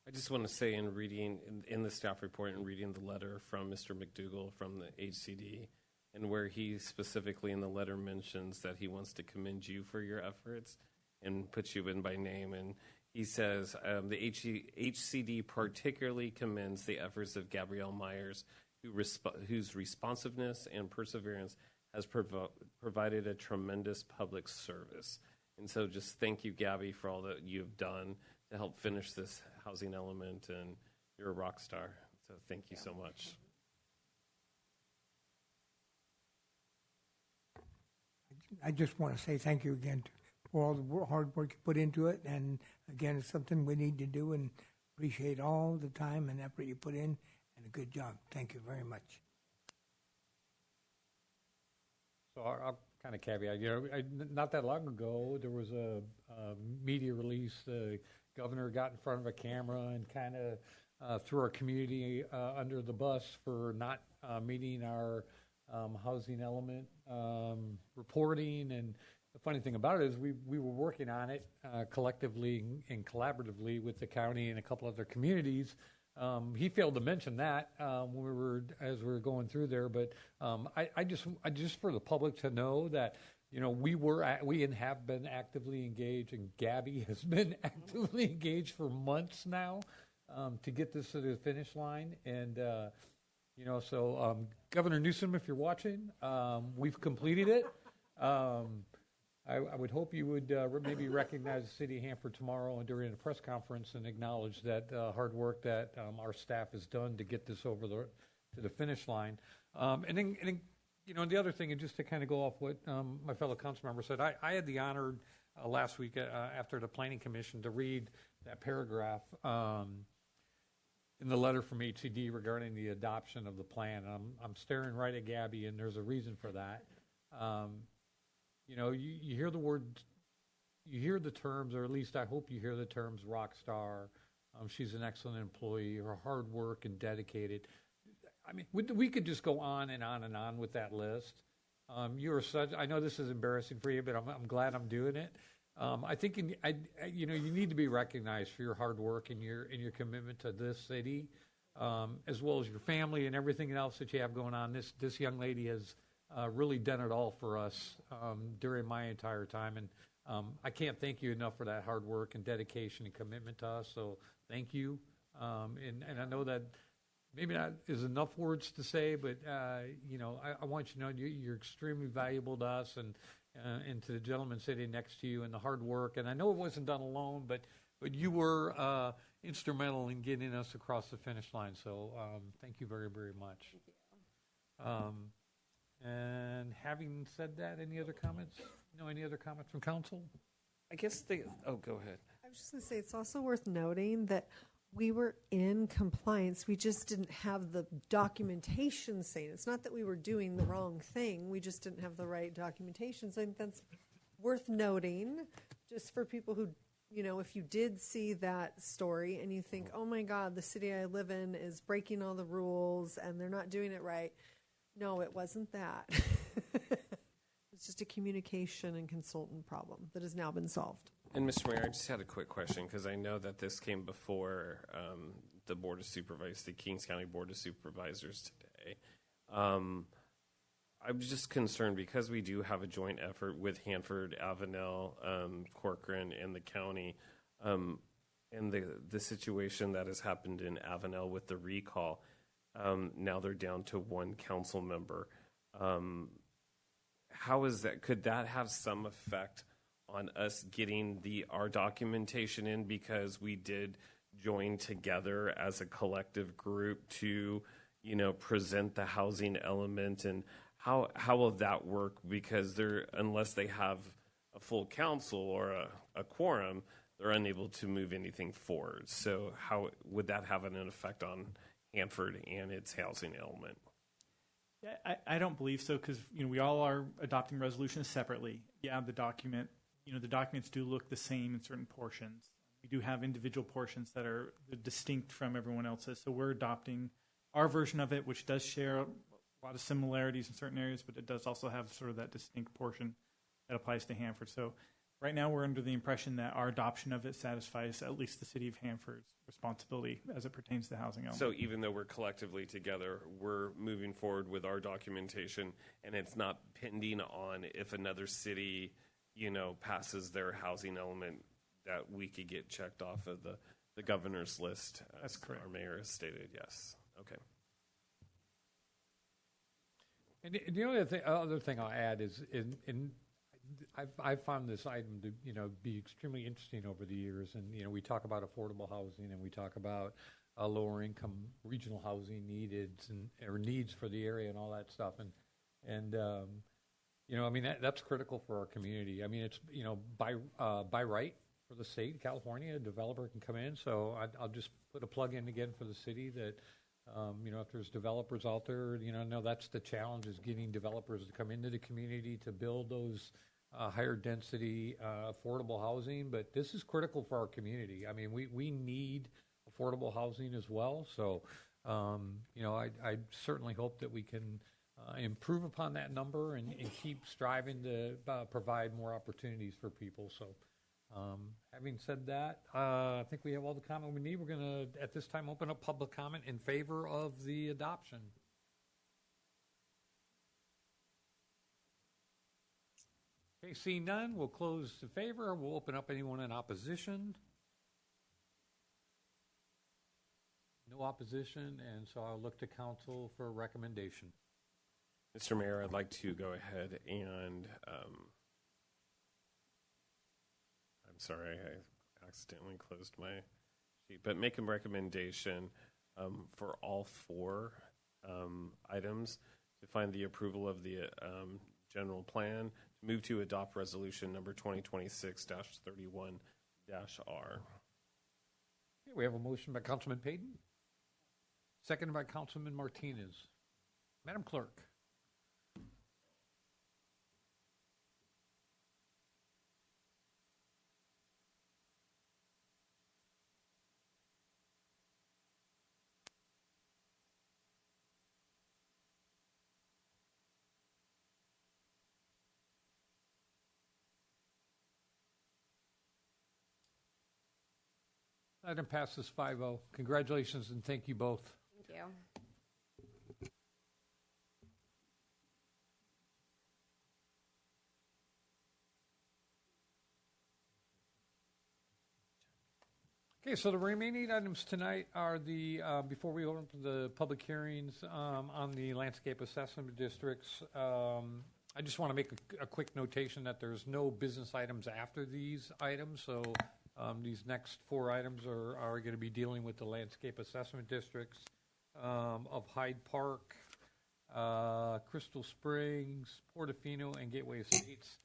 I just want to say, in reading in the staff report and reading the letter from Mr. McDougall from the HCD, and where he specifically in the letter mentions that he wants to commend you for your efforts and puts you in by name. And he says, the HCD particularly commends the efforts of Gabrielle Myers, whose responsiveness and perseverance has provided a tremendous public service. And so just thank you, Gabby, for all that you've done to help finish this housing element, and you're a rock star. So thank you so much. I just want to say thank you again for all the hard work you put into it. And again, it's something we need to do, and appreciate all the time and effort you put in, and a good job. Thank you very much. So I'll kind of caveat, not that long ago, there was a media release. The governor got in front of a camera and kind of threw our community under the bus for not meeting our housing element reporting. And the funny thing about it is we were working on it collectively and collaboratively with the county and a couple other communities. He failed to mention that when as we were going through there. But I just for the public to know that we have been actively engaged, and Gabby has been actively engaged for months now to get this to the finish line. And so Governor Newsom, if you're watching, we've completed it. I would hope you would maybe recognize the city of Hanford tomorrow and during a press conference and acknowledge that hard work that our staff has done to get this over to the finish line. And then the other thing, and just to kind of go off what my fellow council member said, I had the honor last week after the Planning Commission to read that paragraph in the letter from HCD regarding the adoption of the plan. I'm staring right at Gabby, and there's a reason for that. You hear the words, you hear the terms, or at least I hope you hear the terms rock star. She's an excellent employee, her hard work and dedicated. I mean, we could just go on and on and on with that list. You are such. I know this is embarrassing for you, but I'm glad I'm doing it. I think you need to be recognized for your hard work and your commitment to this city, as well as your family and everything else that you have going on. This young lady has really done it all for us during my entire time, and I can't thank you enough for that hard work and dedication and commitment to us. So thank you. And I know that maybe not is enough words to say, but I want you to know you're extremely valuable to us and to the gentleman sitting next to you and the hard work. And I know it wasn't done alone, but you were instrumental in getting us across the finish line. So thank you very, very much. Thank you. And having said that, any other comments? Any other comments from council? I guess go ahead. I was just going to say, it's also worth noting that we were in compliance. We just didn't have the documentation saying. It's not that we were doing the wrong thing. We just didn't have the right documentation. So I think that's worth noting, just for people who, if you did see that story and you think, oh my God, the city I live in is breaking all the rules and they're not doing it right. No, it wasn't that. It's just a communication and consultant problem that has now been solved. And Mr. Mayor, I just had a quick question because I know that this came before the Board of Supervisors, the Kings County Board of Supervisors today. I'm just concerned because we do have a joint effort with Hanford, Avenel, Corcoran, and the county, and the situation that has happened in Avenel with the recall. Now they're down to one council member. How is that? Could that have some effect on us getting our documentation in, because we did join together as a collective group to, present the housing element? And how will that work? Because unless they have a full council or a quorum, they're unable to move anything forward. So how would that have an effect on Hanford and its housing element? Yeah, I don't believe so, because we all are adopting resolutions separately. Yeah, the documents do look the same in certain portions. We do have individual portions that are distinct from everyone else's. So we're adopting our version of it, which does share a lot of similarities in certain areas, but it does also have sort of that distinct portion that applies to Hanford. So right now we're under the impression that our adoption of it satisfies at least the city of Hanford's responsibility as it pertains to housing element. So even though we're collectively together, we're moving forward with our documentation, and it's not pending on if another city, passes their housing element, that we could get checked off of the governor's list. That's correct. Our mayor has stated, yes. Okay. And the only other thing I'll add is, I've found this item to be extremely interesting over the years, and we talk about affordable housing and we talk about lower income regional housing needs or needs for the area and all that stuff, and that's critical for our community. I mean, it's by right for the state of California, a developer can come in. So I'll just put a plug in again for the city that. If there's developers out there, I know that's the challenge, is getting developers to come into the community to build those higher density, affordable housing. But this is critical for our community. I mean, we need affordable housing as well. So, I certainly hope that we can improve upon that number and keep striving to provide more opportunities for people. So, having said that, I think we have all the comment we need. We're going to, at this time, open up public comment in favor of the adoption. Okay, seeing none, we'll close the favor. We'll open up anyone in opposition. No opposition, and so I'll look to council for a recommendation. Mr. Mayor, I'd like to go ahead and I'm sorry, I accidentally closed my sheet, but make a recommendation for all four items to find the approval of the general plan, to move to adopt resolution number 2026-31-R. Okay, we have a motion by Councilman Payton, seconded by Councilman Martinez. Madam Clerk. Item passes 5-0. Congratulations and thank you both. Thank you. Okay, so the remaining items tonight are the, before we open the public hearings on the landscape assessment districts, I just want to make a quick notation that there's no business items after these items, so these next 4 items are going to be dealing with the landscape assessment districts of Hyde Park, Crystal Springs, Portofino, and Gateway Estates.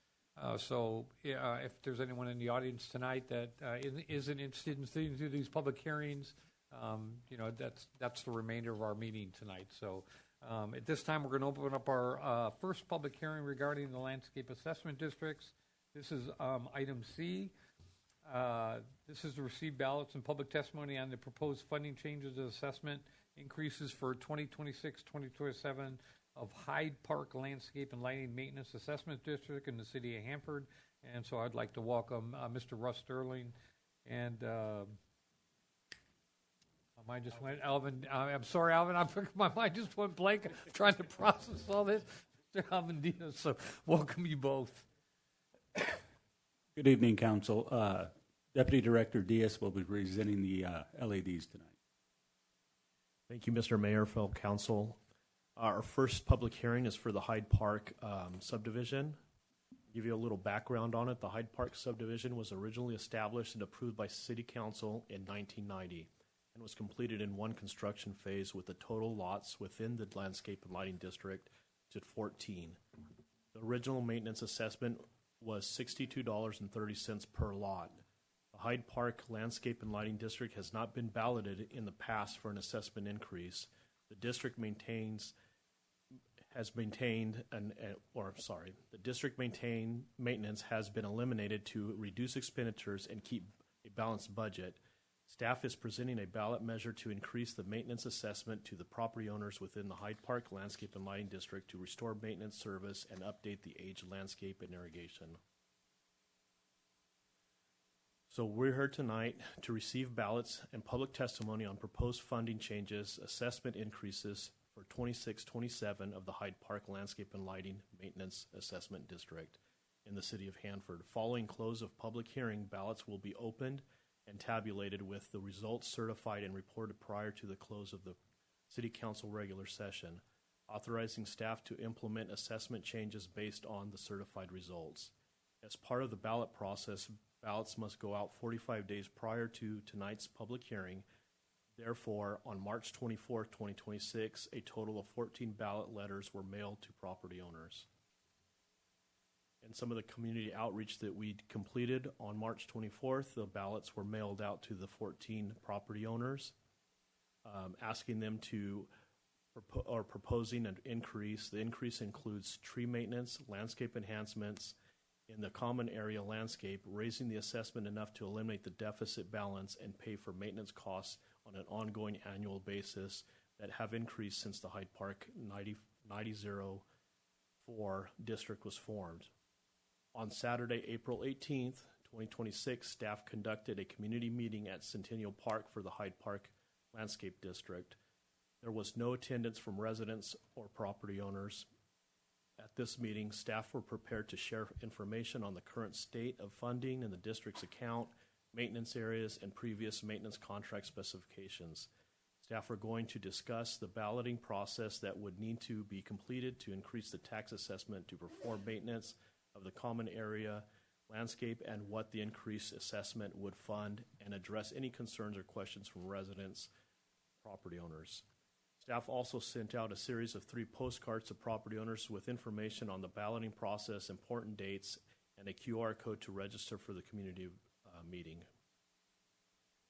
So if there's anyone in the audience tonight that isn't interested in sitting through these public hearings, that's the remainder of our meeting tonight. So at this time, we're going to open up our first public hearing regarding the landscape assessment districts. This is item C. This is to receive ballots and public testimony on the proposed funding changes and assessment increases for 2026-2027 of Hyde Park Landscape and Lighting Maintenance Assessment District in the city of Hanford. And so I'd like to welcome Mr. Russ Sterling and my mind just went, Alvin. I'm sorry, Alvin. My mind just went blank. I'm trying to process all this. Mr. Alvin Diaz. So welcome you both. Good evening, Council. Deputy Director Diaz will be presenting the LADs tonight. Thank you, Mr. Mayor, fellow council. Our first public hearing is for the Hyde Park subdivision. Give you a little background on it. The Hyde Park subdivision was originally established and approved by City Council in 1990 and was completed in one construction phase with the total lots within the landscape and lighting district to 14. The original maintenance assessment was $62.30 per lot. The Hyde Park Landscape and Lighting District has not been balloted in the past for an assessment increase. The district maintenance has been eliminated to reduce expenditures and keep a balanced budget. Staff is presenting a ballot measure to increase the maintenance assessment to the property owners within the Hyde Park Landscape and Lighting District to restore maintenance service and update the aged landscape and irrigation. So we're here tonight to receive ballots and public testimony on proposed funding changes, assessment increases for 26-27 of the Hyde Park Landscape and Lighting Maintenance Assessment District in the city of Hanford. Following close of public hearing, ballots will be opened and tabulated with the results certified and reported prior to the close of the City Council regular session, authorizing staff to implement assessment changes based on the certified results. As part of the ballot process, ballots must go out 45 days prior to tonight's public hearing. Therefore, on March 24, 2026, a total of 14 ballot letters were mailed to property owners. And some of the community outreach that we completed on March 24th, the ballots were mailed out to the 14 property owners, asking them to proposing an increase. The increase includes tree maintenance, landscape enhancements in the common area landscape, raising the assessment enough to eliminate the deficit balance and pay for maintenance costs on an ongoing annual basis that have increased since the Hyde Park 9004 district was formed. On Saturday, April 18th, 2026, staff conducted a community meeting at Centennial Park for the Hyde Park Landscape District. There was no attendance from residents or property owners. At this meeting, staff were prepared to share information on the current state of funding in the district's account, maintenance areas, and previous maintenance contract specifications. Staff are going to discuss the balloting process that would need to be completed to increase the tax assessment to perform maintenance of the common area landscape and what the increased assessment would fund, and address any concerns or questions from residents, property owners. Staff also sent out a series of 3 postcards to property owners with information on the balloting process, important dates, and a QR code to register for the community meeting.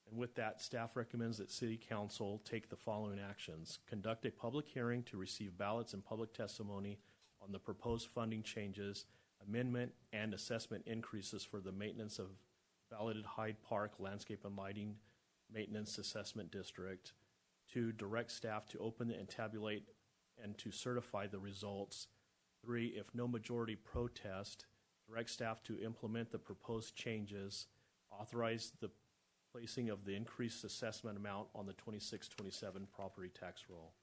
And with that, staff recommends that City Council take the following actions. Conduct a public hearing to receive ballots and public testimony on the proposed funding changes, amendment, and assessment increases for the maintenance of balloted Hyde Park Landscape and Lighting Maintenance Assessment District. 2, direct staff to open and tabulate and to certify the results. 3, if no majority protest, direct staff to implement the proposed changes. Authorize the placing of the increased assessment amount on the 26-27 property tax roll.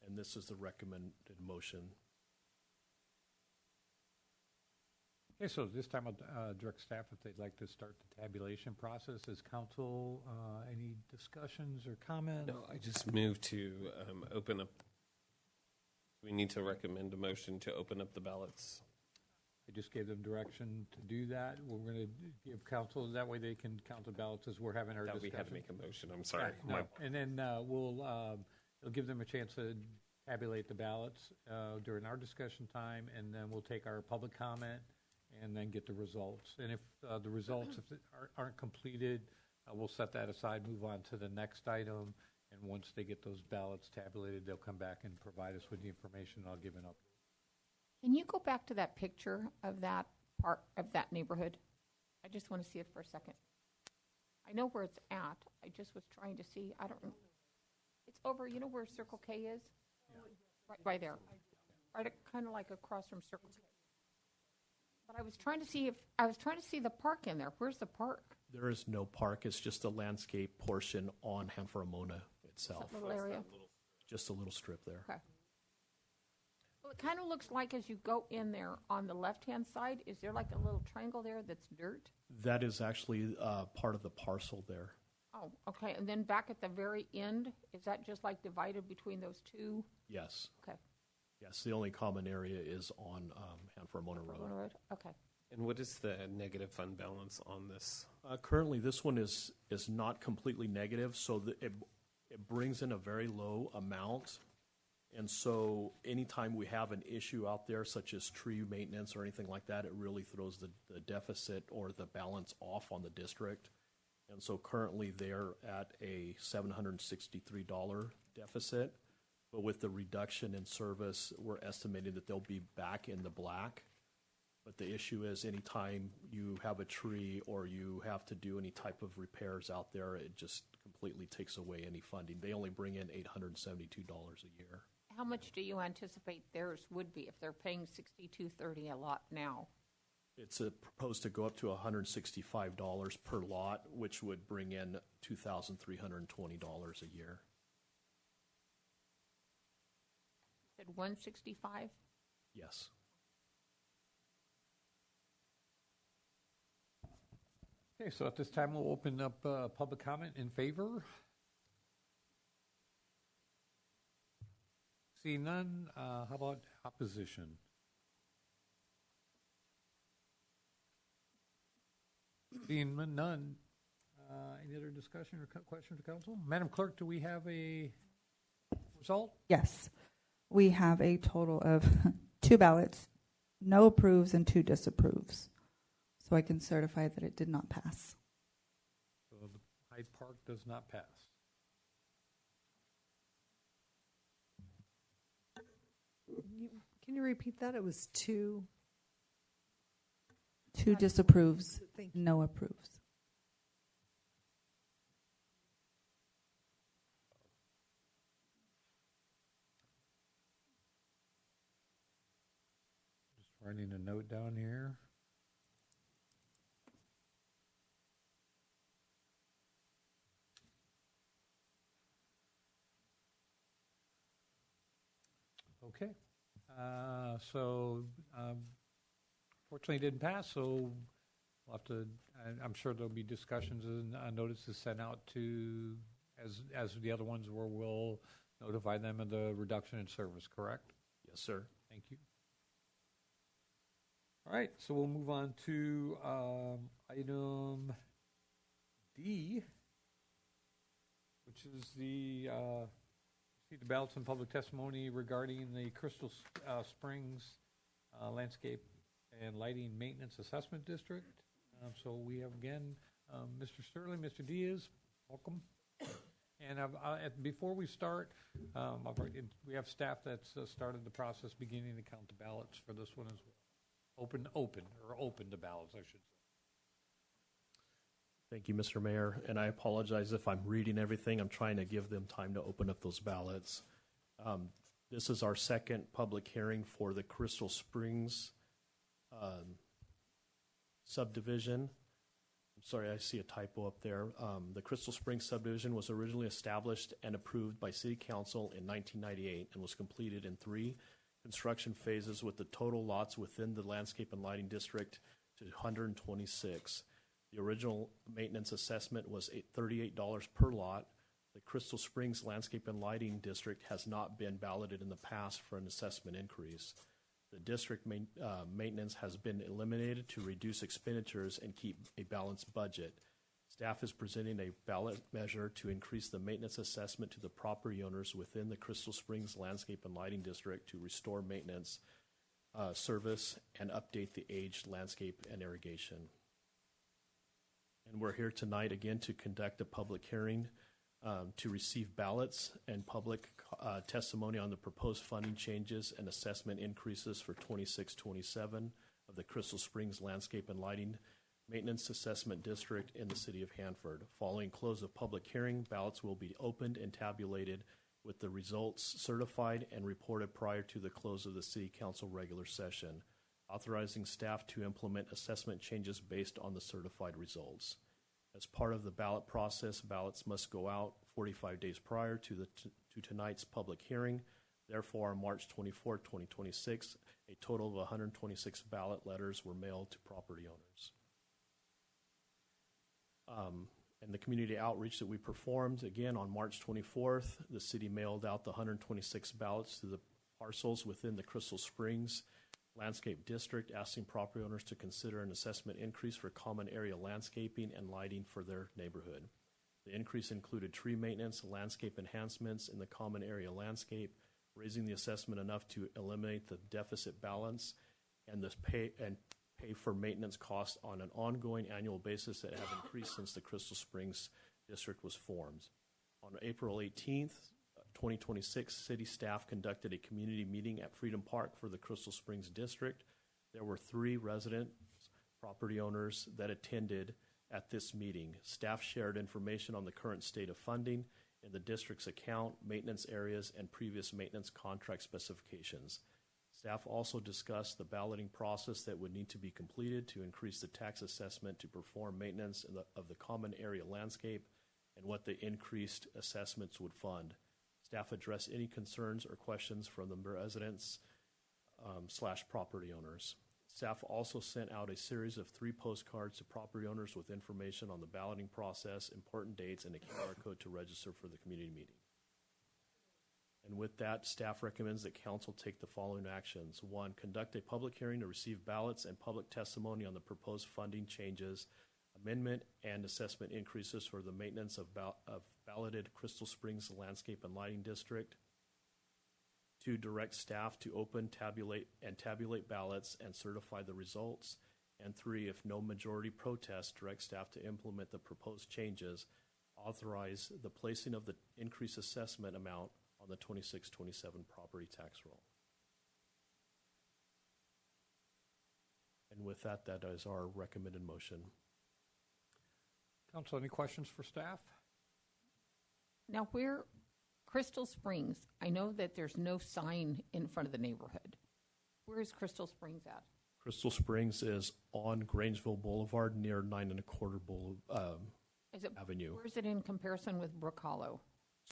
And this is the recommended motion. Okay, so this time I'll direct staff if they'd like to start the tabulation process. As council, any discussions or comments? No, I just moved to open up. We need to recommend a motion to open up the ballots. I just gave them direction to do that. We're going to give council, that way they can count the ballots as we're having our That we discussion. had to make a motion, I'm sorry. Yeah, no. And then it'll give them a chance to tabulate the ballots during our discussion time, and then we'll take our public comment and then get the results. And if the results aren't completed, we'll set that aside, move on to the next item, and once they get those ballots tabulated, they'll come back and provide us with the information, and I'll give an update. Can you go back to that picture of that part of that neighborhood? I just want to see it for a second. I know where it's at. I just was trying to see. I don't know. It's over, you know where Circle K is? Yeah. Right there. Right, kind of like across from Circle K. But I was trying to see the park in there. Where's the park? There is no park. It's just a landscape portion on Hanford itself. That little area? Just a little strip there. Okay. Well, it kind of looks like as you go in there on the left-hand side, is there like a little triangle there that's dirt? That is actually part of the parcel there. Oh, okay. And then back at the very end, is that just like divided between those two? Yes. Okay. Yes, the only common area is on Hanford Road. Okay. And what is the negative fund balance on this? Currently, this one is not completely negative, so it brings in a very low amount. And so anytime we have an issue out there, such as tree maintenance or anything like that, it really throws the deficit or the balance off on the district. And so currently they're at a $763 deficit. But with the reduction in service, we're estimating that they'll be back in the black. But the issue is anytime you have a tree or you have to do any type of repairs out there, it just completely takes away any funding. They only bring in $872 a year. How much do you anticipate theirs would be if they're paying $62.30 a lot now? It's proposed to go up to $165 per lot, which would bring in $2,320 a year. You said 165? Yes. Okay, so at this time, we'll open up public comment in favor. Seeing none, how about opposition? Seeing none, any other discussion or question to council? Madam Clerk, do we have a result? Yes. We have a total of 2 ballots, no approves and 2 disapproves. So I can certify that it did not pass. So the Hyde Park does not pass. Can you repeat that? It was 2. 2 disapproves, Thank you. no approves. Just writing a note down here. Okay. Fortunately, it didn't pass, so we'll have to, I'm sure there'll be discussions and notices sent out to, as the other ones where we'll notify them of the reduction in service, correct? Yes, sir. Thank you. All right, so we'll move on to item D, which is the ballots and public testimony regarding the Crystal Springs Landscape and Lighting Maintenance Assessment District. So we have again Mr. Sterling, Mr. Diaz, welcome. And before we start, we have staff that's started the process beginning to count the ballots for this one as well. Open the ballots, I should say. Thank you, Mr. Mayor. And I apologize if I'm reading everything. I'm trying to give them time to open up those ballots. This is our second public hearing for the Crystal Springs subdivision. I'm sorry, I see a typo up there. The Crystal Springs subdivision was originally established and approved by City Council in 1998 and was completed in 3 construction phases with the total lots within the landscape and lighting district to 126. The original maintenance assessment was $38 per lot. The Crystal Springs Landscape and Lighting District has not been balloted in the past for an assessment increase. The district maintenance has been eliminated to reduce expenditures and keep a balanced budget. Staff is presenting a ballot measure to increase the maintenance assessment to the property owners within the Crystal Springs Landscape and Lighting District to restore maintenance service and update the aged landscape and irrigation. And we're here tonight again to conduct a public hearing to receive ballots and public testimony on the proposed funding changes and assessment increases for 26-27 of the Crystal Springs Landscape and Lighting Maintenance Assessment District in the city of Hanford. Following close of public hearing, ballots will be opened and tabulated with the results certified and reported prior to the close of the City Council regular session, authorizing staff to implement assessment changes based on the certified results. As part of the ballot process, ballots must go out 45 days prior to tonight's public hearing. Therefore, on March 24, 2026, a total of 126 ballot letters were mailed to property owners. And the community outreach that we performed, again, on March 24th, the city mailed out the 126 ballots to the parcels within the Crystal Springs Landscape District, asking property owners to consider an assessment increase for common area landscaping and lighting for their neighborhood. The increase included tree maintenance, landscape enhancements in the common area landscape, raising the assessment enough to eliminate the deficit balance, and pay for maintenance costs on an ongoing annual basis that have increased since the Crystal Springs District was formed. On April 18th, 2026, city staff conducted a community meeting at Freedom Park for the Crystal Springs District. There were 3 resident property owners that attended at this meeting. Staff shared information on the current state of funding in the district's account, maintenance areas, and previous maintenance contract specifications. Staff also discussed the balloting process that would need to be completed to increase the tax assessment to perform maintenance of the common area landscape and what the increased assessments would fund. Staff addressed any concerns or questions from the residents / property owners. Staff also sent out a series of 3 postcards to property owners with information on the balloting process, important dates, and a QR code to register for the community meeting. And with that, staff recommends that council take the following actions. 1, conduct a public hearing to receive ballots and public testimony on the proposed funding changes, amendment, and assessment increases for the maintenance of balloted Crystal Springs Landscape and Lighting District. 2, direct staff to open, tabulate ballots and certify the results. And 3, if no majority protest, direct staff to implement the proposed changes, authorize the placing of the increased assessment amount on the 26-27 property tax roll. And with that, that is our recommended motion. Council, any questions for staff? Now, where Crystal Springs, I know that there's no sign in front of the neighborhood. Where is Crystal Springs at? Crystal Springs is on Grangeville Boulevard near 9 1/4 Avenue. Where is it in comparison with Brook Hollow?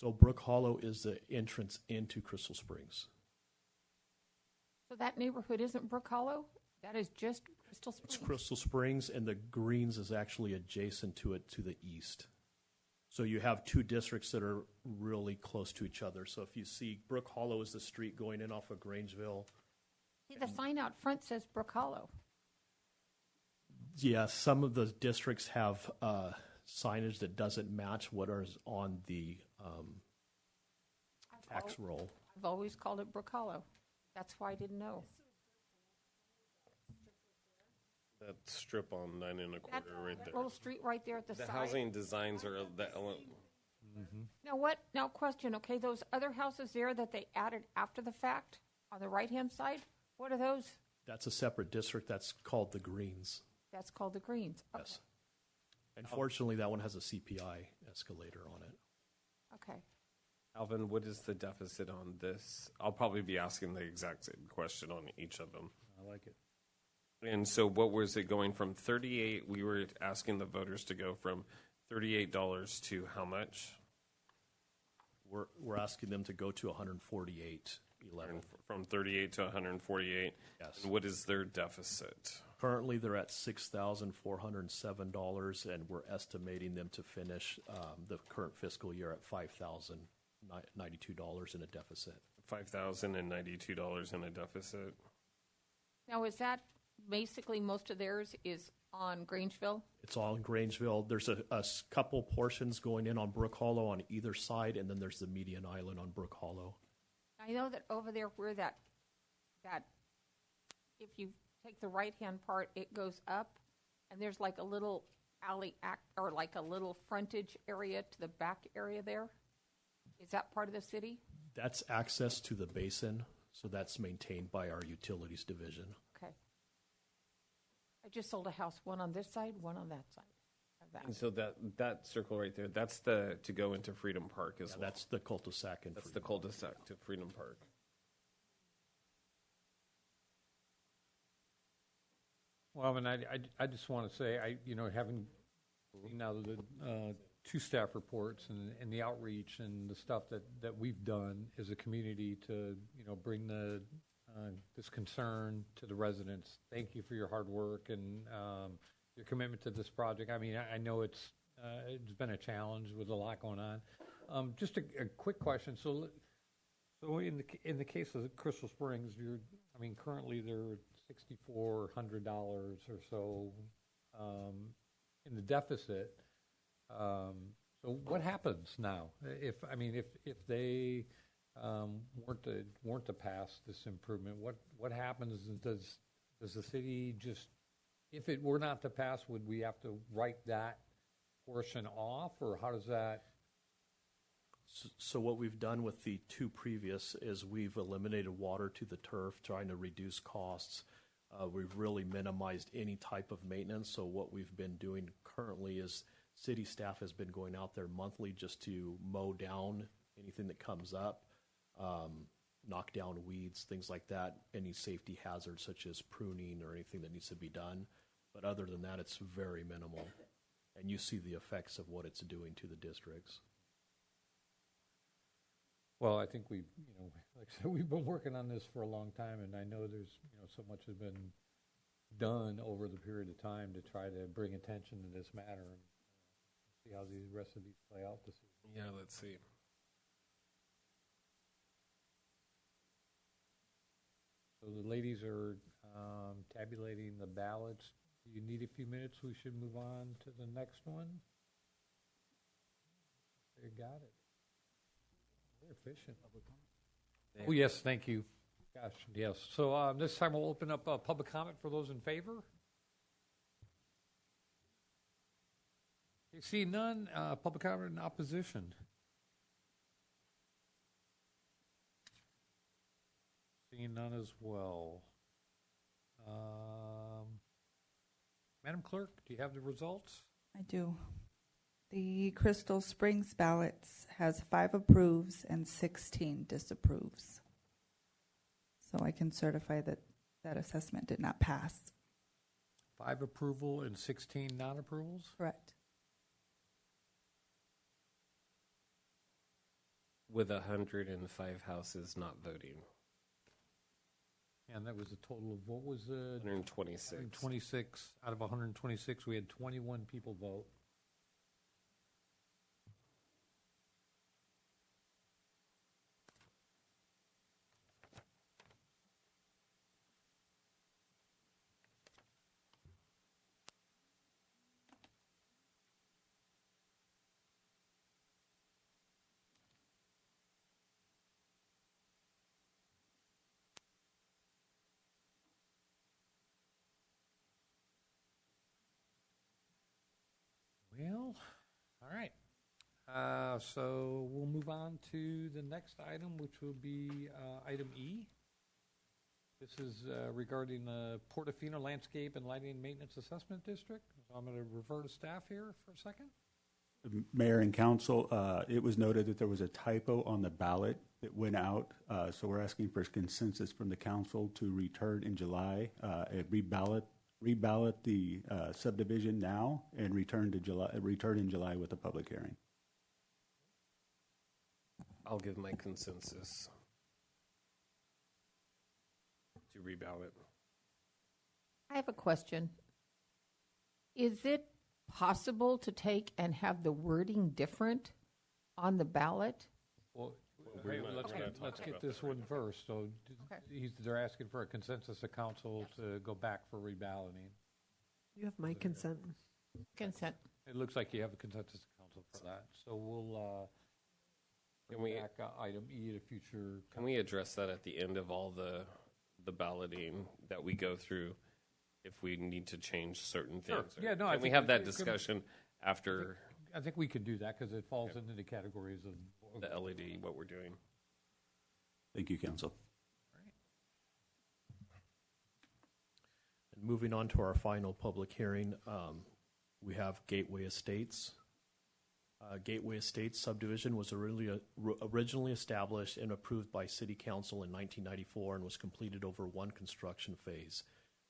So Brook Hollow is the entrance into Crystal Springs. So that neighborhood isn't Brook Hollow? That is just Crystal Springs? It's Crystal Springs, and the Greens is actually adjacent to it to the east. So you have 2 districts that are really close to each other. So if you see Brook Hollow is the street going in off of Grangeville. See, the sign out front says Brook Hollow. Yeah, some of the districts have signage that doesn't match what is on the tax roll. I've always called it Brook Hollow. That's why I didn't know. That strip on 9 1/4 right That there. little street right there at the The side. housing designs are the element. Now what? Now question. Okay, those other houses there that they added after the fact on the right-hand side, what are those? That's a separate district. That's called the Greens. That's called the Greens. Okay. Yes. Unfortunately, that one has a CPI escalator on it. Okay. Alvin, what is the deficit on this? I'll probably be asking the exact same question on each of them. I like it. And so what was it going from 38? We were asking the voters to go from $38 to how much? We're asking them to go to 148.11. From 38 to 148. Yes. And what is their deficit? Currently, they're at $6,407, and we're estimating them to finish the current fiscal year at $5,092 in a deficit. $5,092 in a deficit. Now, is that basically most of theirs is on Grangeville? It's all in Grangeville. There's a couple portions going in on Brook Hollow on either side, and then there's the median island on Brook Hollow. I know that over there where that if you take the right-hand part, it goes up, and there's like a little alley or like a little frontage area to the back area there. Is that part of the city? That's access to the basin, so that's maintained by our utilities division. Okay. I just sold a house, one on this side, one on that side. And so that circle right there, that's to go into Freedom Park as well. That's the cul-de-sac. That's the cul-de-sac to Freedom Park. Well, and I just want to say, having seen now the two staff reports and the outreach and the stuff that we've done as a community to, bring this concern to the residents. Thank you for your hard work and your commitment to this project. I mean, I know it's been a challenge with a lot going on. Just a quick question. So in the case of Crystal Springs, currently they're $6,400 or so in the deficit. So what happens now if they weren't to pass this improvement? What happens? Does the city just, if it were not to pass, would we have to write that portion off, or how does that? So what we've done with the two previous is we've eliminated water to the turf, trying to reduce costs. We've really minimized any type of maintenance. So what we've been doing currently is city staff has been going out there monthly just to mow down anything that comes up, knock down weeds, things like that, any safety hazards such as pruning or anything that needs to be done. But other than that, it's very minimal. And you see the effects of what it's doing to the districts. Well, I think like I said, we've been working on this for a long time, and I know there's, so much has been done over the period of time to try to bring attention to this matter and see how the rest of these play out this year. Yeah, let's see. So the ladies are tabulating the ballots. Do you need a few minutes? We should move on to the next one. They got it. They're efficient. Oh, yes, thank you. Gosh, yes. So this time we'll open up public comment for those in favor. You see none. Public comment in opposition. Seeing none as well. Madam Clerk, do you have the results? I do. The Crystal Springs ballots has 5 approves and 16 disapproves. So I can certify that that assessment did not pass. 5 approval and 16 non-approvals? Correct. With 105 houses not voting. And that was a total of, what was it? 126. 126. Out of 126, we had 21 people vote. Well, all right. So we'll move on to the next item, which will be item E. This is regarding the Portofino Landscape and Lighting and Maintenance Assessment District. So I'm going to refer to staff here for a second. Mayor and council, it was noted that there was a typo on the ballot that went out. So we're asking for consensus from the council to return in July, and reballot the subdivision now and return in July with a public hearing. I'll give my consensus to reballot. I have a question. Is it possible to take and have the wording different on the ballot? Well, we're hey, not let's gonna get, talk let's get about this that one right first. So Okay. they're asking for a consensus of council to go back for reballoting. You have my consent. Consent. It looks like you have a consensus of council for that. So we'll Can bring we- back item E at a future. Can we address that at the end of all the balloting that we go through if we need to change certain Sure. things? Or Yeah, no, I can we think have we that can- discussion after I think we can do that because it falls into the categories of the LED, what we're doing? Thank you, council. And moving on to our final public hearing, we have Gateway Estates. Gateway Estates subdivision was originally established and approved by City Council in 1994 and was completed over one construction phase,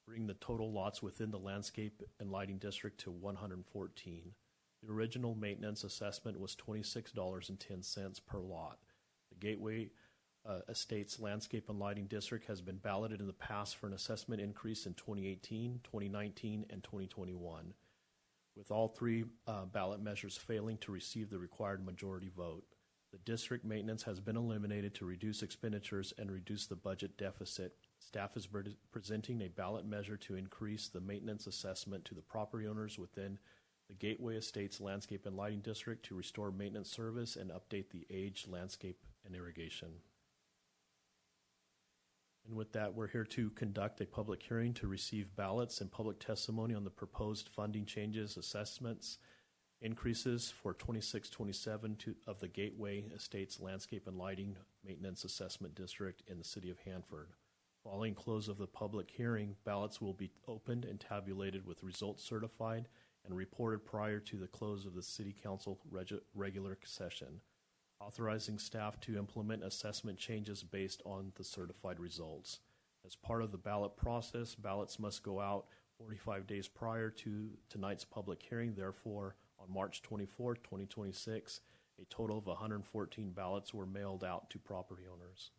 bringing the total lots within the landscape and lighting district to 114. The original maintenance assessment was $26.10 per lot. The Gateway Estates Landscape and Lighting District has been balloted in the past for an assessment increase in 2018, 2019, and 2021, with all three ballot measures failing to receive the required majority vote. The district maintenance has been eliminated to reduce expenditures and reduce the budget deficit. Staff is presenting a ballot measure to increase the maintenance assessment to the property owners within the Gateway Estates Landscape and Lighting District to restore maintenance service and update the aged landscape and irrigation. And with that, we're here to conduct a public hearing to receive ballots and public testimony on the proposed funding changes, assessments, increases for 2627 of the Gateway Estates Landscape and Lighting Maintenance Assessment District in the city of Hanford. Following close of the public hearing, ballots will be opened and tabulated with results certified and reported prior to the close of the City Council regular session, authorizing staff to implement assessment changes based on the certified results. As part of the ballot process, ballots must go out 45 days prior to tonight's public hearing. Therefore, on March 24, 2026, a total of 114 ballots were mailed out to property owners.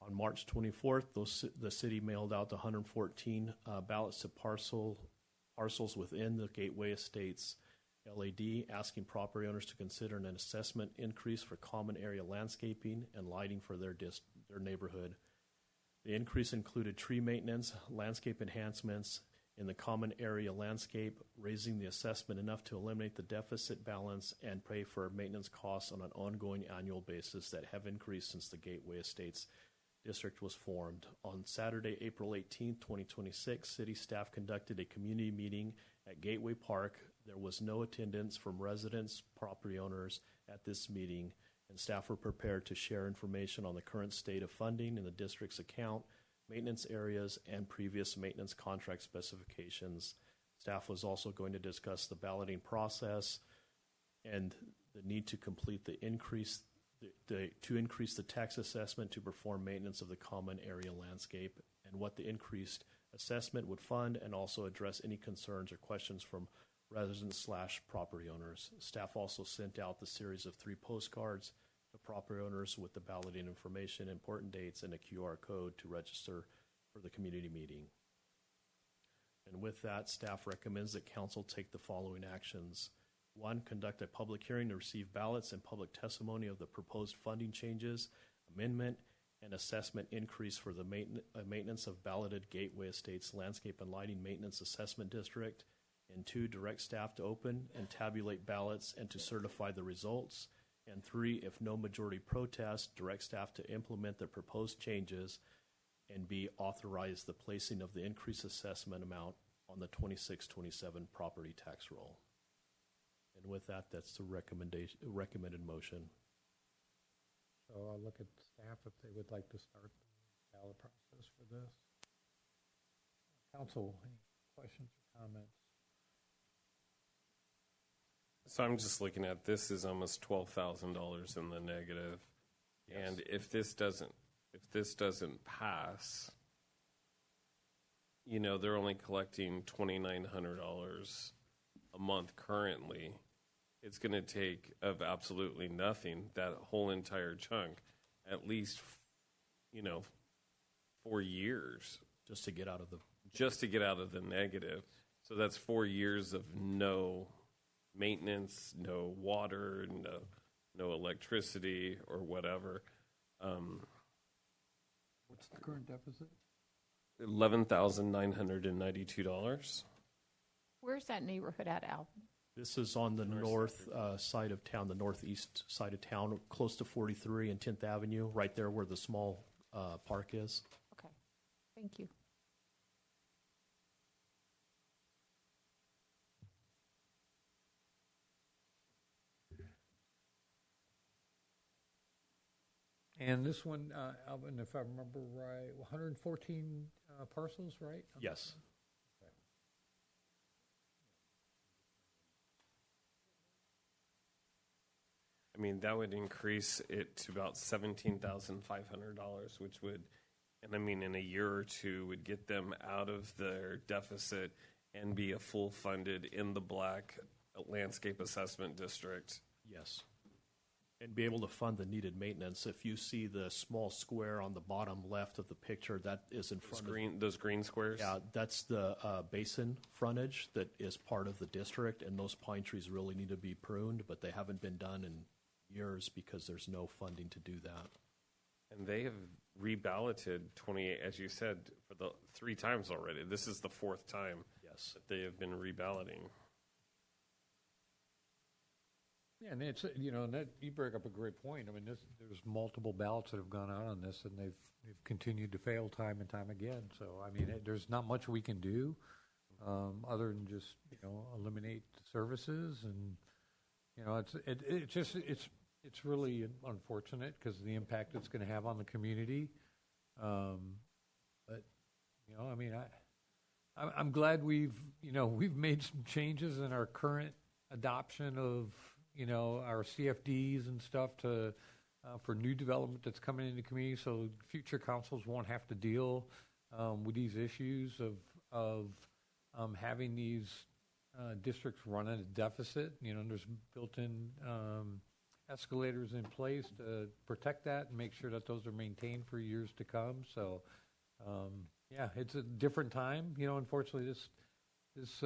On March 24th, the city mailed out 114 ballots to parcels within the Gateway Estates LAD, asking property owners to consider an assessment increase for common area landscaping and lighting for their neighborhood. The increase included tree maintenance, landscape enhancements in the common area landscape, raising the assessment enough to eliminate the deficit balance and pay for maintenance costs on an ongoing annual basis that have increased since the Gateway Estates District was formed. On Saturday, April 18, 2026, city staff conducted a community meeting at Gateway Park. There was no attendance from residents, property owners at this meeting, and staff were prepared to share information on the current state of funding in the district's account, maintenance areas, and previous maintenance contract specifications. Staff was also going to discuss the balloting process and the need to complete the increase to increase the tax assessment to perform maintenance of the common area landscape and what the increased assessment would fund, and also address any concerns or questions from residents/property owners. Staff also sent out the series of 3 postcards to property owners with the balloting information, important dates, and a QR code to register for the community meeting. And with that, staff recommends that council take the following actions. 1, conduct a public hearing to receive ballots and public testimony of the proposed funding changes, amendment, and assessment increase for the maintenance of balloted Gateway Estates Landscape and Lighting Maintenance Assessment District. And 2, direct staff to open and tabulate ballots and to certify the results. And 3, if no majority protest, direct staff to implement the proposed changes and be authorized the placing of the increased assessment amount on the 2627 property tax roll. And with that, that's the recommended motion. So I'll look at staff if they would like to start the ballot process for this. Council, any questions or comments? So I'm just looking at this is almost $12,000 in the negative. Yes. And if this doesn't pass, you know, they're only collecting $2,900 a month currently. It's going to take of absolutely nothing, that whole entire chunk, at least, you know, 4 years just to get out of the negative. So that's 4 years of no maintenance, no water, no electricity or whatever. What's the current deficit? $11,992. Where's that neighborhood at, Al? This is on the north side of town, the northeast side of town, close to 43 and 10th Avenue, right there where the small park is. Okay, thank you. And this one, Alvin, if I remember right, 114 parcels, right? Yes. Okay. I mean, that would increase it to about $17,500, which would, and I mean, in a year or two, would get them out of their deficit and be a full funded in the black landscape assessment district. Yes. And be able to fund the needed maintenance. If you see the small square on the bottom left of the picture, that is in front of those green squares. Yeah, that's the basin frontage that is part of the district, and those pine trees really need to be pruned, but they haven't been done in years because there's no funding to do that. And they have reballoted 28, as you said, for the 3 times already. This is the 4th time that they have been reballoting. Yeah, and it's, you know, and that, you bring up a great point. I mean, there's multiple ballots that have gone out on this, and they've continued to fail time and time again. So, I mean, there's not much we can do other than just, you know, eliminate services, and you know, it's really unfortunate because of the impact it's going to have on the community. But you know, I mean, I'm glad we've made some changes in our current adoption of, you know, our CFDs and stuff to for new development that's coming into the community, so future councils won't have to deal with these issues of having these districts run at a deficit. You know, there's built-in escalators in place to protect that and make sure that those are maintained for years to come. So, yeah, it's a different time. You know, unfortunately, this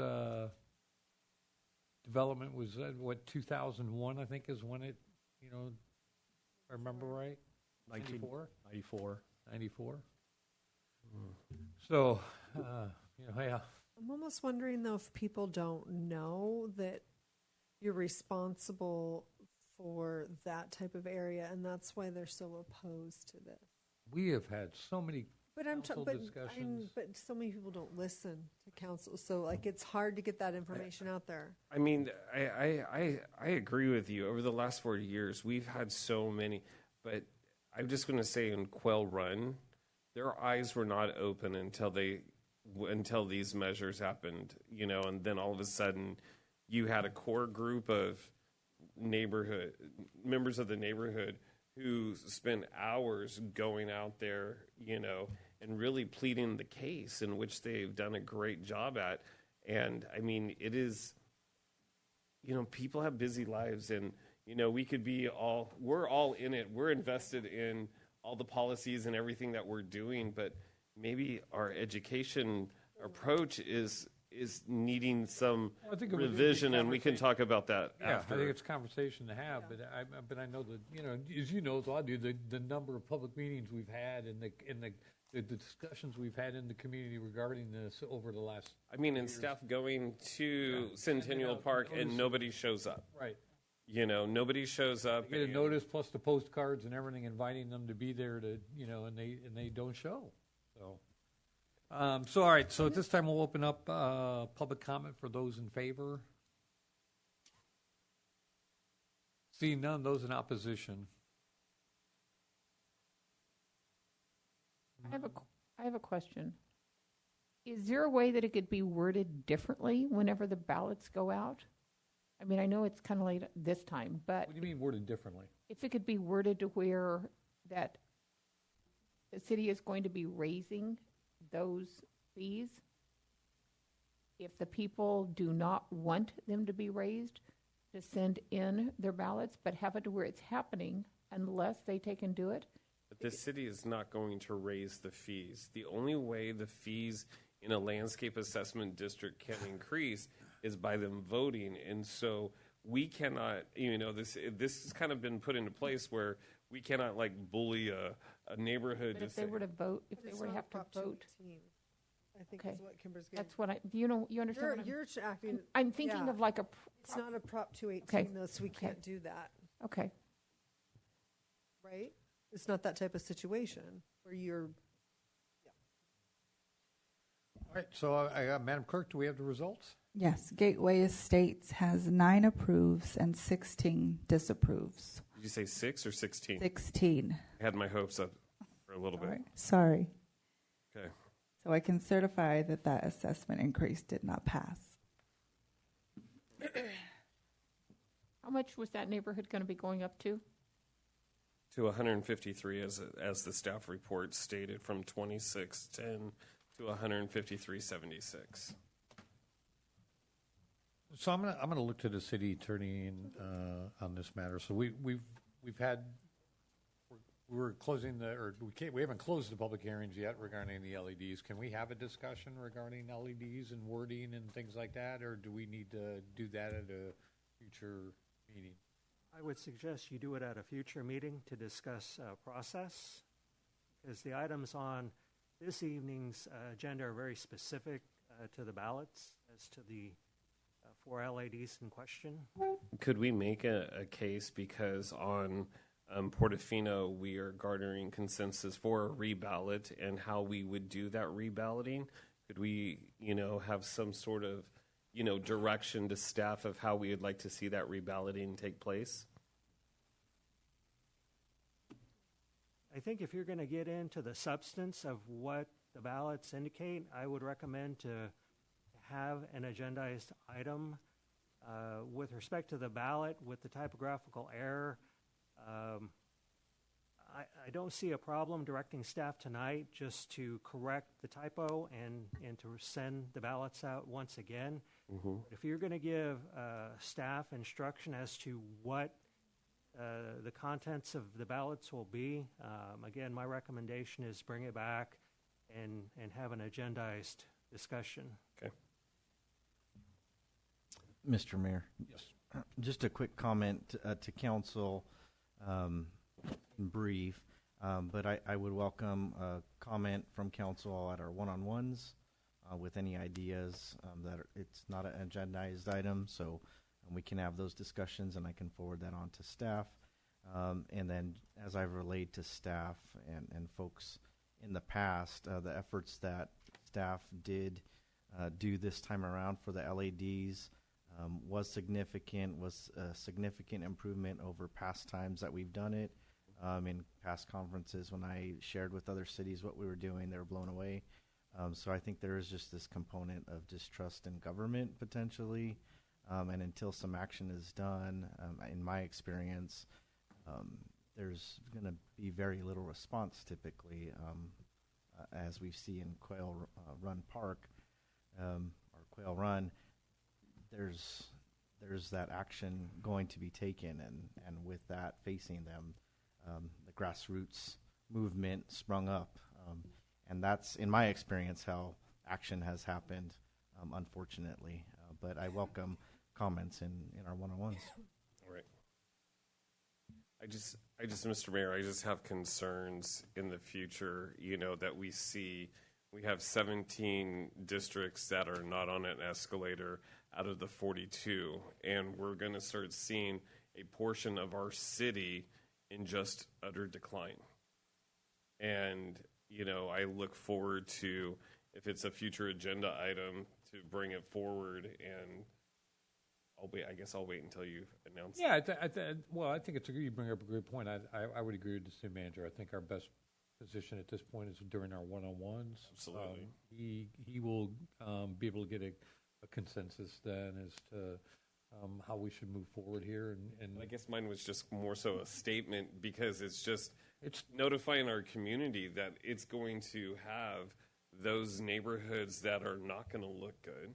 development was, 2001, I think, is when it, you know, if I remember right? 1994. 94. So, you know, yeah. I'm almost wondering, though, if people don't know that you're responsible for that type of area, and that's why they're so opposed to this. We have had so many council discussions. But so many people don't listen to council, so like it's hard to get that information out there. I mean, I agree with you. Over the last 40 years, we've had so many, but I'm just going to say in Quail Run, their eyes were not open until these measures happened, you know, and then all of a sudden you had a core group of members of the neighborhood who spent hours going out there, you know, and really pleading the case, in which they've done a great job at. And I mean, it is, you know, people have busy lives, and, you know, we're all in it. We're invested in all the policies and everything that we're doing, but maybe our education approach is needing some revision, and we can talk about that after. I think it's a conversation to have, but I know that, you know, as you know, as I do, the number of public meetings we've had and the discussions we've had in the community regarding this over the last. I mean, and staff going to Centennial Park and nobody shows up. Right. You know, nobody shows up. They get a notice plus the postcards and everything inviting them to be there to, you know, and they don't show. So. So, all right. So at this time, we'll open up public comment for those in favor. Seeing none, those in opposition. I have a question. Is there a way that it could be worded differently whenever the ballots go out? I mean, I know it's kind of late this time, but What do you mean worded differently? if it could be worded to where that the city is going to be raising those fees, if the people do not want them to be raised, to send in their ballots, but have it to where it's happening unless they take and do it. But the city is not going to raise the fees. The only way the fees in a landscape assessment district can increase is by them voting. And so we cannot, this has kind of been put into place where we cannot like bully a neighborhood. But if they were to vote, if they were to have to vote. I think Okay. is what Kimber's getting. That's what you understand what You're acting. I'm thinking yeah. of like a. It's not a Prop 218 Okay. though, so we Okay. can't do that, Okay. right? It's not that type of situation where you're. All right, so Madam Clerk, do we have the results? Yes, Gateway Estates has 9 approves and 16 disapproves. Did you say 6 or 16? 16. I had my hopes up for a little bit. Sorry. Okay. So I can certify that that assessment increase did not pass. How much was that neighborhood going to be going up to? To 153 as the staff report stated, from 2610 to 153.76. So I'm gonna look to the city attorney on this matter. So we've had we're closing we haven't closed the public hearings yet regarding the LEDs. Can we have a discussion regarding LEDs and wording and things like that, or do we need to do that at a future meeting? I would suggest you do it at a future meeting to discuss process, because the items on this evening's agenda are very specific to the ballots as to the 4 LEDs in question. Could we make a case because on Portofino we are garnering consensus for a reballot and how we would do that reballoting? Could we, have some sort of, direction to staff of how we would like to see that reballoting take place? I think if you're going to get into the substance of what the ballots indicate, I would recommend to have an agendized item with respect to the ballot with the typographical error. I don't see a problem directing staff tonight just to correct the typo and to send the ballots out once again. Mm-hmm. If you're going to give staff instruction as to what the contents of the ballots will be, again, my recommendation is bring it back and have an agendized discussion. Okay. Mr. Mayor. Yes. Just a quick comment to council, in brief, but I would welcome a comment from council at our one-on-ones with any ideas that it's not an agendized item, so we can have those discussions and I can forward that on to staff. And then as I relate to staff and folks in the past, the efforts that staff did do this time around for the LEDs was significant, was a significant improvement over past times that we've done it. In past conferences, when I shared with other cities what we were doing, they were blown away. So I think there is just this component of distrust in government potentially. And until some action is done, in my experience, there's going to be very little response typically, as we see in Quail Run Park, or Quail Run. There's that action going to be taken, and with that facing them, the grassroots movement sprung up, and that's, in my experience, how action has happened, unfortunately. But I welcome comments in our one-on-ones. All right. I just, Mr. Mayor, I just have concerns in the future, that we see. We have 17 districts that are not on an escalator out of the 42, and we're going to start seeing a portion of our city in just utter decline. And, I look forward to, if it's a future agenda item, to bring it forward, and I guess I'll wait until you announce it. Yeah, well, I think you bring up a good point. I would agree with the city manager. I think our best position at this point is during our one-on-ones. Absolutely. He will be able to get a consensus then as to how we should move forward here. And I guess mine was just more so a statement because it's notifying our community that it's going to have those neighborhoods that are not going to look good.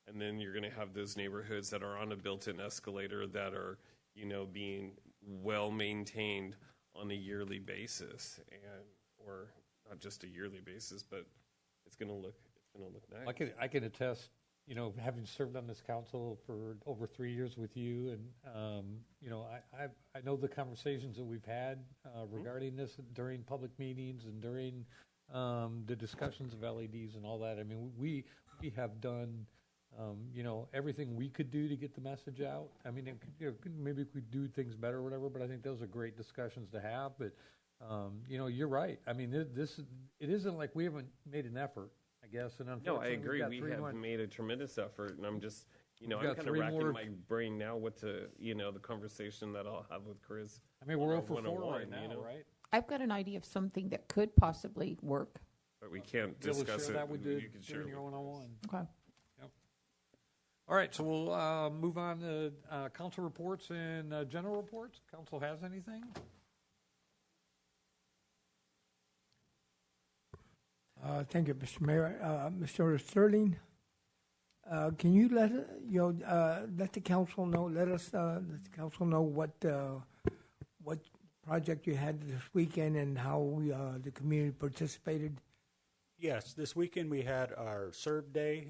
And then you're going to have those neighborhoods that are on a built-in escalator that are, being well maintained on a yearly basis, or not just a yearly basis, but it's going to look nice. I can attest, having served on this council for over 3 years with you, and I know the conversations that we've had regarding this during public meetings and during the discussions of LEDs and all that. I mean, we have done. Everything we could do to get the message out. I mean, maybe we could do things better or whatever, but I think those are great discussions to have. But, you're right. I mean, it isn't like we haven't made an effort, I guess. And no, I agree. We have made a tremendous effort, and I'm just, I'm kind of racking my brain now what the conversation that I'll have with Chris. I mean, we're 0 for 4 right now, right? I've got an idea of something that could possibly work. But we can't discuss it. That with you can share your one-on-one. Okay. All right, so we'll move on to council reports and general reports. Council has anything? Thank you, Mr. Mayor. Mr. Sterling, can you let the council know? Let the council know what project you had this weekend and how the community participated. Yes, this weekend we had our Serve Day.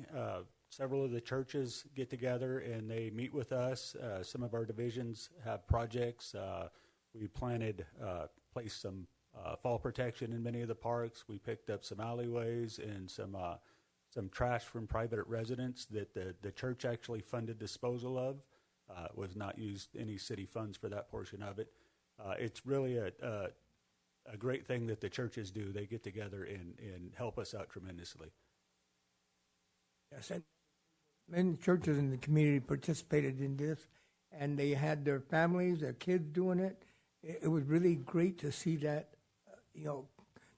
Several of the churches get together and they meet with us. Some of our divisions have projects. We placed some fall protection in many of the parks. We picked up some alleyways and some trash from private residents that the church actually funded disposal of. Was not used any city funds for that portion of it. It's really a great thing that the churches do. They get together and help us out tremendously. Yes, and many churches in the community participated in this, and they had their families, their kids doing it. It was really great to see that,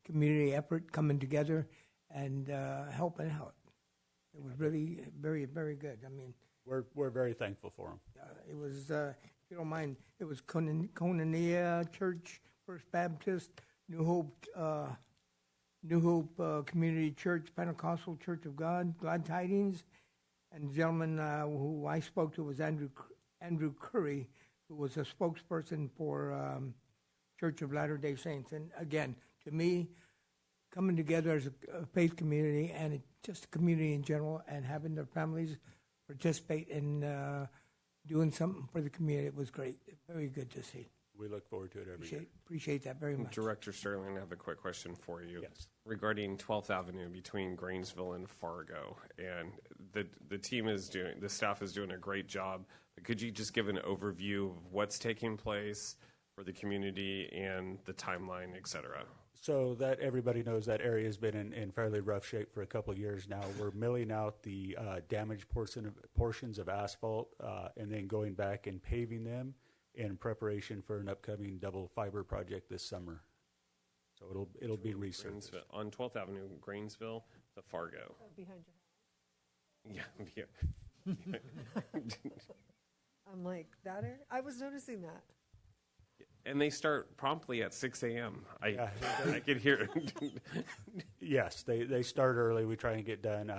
community effort coming together and helping out. It was really very, very good. I mean, we're very thankful for them. It was, if you don't mind, it was Koinonia Church, First Baptist, New Hope Community Church, Pentecostal Church of God, Glad Tidings, and the gentleman who I spoke to was Andrew Curry, who was a spokesperson for Church of Latter-day Saints. And again, to me, coming together as a faith community and just a community in general and having their families participate in doing something for the community, it was great. Very good to see. We look forward to it every year. Appreciate that very much. Director Sterling, I have a quick question for you. Yes. Regarding 12th Avenue between Grainesville and Fargo, and the staff is doing a great job. Could you just give an overview of what's taking place for the community and the timeline, et cetera? So that everybody knows that area has been in fairly rough shape for a couple of years now. We're milling out the damaged portions of asphalt and then going back and paving them in preparation for an upcoming double fiber project this summer. So it'll be resurfaced. On 12th Avenue, Grainesville to Fargo. Behind your house. Yeah. I'm like, that area? I was noticing that. And they start promptly at 6 a.m. I could hear it. Yes, they start early. We try and get done.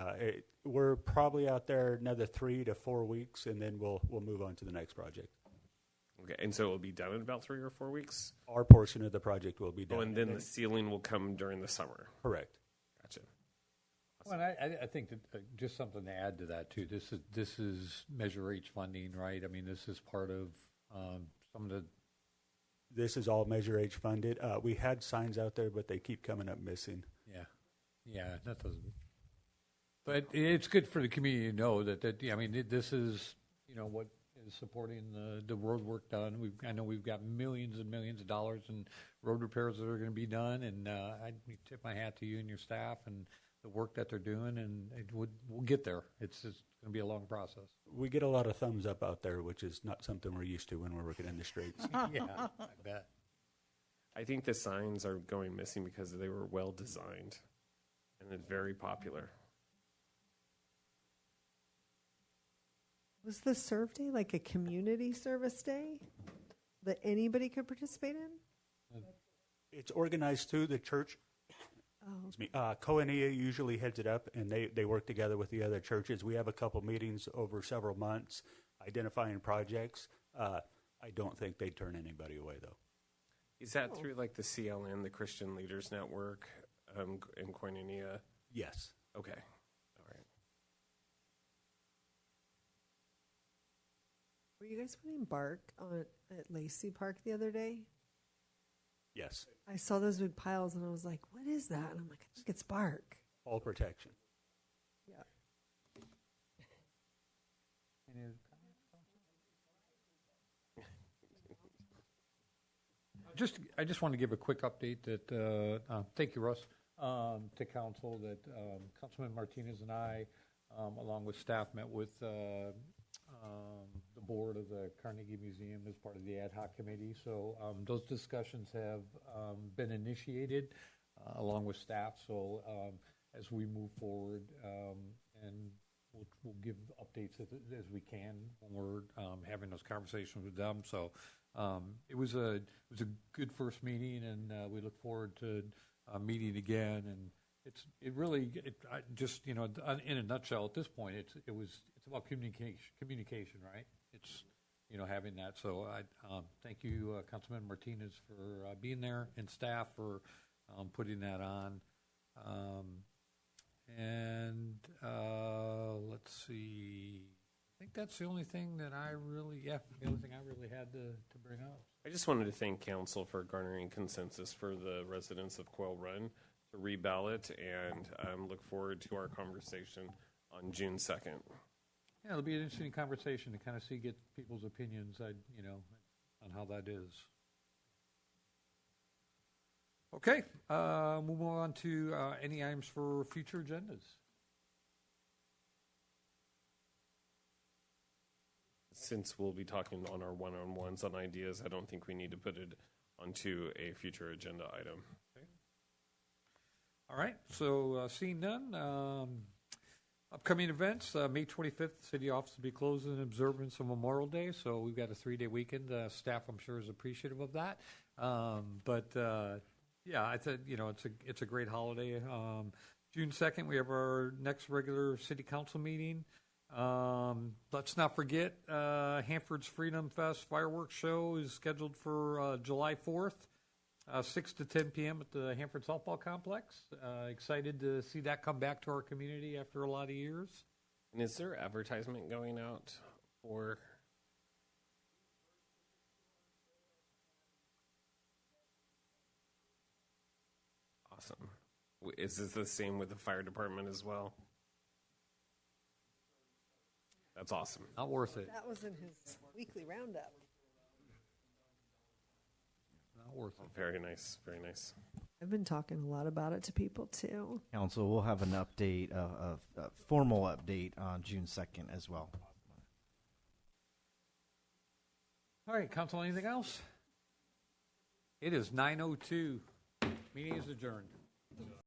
We're probably out there another 3 to 4 weeks, and then we'll move on to the next project. Okay, and so it will be done in about 3 or 4 weeks? Our portion of the project will be done. Oh, and then the ceiling will come during the summer? Correct. Gotcha. Well, I think that just something to add to that, too. This is Measure H funding, right? I mean, this is part of some of the... This is all Measure H funded. We had signs out there, but they keep coming up missing. Yeah, that doesn't... But it's good for the community to know that I mean, this is, what is supporting the road work done. I know we've got millions and millions of dollars in road repairs that are going to be done, and I tip my hat to you and your staff and the work that they're doing, and we'll get there. It's just going to be a long process. We get a lot of thumbs up out there, which is not something we're used to when we're working in the streets. Yeah, I bet. I think the signs are going missing because they were well designed, and it's very popular. Was the serve day like a community service day that anybody could participate in? It's organized through the church. Oh. Excuse me. Koinonia usually heads it up, and they work together with the other churches. We have a couple meetings over several months identifying projects. I don't think they'd turn anybody away, though. Is that through like the CLN, the Christian Leaders Network, in Koinonia? Yes. Okay. All right. Were you guys putting bark at Lacey Park the other day? Yes. I saw those big piles and I was like, what is that? And I'm like, I think it's bark. All protection. Yeah. I just want to give a quick update that, thank you, Russ, to council that Councilman Martinez and I, along with staff, met with the board of the Carnegie Museum as part of the ad hoc committee. So those discussions have been initiated along with staff. So as we move forward, and we'll give updates as we can when we're having those conversations with them. So it was a good first meeting, and we look forward to meeting again. And it's just, you know, in a nutshell, at this point, it's about communication, right? It's, you know, having that. So I thank you, Councilman Martinez, for being there, and staff for putting that on. And let's see. I think that's the only thing that the only thing I really had to bring up. I just wanted to thank council for garnering consensus for the residents of Quail Run to reballot, and look forward to our conversation on June 2nd. Yeah, it'll be an interesting conversation to kind of get people's opinions, you know, on how that is. Okay, we'll move on to any items for future agendas. Since we'll be talking on our one-on-ones on ideas, I don't think we need to put it onto a future agenda item. Okay. All right, so seeing none, upcoming events, May 25th, City Office will be closed in observance of Memorial Day, so we've got a 3-day weekend. Staff, I'm sure, is appreciative of that. Yeah, I think, you know, it's a great holiday. June 2nd, we have our next regular City Council meeting. Let's not forget, Hanford's Freedom Fest fireworks show is scheduled for July 4th, 6 to 10 p.m. at the Hanford Softball Complex. Excited to see that come back to our community after a lot of years. And is there advertisement going out for... Awesome. Is this the same with the fire department as well? That's awesome. Not worth it. That was in his weekly roundup. Not worth it. Very nice. Very nice. I've been talking a lot about it to people too. Council, we'll have an update, a formal update on June 2nd as well. All right, Council, anything else? It is 9:02. Meeting is adjourned.